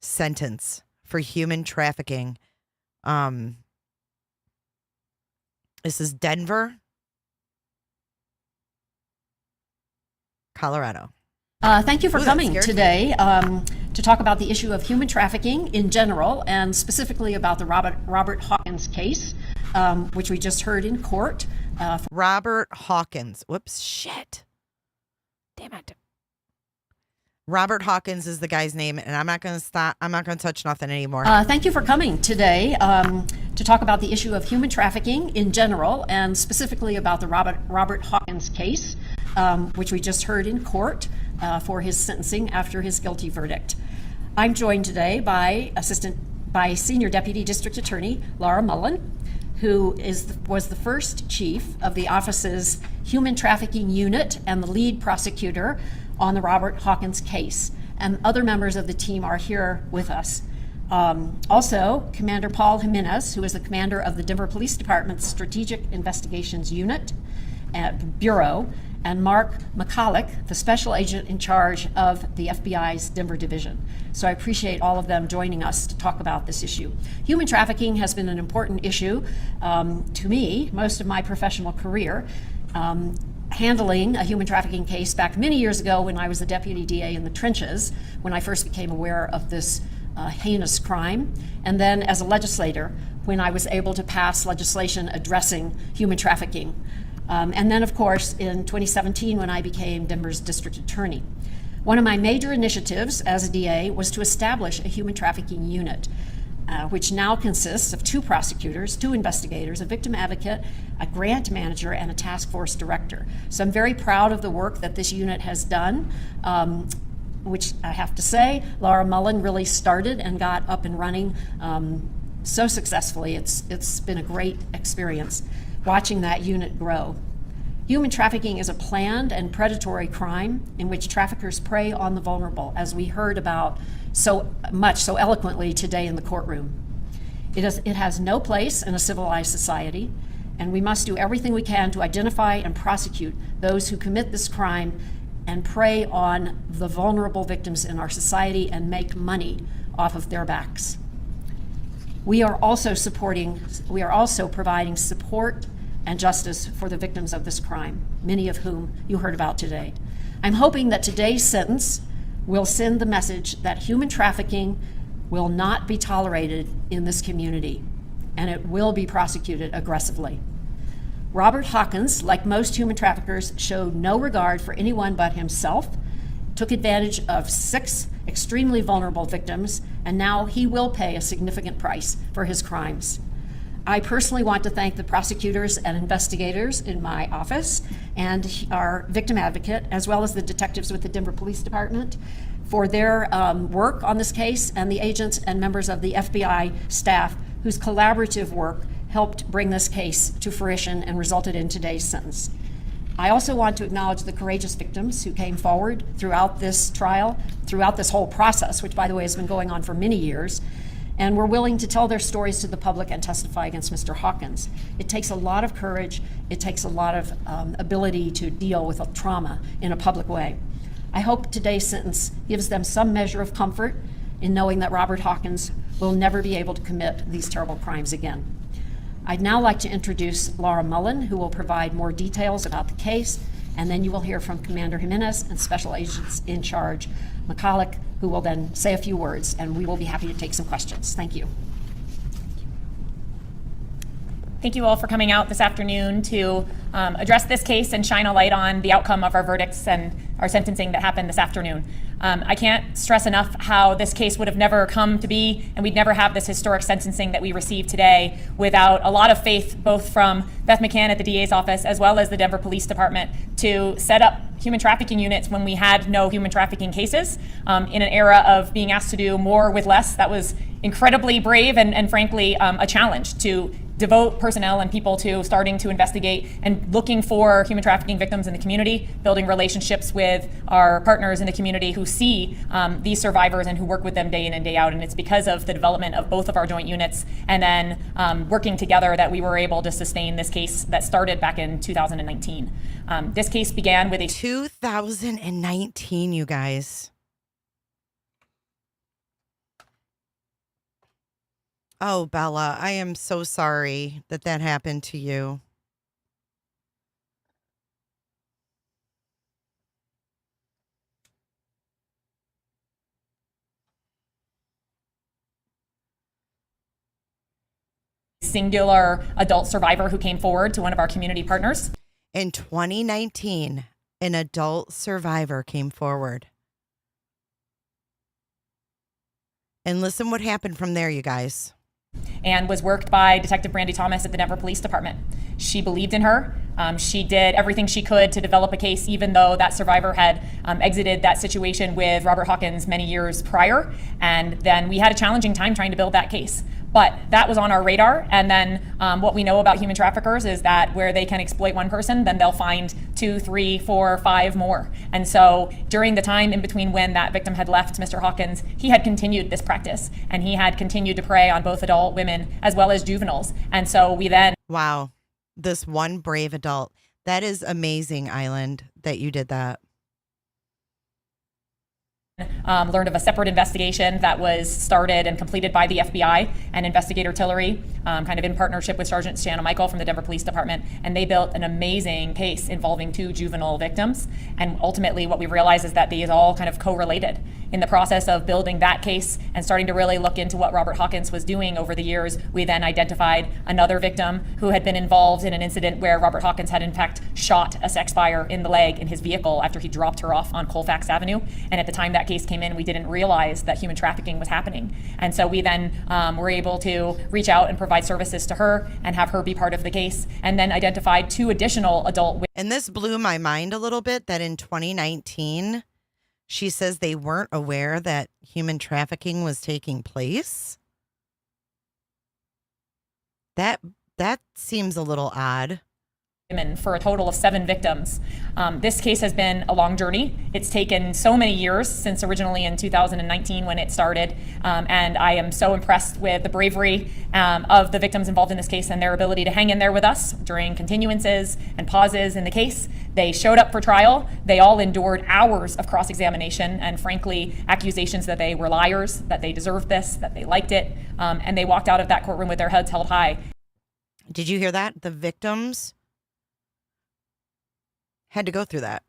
sentence for human trafficking. This is Denver, Colorado. Thank you for coming today to talk about the issue of human trafficking in general and specifically about the Robert Hawkins case, which we just heard in court. Robert Hawkins. Whoops, shit. Damn it. Robert Hawkins is the guy's name, and I'm not going to stop. I'm not going to touch nothing anymore. Thank you for coming today to talk about the issue of human trafficking in general and specifically about the Robert Hawkins case, which we just heard in court for his sentencing after his guilty verdict. I'm joined today by Senior Deputy District Attorney Laura Mullen, who was the first chief of the office's Human Trafficking Unit and the lead prosecutor on the Robert Hawkins case. And other members of the team are here with us. Also, Commander Paul Jimenez, who is the commander of the Denver Police Department's Strategic Investigations Unit Bureau, and Mark McCulloch, the special agent in charge of the FBI's Denver division. So I appreciate all of them joining us to talk about this issue. Human trafficking has been an important issue to me most of my professional career. Handling a human trafficking case back many years ago when I was the deputy DA in the trenches, when I first became aware of this heinous crime, and then as a legislator when I was able to pass legislation addressing human trafficking. And then, of course, in 2017 when I became Denver's district attorney. One of my major initiatives as a DA was to establish a human trafficking unit, which now consists of 2 prosecutors, 2 investigators, a victim advocate, a grant manager, and a task force director. So I'm very proud of the work that this unit has done, which I have to say, Laura Mullen really started and got up and running so successfully. It's been a great experience watching that unit grow. Human trafficking is a planned and predatory crime in which traffickers prey on the vulnerable, as we heard about so eloquently today in the courtroom. It has no place in a civilized society, and we must do everything we can to identify and prosecute those who commit this crime and prey on the vulnerable victims in our society and make money off of their backs. We are also providing support and justice for the victims of this crime, many of whom you heard about today. I'm hoping that today's sentence will send the message that human trafficking will not be tolerated in this community, and it will be prosecuted aggressively. Robert Hawkins, like most human traffickers, showed no regard for anyone but himself, took advantage of 6 extremely vulnerable victims, and now he will pay a significant price for his crimes. I personally want to thank the prosecutors and investigators in my office and our victim advocate, as well as the detectives with the Denver Police Department, for their work on this case, and the agents and members of the FBI staff whose collaborative work helped bring this case to fruition and resulted in today's sentence. I also want to acknowledge the courageous victims who came forward throughout this trial, throughout this whole process, which, by the way, has been going on for many years, and were willing to tell their stories to the public and testify against Mr. Hawkins. It takes a lot of courage. It takes a lot of ability to deal with a trauma in a public way. I hope today's sentence gives them some measure of comfort in knowing that Robert Hawkins will never be able to commit these terrible crimes again. I'd now like to introduce Laura Mullen, who will provide more details about the case, and then you will hear from Commander Jimenez and Special Agents in Charge McCulloch, who will then say a few words, and we will be happy to take some questions. Thank you. Thank you all for coming out this afternoon to address this case and shine a light on the outcome of our verdicts and our sentencing that happened this afternoon. I can't stress enough how this case would have never come to be, and we'd never have this historic sentencing that we received today without a lot of faith, both from Beth McCann at the DA's office as well as the Denver Police Department, to set up human trafficking units when we had no human trafficking cases, in an era of being asked to do more with less. That was incredibly brave and frankly, a challenge to devote personnel and people to starting to investigate and looking for human trafficking victims in the community, building relationships with our partners in the community who see these survivors and who work with them day in and day out. And it's because of the development of both of our joint units and then working together that we were able to sustain this case that started back in 2019. This case began with a 2019, you guys. Oh, Bella, I am so sorry that that happened to you. singular adult survivor who came forward to one of our community partners. In 2019, an adult survivor came forward. And listen what happened from there, you guys. And was worked by Detective Brandy Thomas at the Denver Police Department. She believed in her. She did everything she could to develop a case, even though that survivor had exited that situation with Robert Hawkins many years prior. And then we had a challenging time trying to build that case. But that was on our radar. And then what we know about human traffickers is that where they can exploit one person, then they'll find 2, 3, 4, 5 more. And so during the time in between when that victim had left Mr. Hawkins, he had continued this practice and he had continued to prey on both adult women as well as juveniles. And so we then... Wow. This one brave adult. That is amazing, Island, that you did that. Learned of a separate investigation that was started and completed by the FBI and Investigator Tillery, kind of in partnership with Sergeant Shanna Michael from the Denver Police Department. And they built an amazing case involving 2 juvenile victims. And ultimately what we realized is that these all kind of correlated. In the process of building that case and starting to really look into what Robert Hawkins was doing over the years, we then identified another victim who had been involved in an incident where Robert Hawkins had in fact shot a sex buyer in the leg in his vehicle after he dropped her off on Colfax Avenue. And at the time that case came in, we didn't realize that human trafficking was happening. And so we then were able to reach out and provide services to her and have her be part of the case, and then identified 2 additional adult. And this blew my mind a little bit that in 2019, she says they weren't aware that human trafficking was taking place. That seems a little odd. women for a total of 7 victims. This case has been a long journey. It's taken so many years since originally in 2019 when it started. And I am so impressed with the bravery of the victims involved in this case and their ability to hang in there with us during continuances and pauses in the case. They showed up for trial. They all endured hours of cross-examination and frankly, accusations that they were liars, that they deserved this, that they liked it. And they walked out of that courtroom with their heads held high. Did you hear that? The victims had to go through that.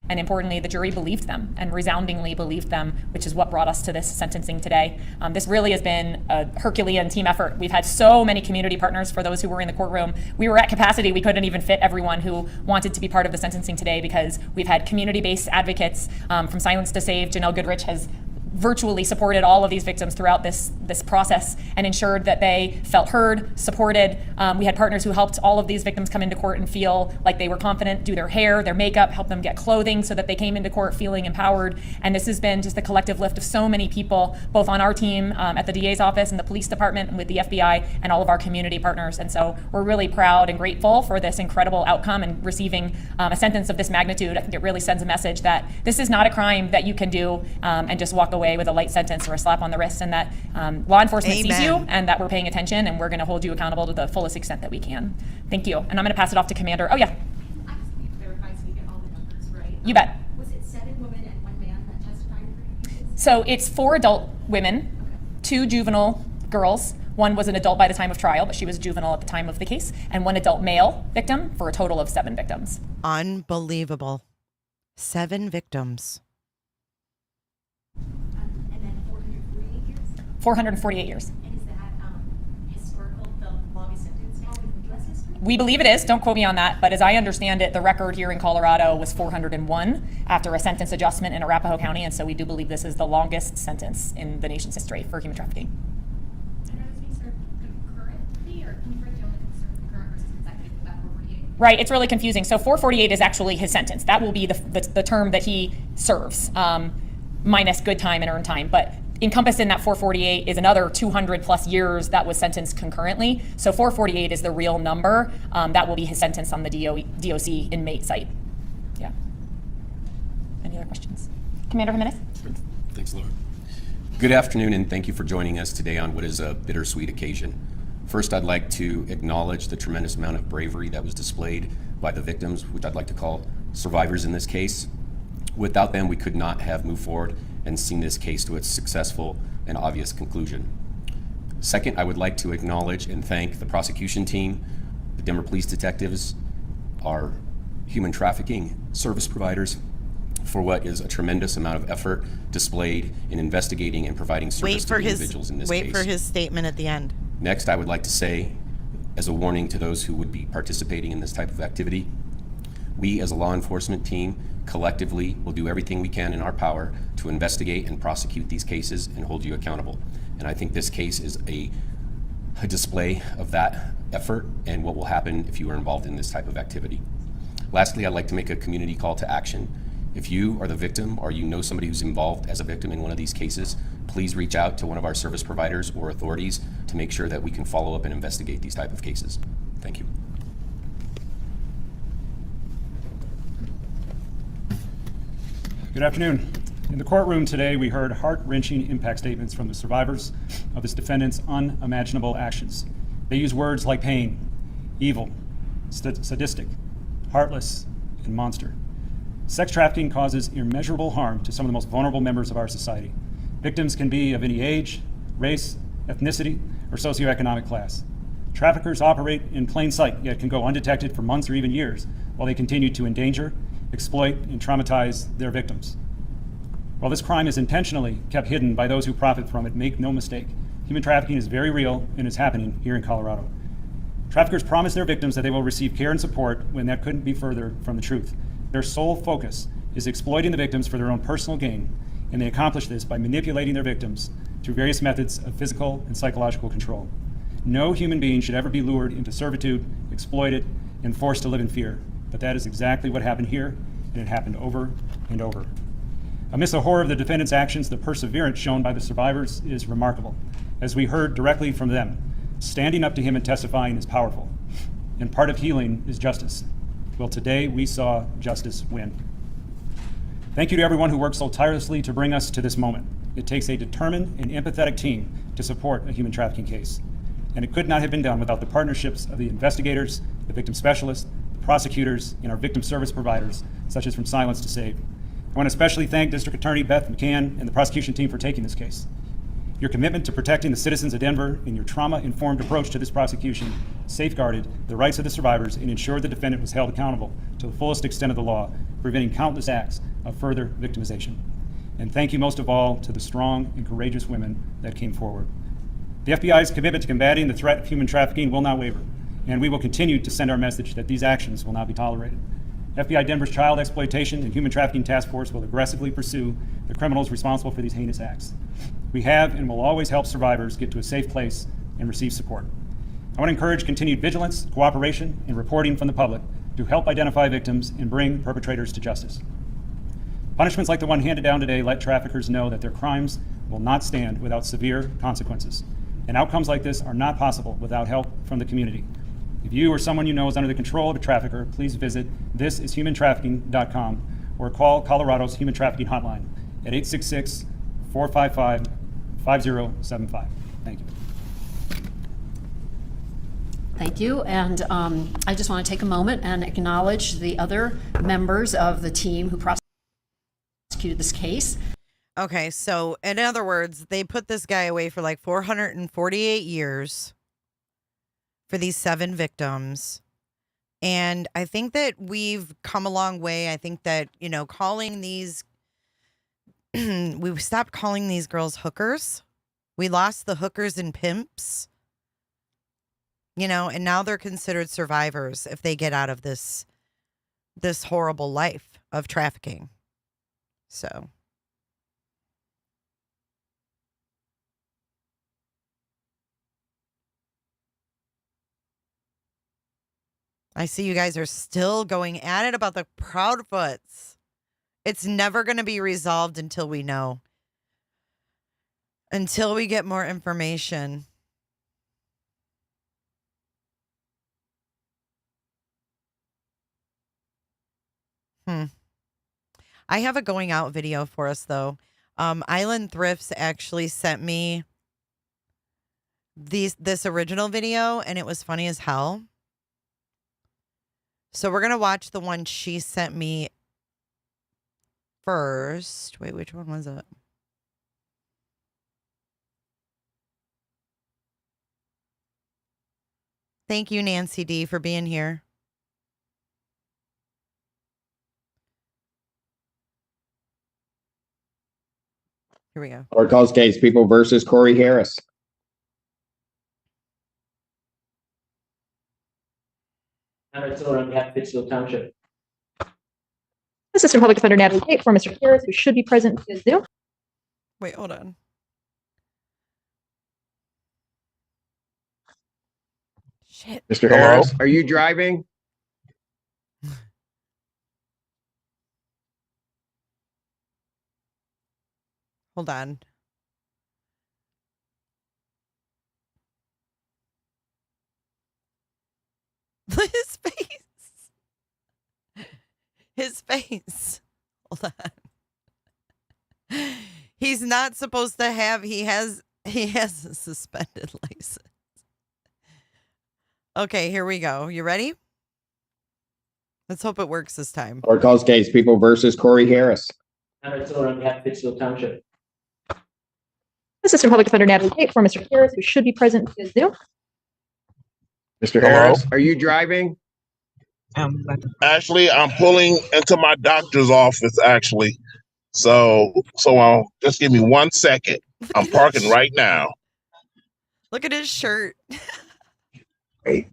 And importantly, the jury believed them and resoundingly believed them, which is what brought us to this sentencing today. This really has been a Herculean team effort. We've had so many community partners for those who were in the courtroom. We were at capacity. We couldn't even fit everyone who wanted to be part of the sentencing today because we've had community-based advocates from Silence to Save. Janelle Goodrich has virtually supported all of these victims throughout this process and ensured that they felt heard, supported. We had partners who helped all of these victims come into court and feel like they were confident, do their hair, their makeup, help them get clothing so that they came into court feeling empowered. And this has been just the collective lift of so many people, both on our team at the DA's office and the police department and with the FBI and all of our community partners. And so we're really proud and grateful for this incredible outcome and receiving a sentence of this magnitude. I think it really sends a message that this is not a crime that you can do and just walk away with a light sentence or a slap on the wrist, and that law enforcement sees you and that we're paying attention and we're going to hold you accountable to the fullest extent that we can. Thank you. And I'm going to pass it off to Commander. Oh, yeah. I just need to verify so we get all the numbers right. You bet. Was it 7 women and 1 man that testified for your cases? So it's 4 adult women, 2 juvenile girls. 1 was an adult by the time of trial, but she was juvenile at the time of the case, and 1 adult male victim for a total of 7 victims. Unbelievable. 7 victims. 448 years. And is that historical, the longest sentence now in U.S. history? We believe it is. Don't quote me on that. But as I understand it, the record here in Colorado was 401 after a sentence adjustment in Arapahoe County. And so we do believe this is the longest sentence in the nation's history for human trafficking. And are those being served concurrently, or can you break down the concurrent versus consecutive with that 448? Right. It's really confusing. So 448 is actually his sentence. That will be the term that he serves, minus good time and earned time. But encompassed in that 448 is another 200 plus years that was sentenced concurrently. So 448 is the real number. That will be his sentence on the DOC inmate site. Yeah. Any other questions? Commander Jimenez? Thanks, Laura. Good afternoon, and thank you for joining us today on what is a bittersweet occasion. First, I'd like to acknowledge the tremendous amount of bravery that was displayed by the victims, which I'd like to call survivors in this case. Without them, we could not have moved forward and seen this case to its successful and obvious conclusion. Second, I would like to acknowledge and thank the prosecution team, the Denver police detectives, our human trafficking service providers for what is a tremendous amount of effort displayed in investigating and providing service to the individuals in this case. Wait for his statement at the end. Next, I would like to say, as a warning to those who would be participating in this type of activity, we as a law enforcement team collectively will do everything we can in our power to investigate and prosecute these cases and hold you accountable. And I think this case is a display of that effort and what will happen if you are involved in this type of activity. Lastly, I'd like to make a community call to action. If you are the victim or you know somebody who's involved as a victim in one of these cases, please reach out to one of our service providers or authorities to make sure that we can follow up and investigate these type of cases. Thank you. Good afternoon. In the courtroom today, we heard heart-wrenching impact statements from the survivors of this defendant's unimaginable actions. They use words like pain, evil, sadistic, heartless, and monster. Sex trafficking causes immeasurable harm to some of the most vulnerable members of our society. Victims can be of any age, race, ethnicity, or socioeconomic class. Traffickers operate in plain sight, yet can go undetected for months or even years while they continue to endanger, exploit, and traumatize their victims. While this crime is intentionally kept hidden by those who profit from it, make no mistake, human trafficking is very real and is happening here in Colorado. Traffickers promise their victims that they will receive care and support when that couldn't be further from the truth. Their sole focus is exploiting the victims for their own personal gain, and they accomplish this by manipulating their victims through various methods of physical and psychological control. No human being should ever be lured into servitude, exploited, and forced to live in fear. But that is exactly what happened here, and it happened over and over. Amidst the horror of the defendant's actions, the perseverance shown by the survivors is remarkable. As we heard directly from them, standing up to him and testifying is powerful. and part of healing is justice. Well, today we saw justice win. Thank you to everyone who worked so tirelessly to bring us to this moment. It takes a determined and empathetic team to support a human trafficking case. And it could not have been done without the partnerships of the investigators, the victim specialists, the prosecutors, and our victim service providers, such as From Silence to Save. I want to especially thank District Attorney Beth McCann and the prosecution team for taking this case. Your commitment to protecting the citizens of Denver and your trauma-informed approach to this prosecution safeguarded the rights of the survivors and ensured the defendant was held accountable to the fullest extent of the law, preventing countless acts of further victimization. And thank you most of all to the strong and courageous women that came forward. The FBI's commitment to combating the threat of human trafficking will not waver, and we will continue to send our message that these actions will not be tolerated. FBI Denver's Child Exploitation and Human Trafficking Task Force will aggressively pursue the criminals responsible for these heinous acts. We have and will always help survivors get to a safe place and receive support. I want to encourage continued vigilance, cooperation, and reporting from the public to help identify victims and bring perpetrators to justice. Punishments like the one handed down today let traffickers know that their crimes will not stand without severe consequences. And outcomes like this are not possible without help from the community. If you or someone you know is under the control of a trafficker, please visit thisishumantrafficking.com or call Colorado's Human Trafficking Hotline at 866-455-5075. Thank you. Thank you. And I just want to take a moment and acknowledge the other members of the team who prosecuted this case. Okay, so in other words, they put this guy away for like 448 years for these 7 victims. And I think that we've come a long way. I think that, you know, calling these, we stopped calling these girls hookers. We lost the hookers and pimps, you know, and now they're considered survivors if they get out of this horrible life of trafficking. So. I see you guys are still going at it about the Proudfoots. It's never going to be resolved until we know. Until we get more information. I have a going out video for us, though. Island Thrifts actually sent me this original video, and it was funny as hell. So we're going to watch the one she sent me first. Wait, which one was it? Thank you, Nancy D, for being here. Here we go. Court calls case People versus Corey Harris. Township. Assistant Public Defender Natalie Tate for Mr. Harris, who should be present via Zoom. Wait, hold on. Shit. Mr. Harris, are you driving? Hold on. His face. His face. Hold on. He's not supposed to have, he has a suspended license. Okay, here we go. You ready? Let's hope it works this time. Court calls case People versus Corey Harris. Township. Assistant Public Defender Natalie Tate for Mr. Harris, who should be present via Zoom. Mr. Harris, are you driving? Actually, I'm pulling into my doctor's office, actually. So just give me 1 second. I'm parking right now. Look at his shirt. Hey.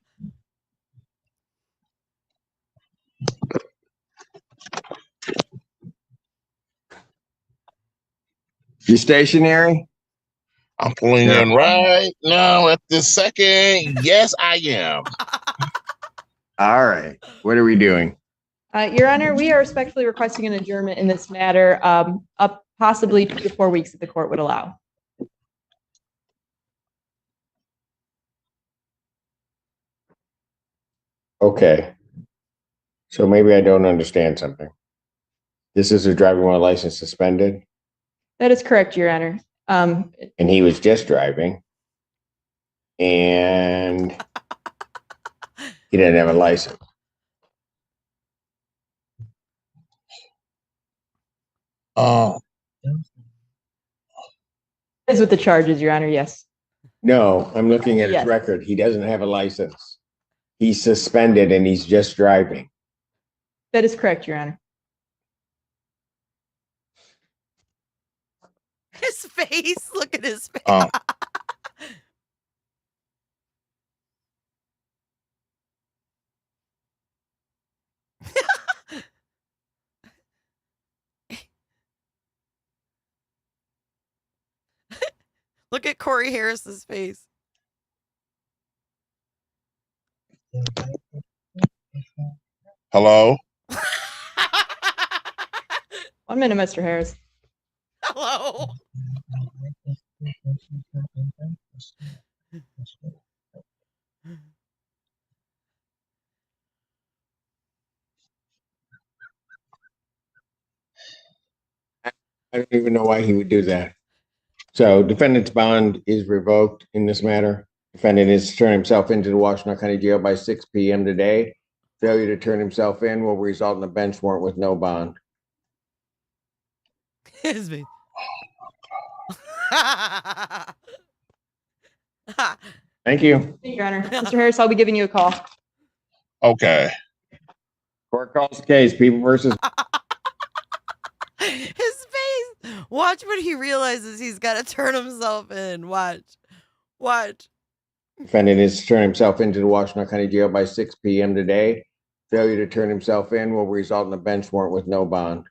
You stationary? I'm pulling in right now at this second. Yes, I am. All right. What are we doing? Your Honor, we are respectfully requesting an adjournment in this matter, up possibly 2 to 4 weeks if the court would allow. Okay. So maybe I don't understand something. This is a driving while license suspended, That is correct, Your Honor. and he was just driving, and he didn't have a license. Oh, Is with the charges, Your Honor, yes. No, I'm looking at his Yes. record. He doesn't have a license. He's suspended and he's just driving. That is correct, Your Honor. His face. Look at his face. oh, Look at Corey Harris's face. hello? 1 minute, Mr. Harris. Hello. I don't even know why he would do that. So defendant's bond is revoked in this matter. Defendant is to turn himself into the Washington County Jail by 6 p.m. today. Failure to turn himself in will result in a bench warrant with no bond. His face. Thank you. Thank you, Your Honor. Mr. Harris, I'll be giving you a call. Okay. Court calls the case. People versus. His face. Watch when he realizes he's got to turn himself in. Watch. Watch. Defendant is to turn himself into the Washington County Jail by 6 p.m. today. Failure to turn himself in will result in a bench warrant with no bond.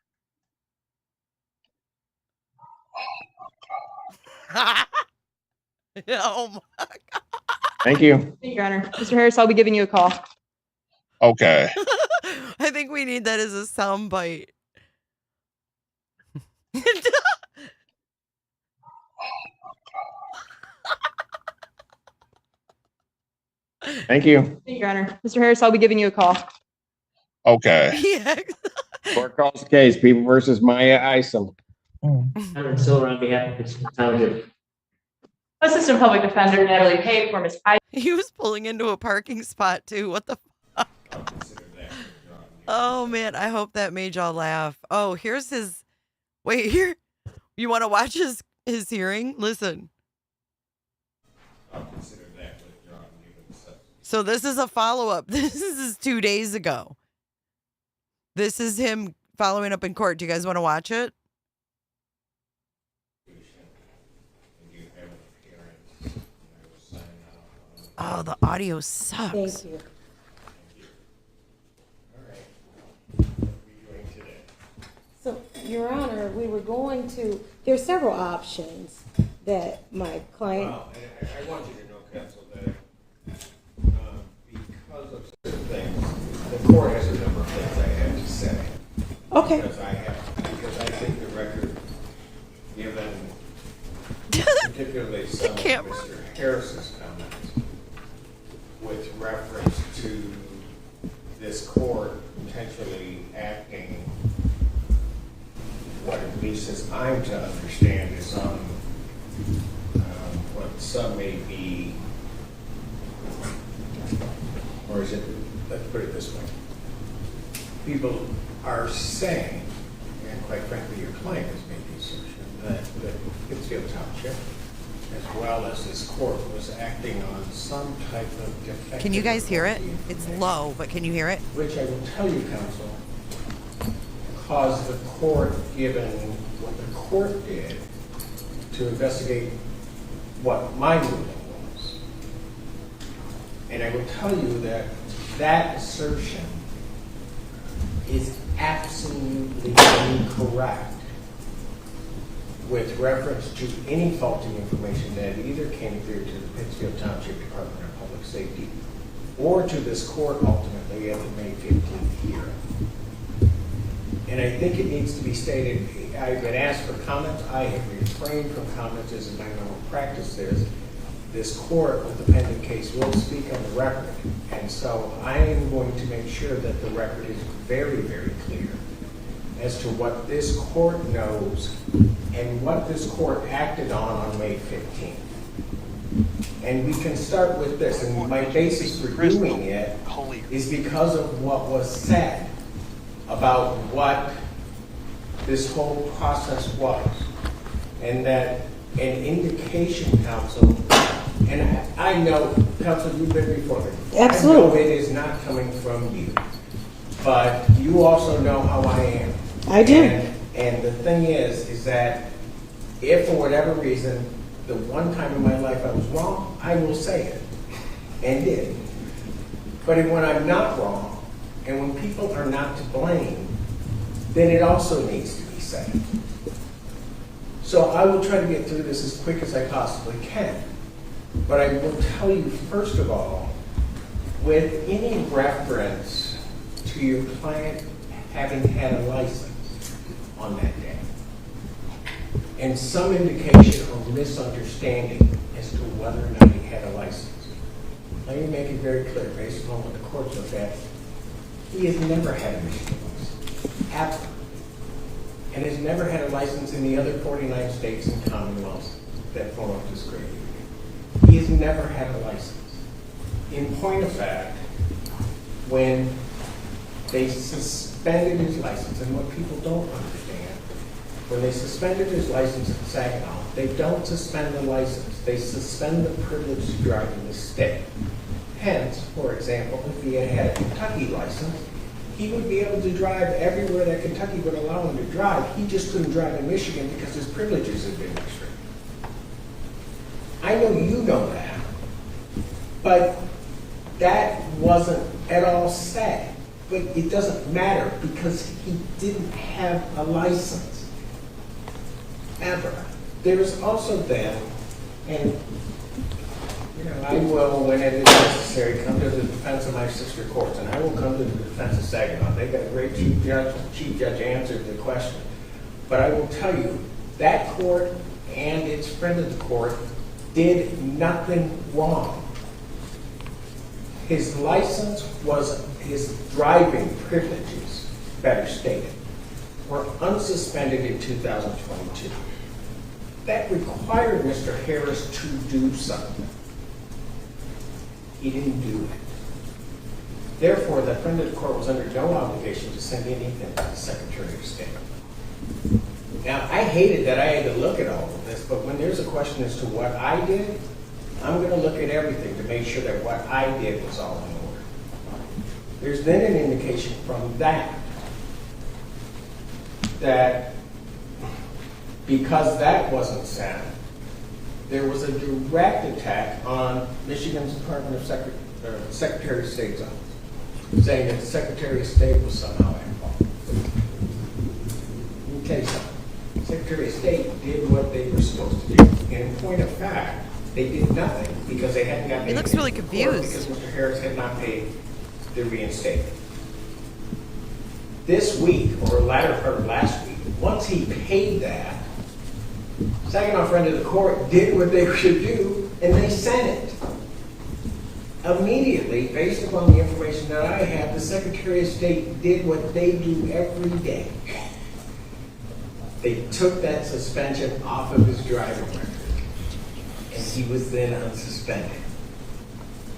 Oh my God. Thank you. Thank you, Your Honor. Mr. Harris, I'll be giving you a call. Okay. I think we need that as a sound bite. Thank you. Thank you, Your Honor. Mr. Harris, I'll be giving you a call. Okay. Yeah. Court calls the case. People versus Maya Isom. Aaron Silver on behalf of the township. Assistant Public Defender Natalie Pate for Ms. Heidi. He was pulling into a parking spot too. What the fuck? Oh man, I hope that made y'all laugh. Oh, here's his. Wait, here. You want to watch his hearing? Listen. So this is a follow-up. This is 2 days ago. This is him following up in court. Do you guys want to watch it? Oh, the audio sucks. Thank you. So, Your Honor, we were going to, there are several options that my client. Well, I want you to know, counsel, that because of certain things, the court has a number of things I have to say. Okay. Because I think the record, given particularly some of Mr. Harris's comments with reference to this court potentially acting what at least as I'm to understand is on what some may be, or is it, let's put it this way, people are saying, and quite frankly your client has made the assertion, that Pittsfield Township, as well as this court, was acting on some type of defective. Can you guys hear it? It's low, but can you hear it? Which I will tell you, counsel, caused the court, given what the court did, to investigate what my ruling was. And I will tell you that that assertion is absolutely incorrect with reference to any faulty information that either came through to the Pittsfield Township Department of Public Safety or to this court ultimately at the May 15th hearing. And I think it needs to be stated, I've been asked for comments. I have refrained from comments as my normal practice is. this court with the pending case will speak on the record. And so I am going to make sure that the record is very, very clear as to what this court knows and what this court acted on May 15th. And we can start with this, and my basis for doing it is because of what was said about what this whole process was. And that an indication, counsel, and I know, counsel, you've been before me. Absolutely. I know it is not coming from you, but you also know how I am. I do. And the thing is that if for whatever reason, the one time in my life I was wrong, I will say it, and did. But when I'm not wrong, and when people are not to blame, then it also needs to be said. So I will try to get through this as quick as I possibly can. But I will tell you, first of all, with any reference to your client having had a license on that day, and some indication or misunderstanding as to whether or not he had a license, let me make it very clear, based upon what the court looked at, he has never had a Michigan license, ever. And has never had a license in the other 49 states and commonwealths that form up this great union. He has never had a license. In point of fact, when they suspended his license, and what people don't understand, when they suspended his license in Saginaw, they don't suspend the license, they suspend the privilege to drive in the state. Hence, for example, if he had had a Kentucky license, he would be able to drive everywhere that Kentucky would allow him to drive. He just couldn't drive in Michigan because his privileges had been restricted. I know you know that, but that wasn't at all said. But it doesn't matter because he didn't have a license, ever. There is also then, and I will, when it is necessary, come to the defense of my sister courts, and I will come to the defense of Saginaw. They got a great chief judge. The chief judge answered the question. But I will tell you, that court and its friend of the court did nothing wrong. His license was, his driving privileges, better stated, were unsuspended in 2022. That required Mr. Harris to do something. He didn't do it. Therefore, the friend of the court was under no obligation to send anything to the Secretary of State. Now, I hated that I had to look at all of this, but when there's a question as to what I did, I'm going to look at everything to make sure that what I did was all in order. There's then an indication from that because that wasn't sent, there was a direct attack on Michigan's Department of Secretary of State's office, saying that the Secretary of State was somehow involved. Let me tell you something. The Secretary of State did what they were supposed to do. And in point of fact, they did nothing because they hadn't gotten. He looks really confused. Because Mr. Harris had not paid the reinstatement. This week, or latter part of last week, once he paid that, Saginaw friend of the court did what they should do, and they sent it. Immediately, based upon the information that I have, the Secretary of State did what they do every day. They took that suspension off of his driving record, and he was then unsuspended.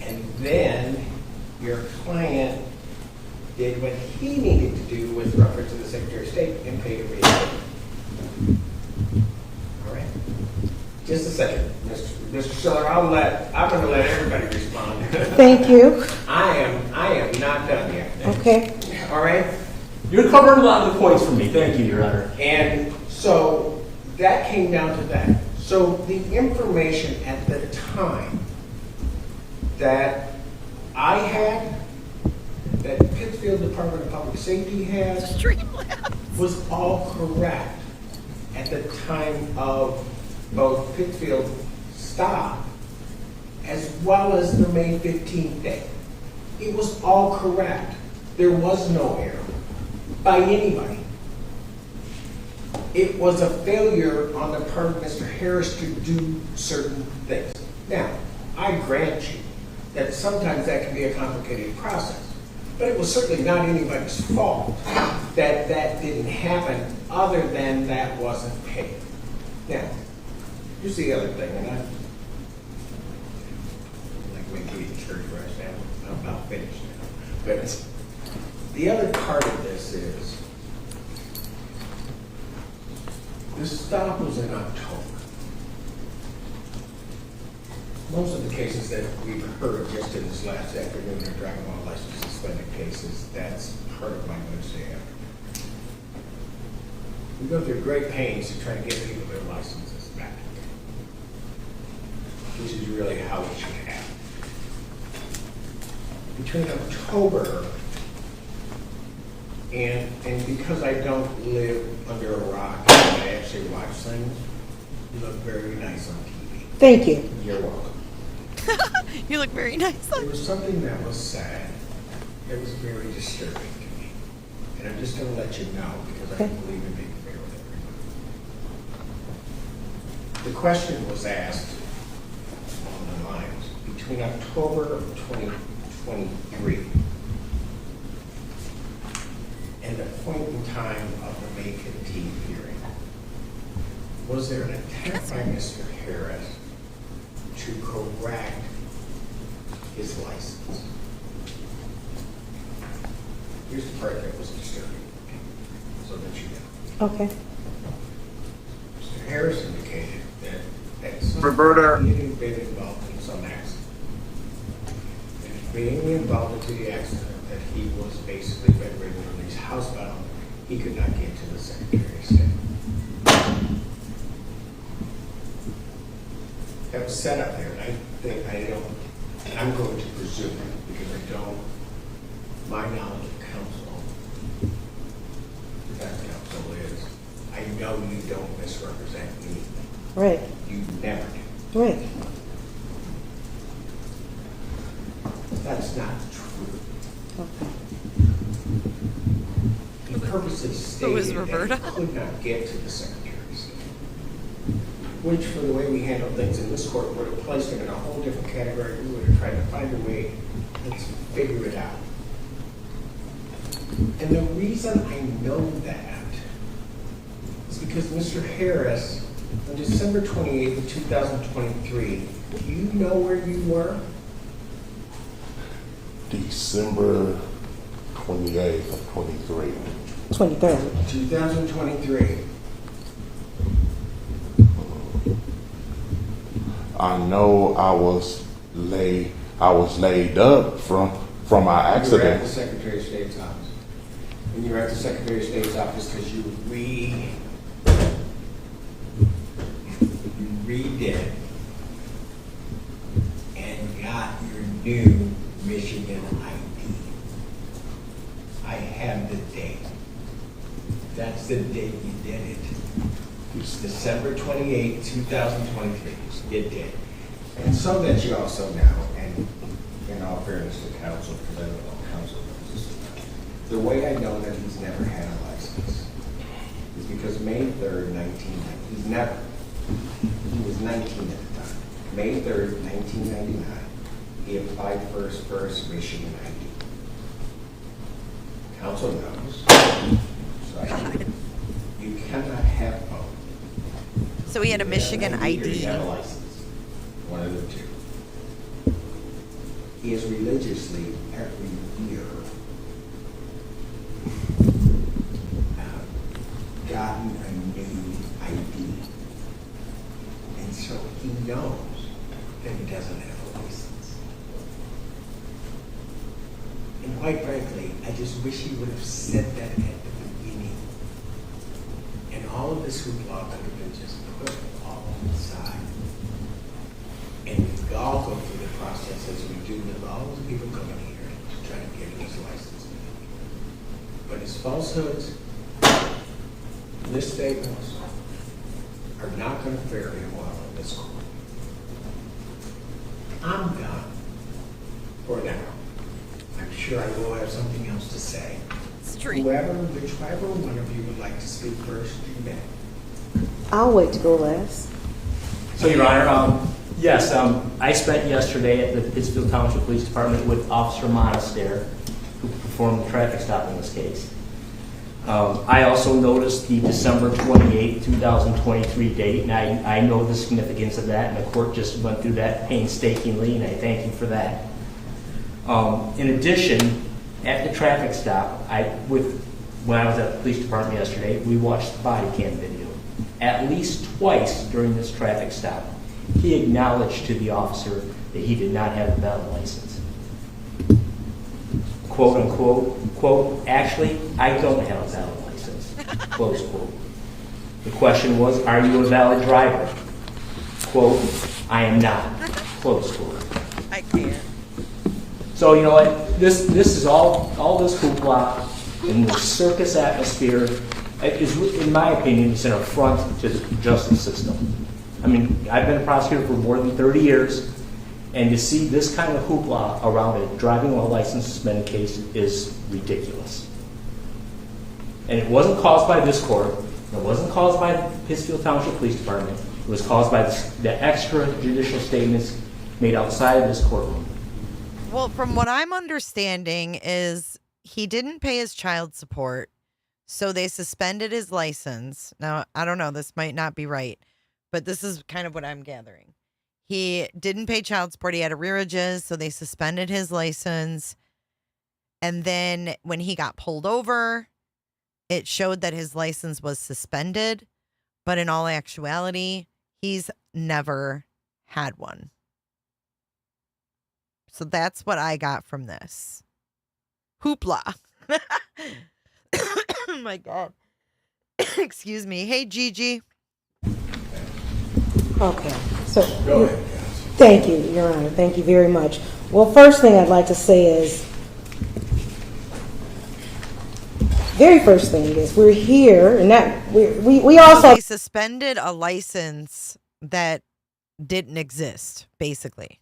And then your client did what he needed to do with reference to the Secretary of State and paid a reinstatement. All right? Just a second, Mr. Schiller. I'm going to let everybody respond. Thank you. I am not done yet. Okay. All right? You covered a lot of the points for me. Thank you, Your Honor. And so that came down to that. So the information at the time that I had, that Pittsfield Department of Public Safety had, was all correct at the time of both Pittsfield stop as well as the May 15th date. It was all correct. There was no error by anybody. It was a failure on the part of Mr. Harris to do certain things. Now, I grant you that sometimes that can be a complicated process. But it was certainly not anybody's fault that that didn't happen, other than that wasn't paid. Now, here's the other thing, and I'm like when we get church right now, I'm about finished now. But the other part of this is, this stop was in October. Most of the cases that we've heard just in this last afternoon are driving while license suspended cases. That's part of my notes there. We go through great pains to try to get people their licenses back, which is really how it should happen. Between October and because I don't live under a rock, I actually watch things. You look very nice on TV. Thank you. You're welcome. You look very nice. There was something that was sad. It was very disturbing to me. And I'm just going to let you know because I believe in being fair with everybody. The question was asked along the lines, between October of 2023 and the point in time of the May 15th hearing, was there an attempt by Mr. Harris to correct his license? Here's the part that was disturbing, so that you know. Okay. Mr. Harris indicated that at some Roberta. point he had been involved in some accident. And being involved in the accident, that he was basically bedridden or at least housebound, he could not get to the Secretary of State. That was set up there, and I'm going to presume, because I don't, my knowledge of counsel, defense counsel is, I know you don't misrepresent anything. Right. You never do. Right. That's not true. Okay. He purposely stated that he could not get to the Secretary of State, which, for the way we handle things in this court, would have placed him in a whole different category. We would have tried to find a way to figure it out. And the reason I know that is because Mr. Harris, on December 28th of 2023, do you know where you were? December 28th of 23. 23rd. 2023. I know I was laid up from my accident. You were at the Secretary of State's office. And you were at the Secretary of State's office because you redid and got your new Michigan ID. I have the date. That's the date you did it. It's December 28, 2023. You did. And so that you also know, and in all fairness to counsel, because I don't know counsel knows this, the way I know that he's never had a license is because May 3rd, he was 19 at the time. May 3rd, 1999, he applied for his first Michigan ID. Counsel knows. So you cannot have both. So he had a Michigan ID. He had a license. One of the two. He has religiously every year gotten a new ID. And so he knows that he doesn't have a license. And quite frankly, I just wish he would have said that at the beginning. And all of this hoopla could have been just put all on the side. And we all go through the process as we do with all the people coming here to try to get his license. But his falsehoods, misstatements, are not going to fare him well in this court. I'm done for now. I'm sure I will have something else to say. Whichever one of you would like to speak first, you may. I'll wait to go last. So, Your Honor, Yes, I spent yesterday at the Pittsfield Township Police Department with Officer Monaster, who performed the traffic stop in this case. I also noticed the December 28, 2023 date, and I know the significance of that, and the court just went through that painstakingly, and I thank you for that. In addition, at the traffic stop, when I was at the police department yesterday, we watched the body cam video. At least twice during this traffic stop, he acknowledged to the officer that he did not have a valid license. Quote unquote, quote, actually, I don't have a valid license, close quote. The question was, are you a valid driver? Quote, I am not, close quote. I can't. So, you know what, this is all this hoopla and the circus atmosphere is, in my opinion, is an affront to the justice system. I mean, I've been a prosecutor for more than 30 years, and to see this kind of hoopla around a driving while license suspended case is ridiculous. And it wasn't caused by this court. It wasn't caused by the Pittsfield Township Police Department. It was caused by the extrajudicial statements made outside of this courtroom. Well, from what I'm understanding is he didn't pay his child support, so they suspended his license. Now, I don't know, this might not be right, but this is kind of what I'm gathering. He didn't pay child support. He had arrearages, so they suspended his license. And then when he got pulled over, it showed that his license was suspended. But in all actuality, he's never had one. So that's what I got from this. Hoopla. Oh my God. Excuse me. Hey, Gigi. Okay, so, thank you, Your Honor, thank you very much. Well, first thing I'd like to say is, very first thing is, we're here, and that, we also... They suspended a license that didn't exist, basically.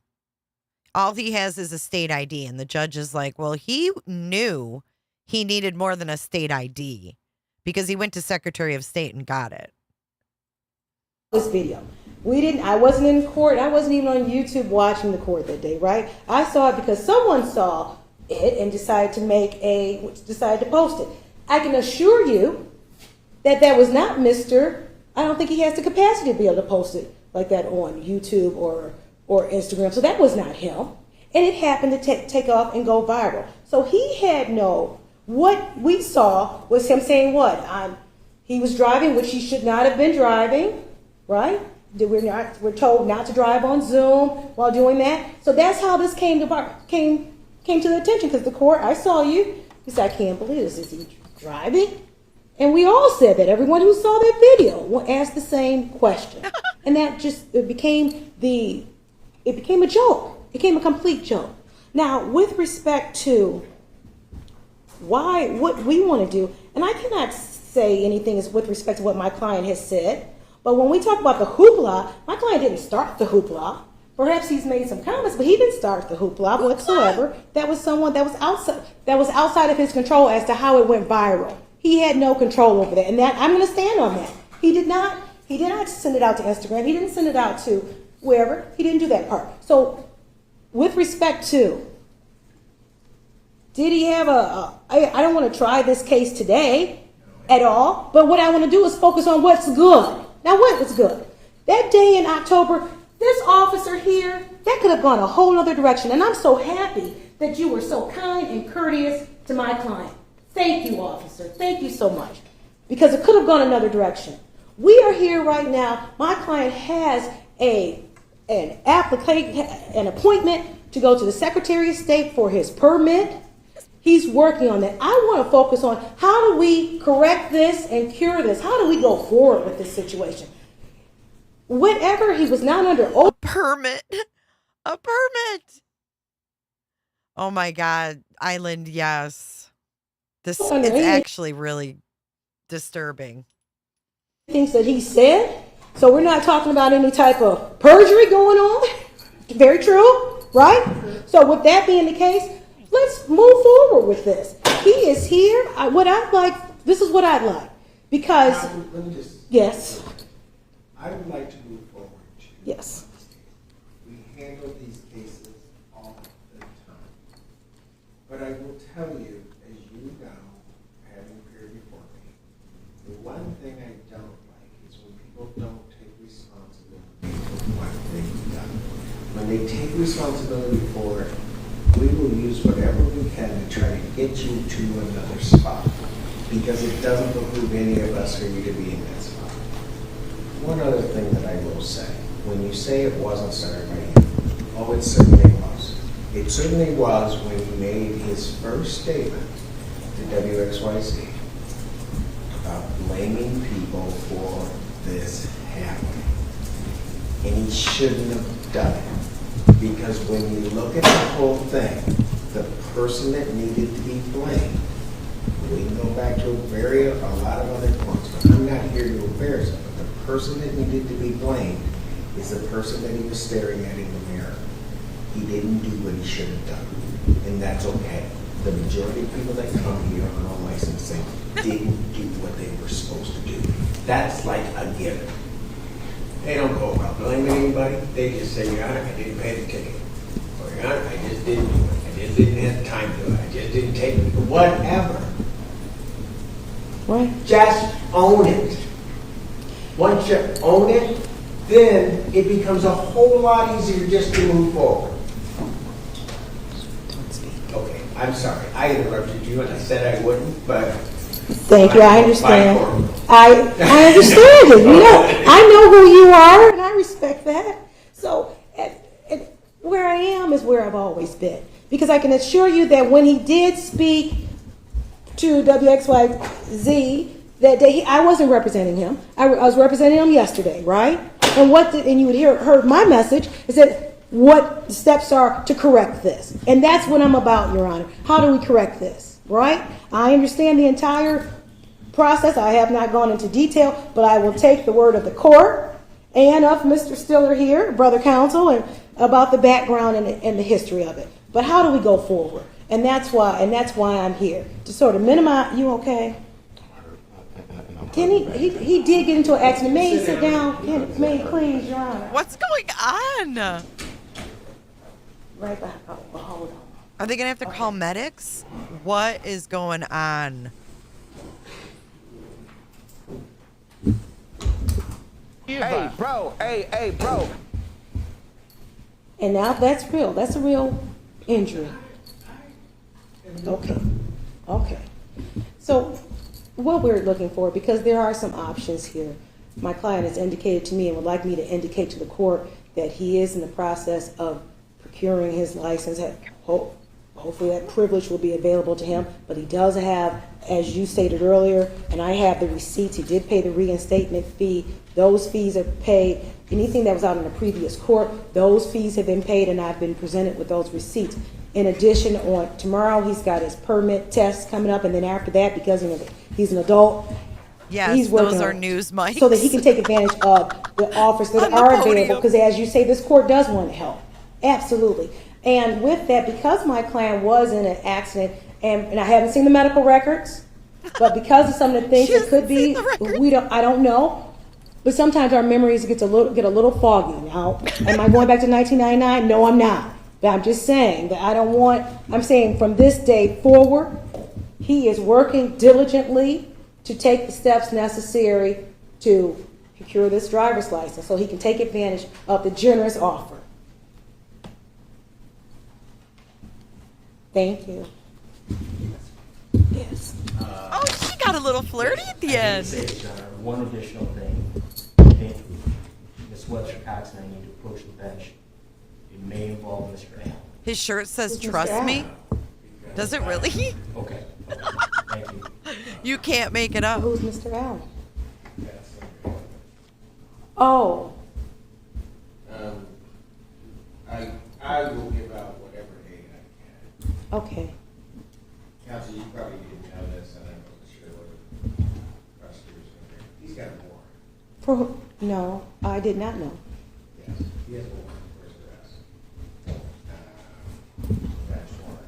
All he has is a state ID, and the judge is like, well, he knew he needed more than a state ID, because he went to Secretary of State and got it. This video. I wasn't in court. I wasn't even on YouTube watching the court that day, right? I saw it because someone saw it and decided to post it. I can assure you that was not Mr. I don't think he has the capacity to be able to post it like that on YouTube or Instagram. So that was not him. And it happened to take off and go viral. So he had what we saw was him saying what? He was driving, which he should not have been driving, right? We're told not to drive on Zoom while doing that. So that's how this came to the attention, because the court, I saw you. He said, I can't believe this. Is he driving? And we all said that. Everyone who saw that video asked the same question. And that just, it became a joke. It became a complete joke. Now, with respect to what we want to do, and I cannot say anything is with respect to what my client has said, but when we talk about the hoopla, my client didn't start the hoopla. Perhaps he's made some comments, but he didn't start the hoopla whatsoever. That was someone that was outside of his control as to how it went viral. He had no control over that, and that I'm going to stand on that. He did not send it out to Instagram. He didn't send it out to wherever. He didn't do that part. So, with respect to, did he have I don't want to try this case today at all, but what I want to do is focus on what's good. Now, what was good? That day in October, this officer here, that could have gone a whole other direction. And I'm so happy that you were so kind and courteous to my client. Thank you, officer. Thank you so much. Because it could have gone another direction. We are here right now. My client has an appointment to go to the Secretary of State for his permit. He's working on that. I want to focus on how do we correct this and cure this? How do we go forward with this situation? Whenever he was not under a permit. Oh my God, Island, yes. This is actually really disturbing. Things that he said. So we're not talking about any type of perjury going on. Very true, right? So with that being the case, let's move forward with this. He is here. This is what I'd like. Because, let me just, yes. I would like to move forward. Yes. when they take responsibility for it, we will use whatever we can to try to get you to another spot, because it doesn't behoove any of us for you to be in that spot. One other thing that I will say, when you say it wasn't started by him, oh, it certainly was. It certainly was when he made his first statement to WXYZ about blaming people for this happening. And he shouldn't have done it. Because when you look at the whole thing, the person that needed to be blamed, we can go back to a lot of other points, but I'm not here to embarrass him, but the person that needed to be blamed is the person that he was staring at in the mirror. He didn't do what he should have done, and that's okay. The majority of people that come here on a licensing didn't do what they were supposed to do. That's like a given. They don't go about blaming anybody. They just say, Your Honor, I didn't pay the ticket. Or, Your Honor, I just didn't do it. I just didn't have time to do it. I just didn't take it. Whatever. What? Just own it. Once you own it, then it becomes a whole lot easier just to move forward. Okay, I'm sorry. I interrupted you and I said I wouldn't, but... Thank you, I understand. I understand it. You know, I know who you are, and I respect that. So, and where I am is where I've always been. Because I can assure you that when he did speak to WXYZ that day, I wasn't representing him. I was representing him yesterday, right? And you would heard my message is that what steps are to correct this. And that's what I'm about, Your Honor. How do we correct this, right? I understand the entire process. I have not gone into detail, but I will take the word of the court and of Mr. Stiller here, brother counsel, and about the background and the history of it. But how do we go forward? And that's why I'm here, to sort of minimize. You okay? Can he did get into an accident. May he sit down? May he please, Your Honor? What's going on? Right behind. Oh, well, hold on. Are they going to have to call medics? What is going on? Hey, bro. Hey, bro. And now that's real. That's a real injury. Okay. So what we're looking for, because there are some options here, my client has indicated to me and would like me to indicate to the court that he is in the process of procuring his license. Hopefully that privilege will be available to him, but he does have, as you stated earlier, and I have the receipts, he did pay the reinstatement fee. Those fees are paid. Anything that was out in the previous court, those fees have been paid, and I've been presented with those receipts. In addition, on tomorrow, he's got his permit test coming up, and then after that, because he's an adult, yes, he's working those are on news mics. so that he can take advantage of the offers that are available. Because as you say, this court does want to help. Absolutely. And with that, because my client was in an accident, and I haven't seen the medical records, but because of some of the things that could be, I don't know. But sometimes our memories get a little foggy. Now, am I going back to 1999? No, I'm not. But I'm just saying that I'm saying from this day forward, he is working diligently to take the steps necessary to procure this driver's license so he can take advantage of the generous offer. Thank you. Yes. Oh, she got a little flirty at the end. One additional thing. I think Ms. Webster Cox and I need to approach the bench. It may involve Mr. Allen. His shirt says, "Trust me." Does it really? Okay. Thank you. You can't make it up. Who's Mr. Allen? Oh. I will give out whatever date I can. Okay. Counsel, you probably didn't know this, and I'm not sure what the prosecutor's going to do. He's got a warrant. For who? No, I did not know. Yes, he has a warrant for his arrest. That's warrant.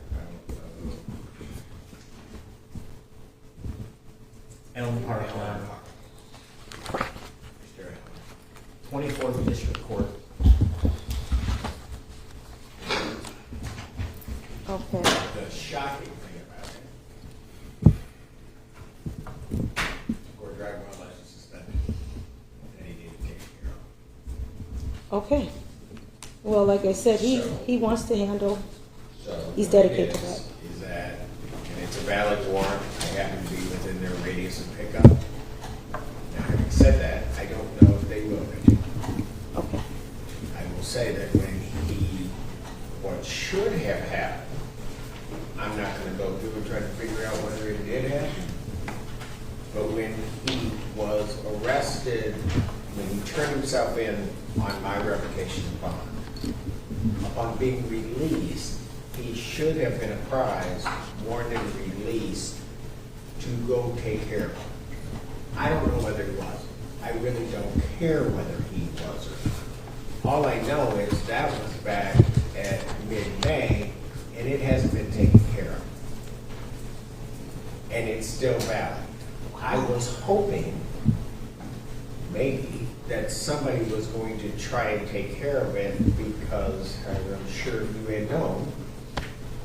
Elm Park, 24th District Court. Okay. The shocking thing about it, or driving while license suspended, and he didn't take care of. Okay. Well, like I said, he wants to handle, So he's the thing dedicated to that. Is that, and it's a valid warrant, I happen to be within their radius of pickup. Now, having said that, I don't know if they will. Okay. I will say that what should have happened, I'm not gonna go through and try to figure out whether it did happen, but when he was arrested, when he turned himself in on my revocation of bond, upon being released, he should have been apprised, warned and released to go take care of him. I don't know whether he was. I really don't care whether he was or not. All I know is that was back at mid-May, and it hasn't been taken care of. And it's still valid. I was hoping, maybe, that somebody was going to try and take care of it because, as I'm sure if you had known,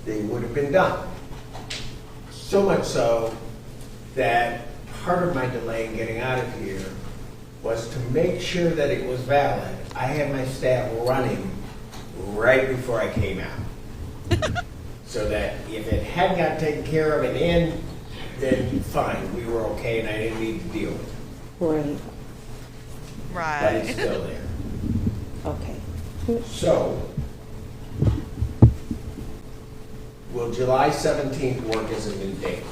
they would have been done. So much so that part of my delay in getting out of here was to make sure that it was valid. I had my staff running right before I came out. So that if it had got taken care of and in, then fine, we were okay and I didn't need to deal with it. Right. But it's still there. Okay. So, will July 17th work as a new date?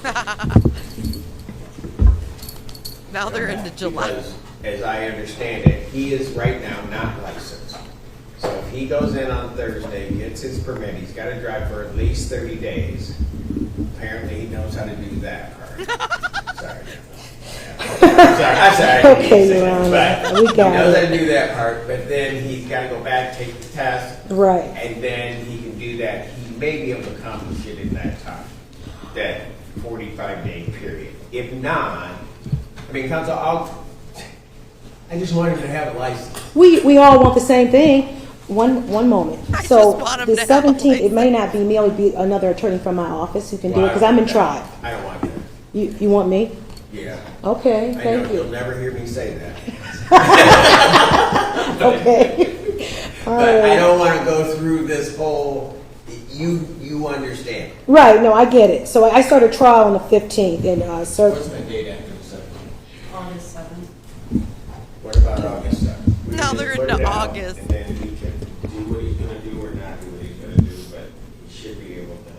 Now they're into July. Because, as I understand it, he is right now not licensed. So if he goes in on Thursday, gets his permit, he's got to drive for at least 30 days. Apparently he knows how to do that part. Sorry. I'm sorry. Okay, Your Honor. But We he got knows how it. to do that part, but then he's got to go back, take the test. Right. And then he can do that. He may be able to accomplish it in that time, that 45-day period. If not, I mean, counsel, I just want him to have a license. We all want the same thing. One moment. So want him the to have a 17th, it may not be me, it would be another attorney from my office who can do it, because I'm in trial. I don't want that. You want me? Yeah. Okay, I know thank you'll you. never hear me say that. Okay. All But I right. don't want to go through this whole, you understand. Right, no, I get it. So I started trial on the 15th and served. What's my date after the 17th? August 7th. What about August 7th? Now they're Put it into out, August. And then he can do what he's going to do or not do what he's going to do, but he should be able to.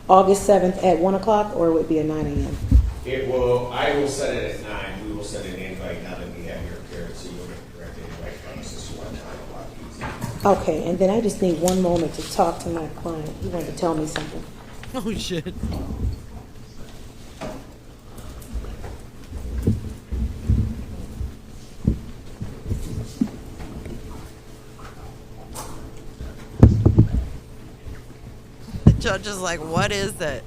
August 7th at 1 o'clock, or it would be at 9 a.m.? I will set it at 9. We will set an invite now that we have your appearance, so you'll get a direct invite from us. This is one time a lot easier. Okay, and then I just need one moment to talk to my client. He wanted to tell me something. Oh, shit. The judge is like, what is it?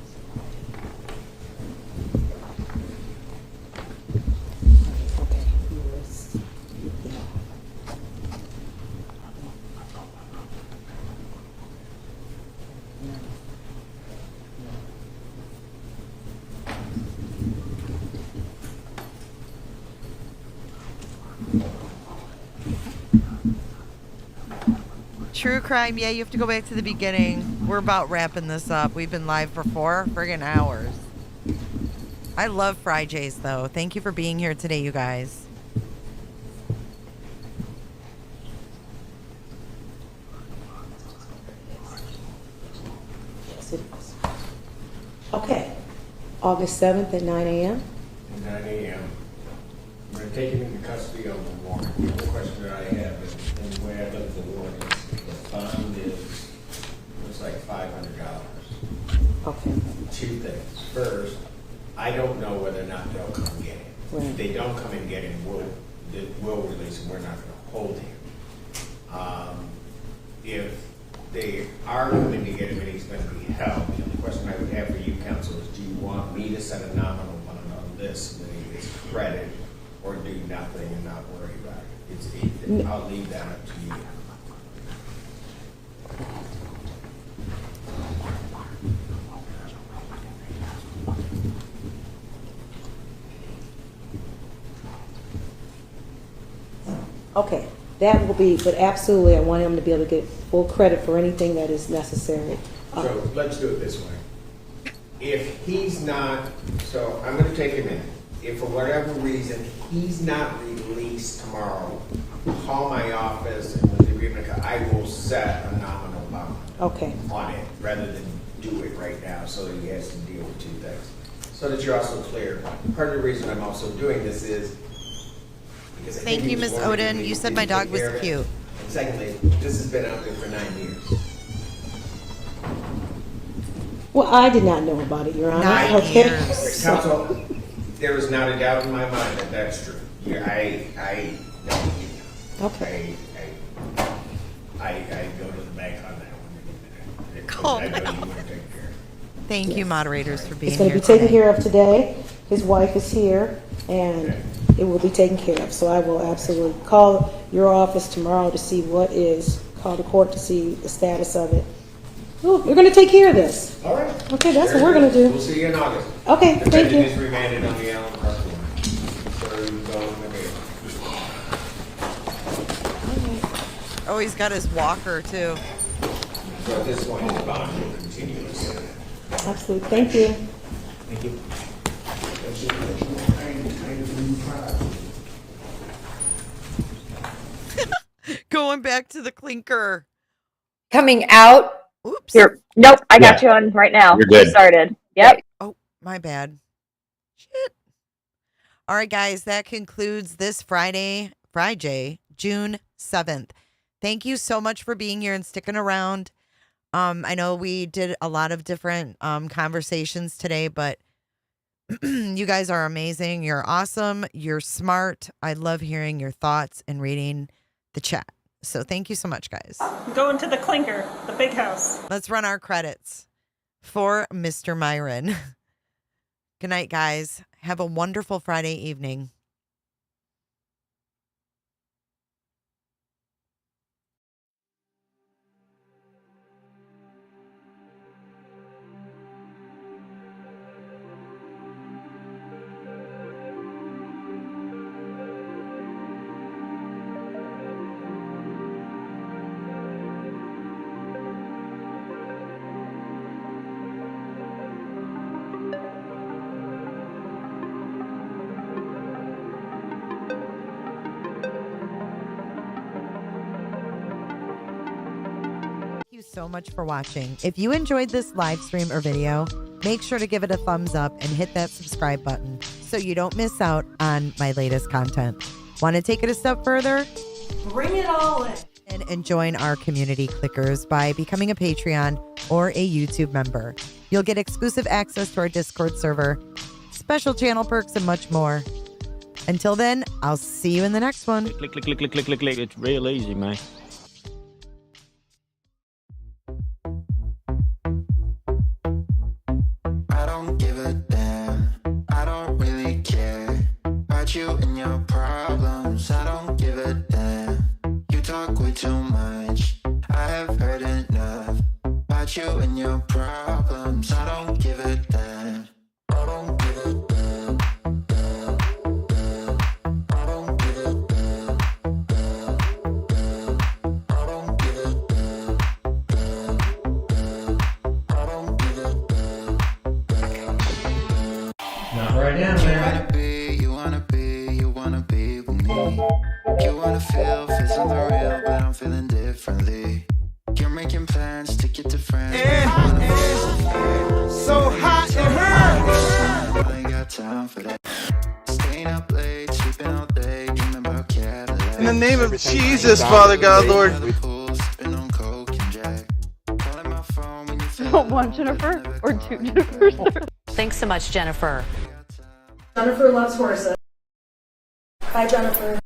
True crime, yeah, you have to go back to the beginning. We're about wrapping this up. We've been live for 4 friggin' hours. I love Fridays, though. Thank you for being here today, you guys. Yes, it is. Okay, August 7th at 9 a.m.? At 9 a.m. I'm going to take him into custody on the warrant. The only question that I have is, and the way I look at the warrant is, the bond is, looks like $500. Okay. Two things. First, I don't know whether or not they'll come get him. Right. If they don't come and get him, we'll release him. We're not going to hold him. If they are coming to get him and he's going to be held, the only question I would have for you, counsel, is do you want me to set a nominal bond on this so that he gets credit, or do nothing and not worry about it? I'll leave that up to you. Okay, that will be, but absolutely, I want him to be able to get full credit for anything that is necessary. So let's do it this way. If he's not, so I'm going to take him in. If for whatever reason he's not released tomorrow, call my office and with the agreement, I will set a nominal bond on it rather than do it right now so that he has to deal with two things. So that you're also clear. Part of the reason I'm also doing this is because I think Thank you, Miss Odin. You said my dog was cute. And secondly, this has been out there for 9 years. Well, I did not know about it, Your Honor. 9 years. Counsel, there is not a doubt in my mind that that's true. Yeah, I know. Okay. I go to the bank on that one. Calm I know down. you would take care of it. Thank you, moderators, for being It's going here to be taken today. care of today. His wife is here, and it will be taken care of. So I will absolutely call your office tomorrow to see call the court to see the status of it. Oh, you're going to take care of this. All right. Okay, that's what we're going to do. We'll see you in August. Okay, thank you. Defendant is remanded on the Allen Park line. So you can go in the mail. Oh, he's got his walker, too. So at this point, the bond will continue. Absolutely. Thank you. Thank you. Going back to the clinker. Coming out. Oops. Here. Nope, I got you on right now. You're good. You started. Yep. Oh, my bad. Shit. All right, guys, that concludes this Friday, June 7th. Thank you so much for being here and sticking around. I know we did a lot of different conversations today, but you guys are amazing. You're awesome. You're smart. I love hearing your thoughts and reading the chat. So thank you so much, guys. Going to the clinker, the big house. Let's run our credits for Mr. Myron. Good night, guys. Have a wonderful Friday evening. Thank you so much for watching. If you enjoyed this live stream or video, make sure to give it a thumbs up and hit that subscribe button so you don't miss out on my latest content. Want to take it a step further? Bring it all in. And join our community clickers by becoming a Patreon or a YouTube member. You'll get exclusive access to our Discord server, special channel perks, and much more. Until then, I'll see you in the next one. Click, click, click, click, click, click, click. It's real easy, man. I don't give a damn. I don't really care about you and your problems. I don't give a damn. You talk way too much. I have heard enough about you and your problems. I don't give a damn. I don't give a damn. Damn, damn. I don't give a damn. Damn, damn. I don't give a damn. Damn, damn. I don't give a damn. Damn, damn. Not right now, man. You wanna be with me. You wanna feel something real, but I'm feeling differently. You're making plans to get to friends. So hot it hurts. I ain't got time for that. Staying up late, sleeping all day, dreaming about Cadillac. In the name of Jesus, Father God, Lord. Sipping on Coke and Jack. Calling my phone when you feel One Jennifer or two Jennifers? Thanks so much, Jennifer. Jennifer loves horses. Hi, Jennifer.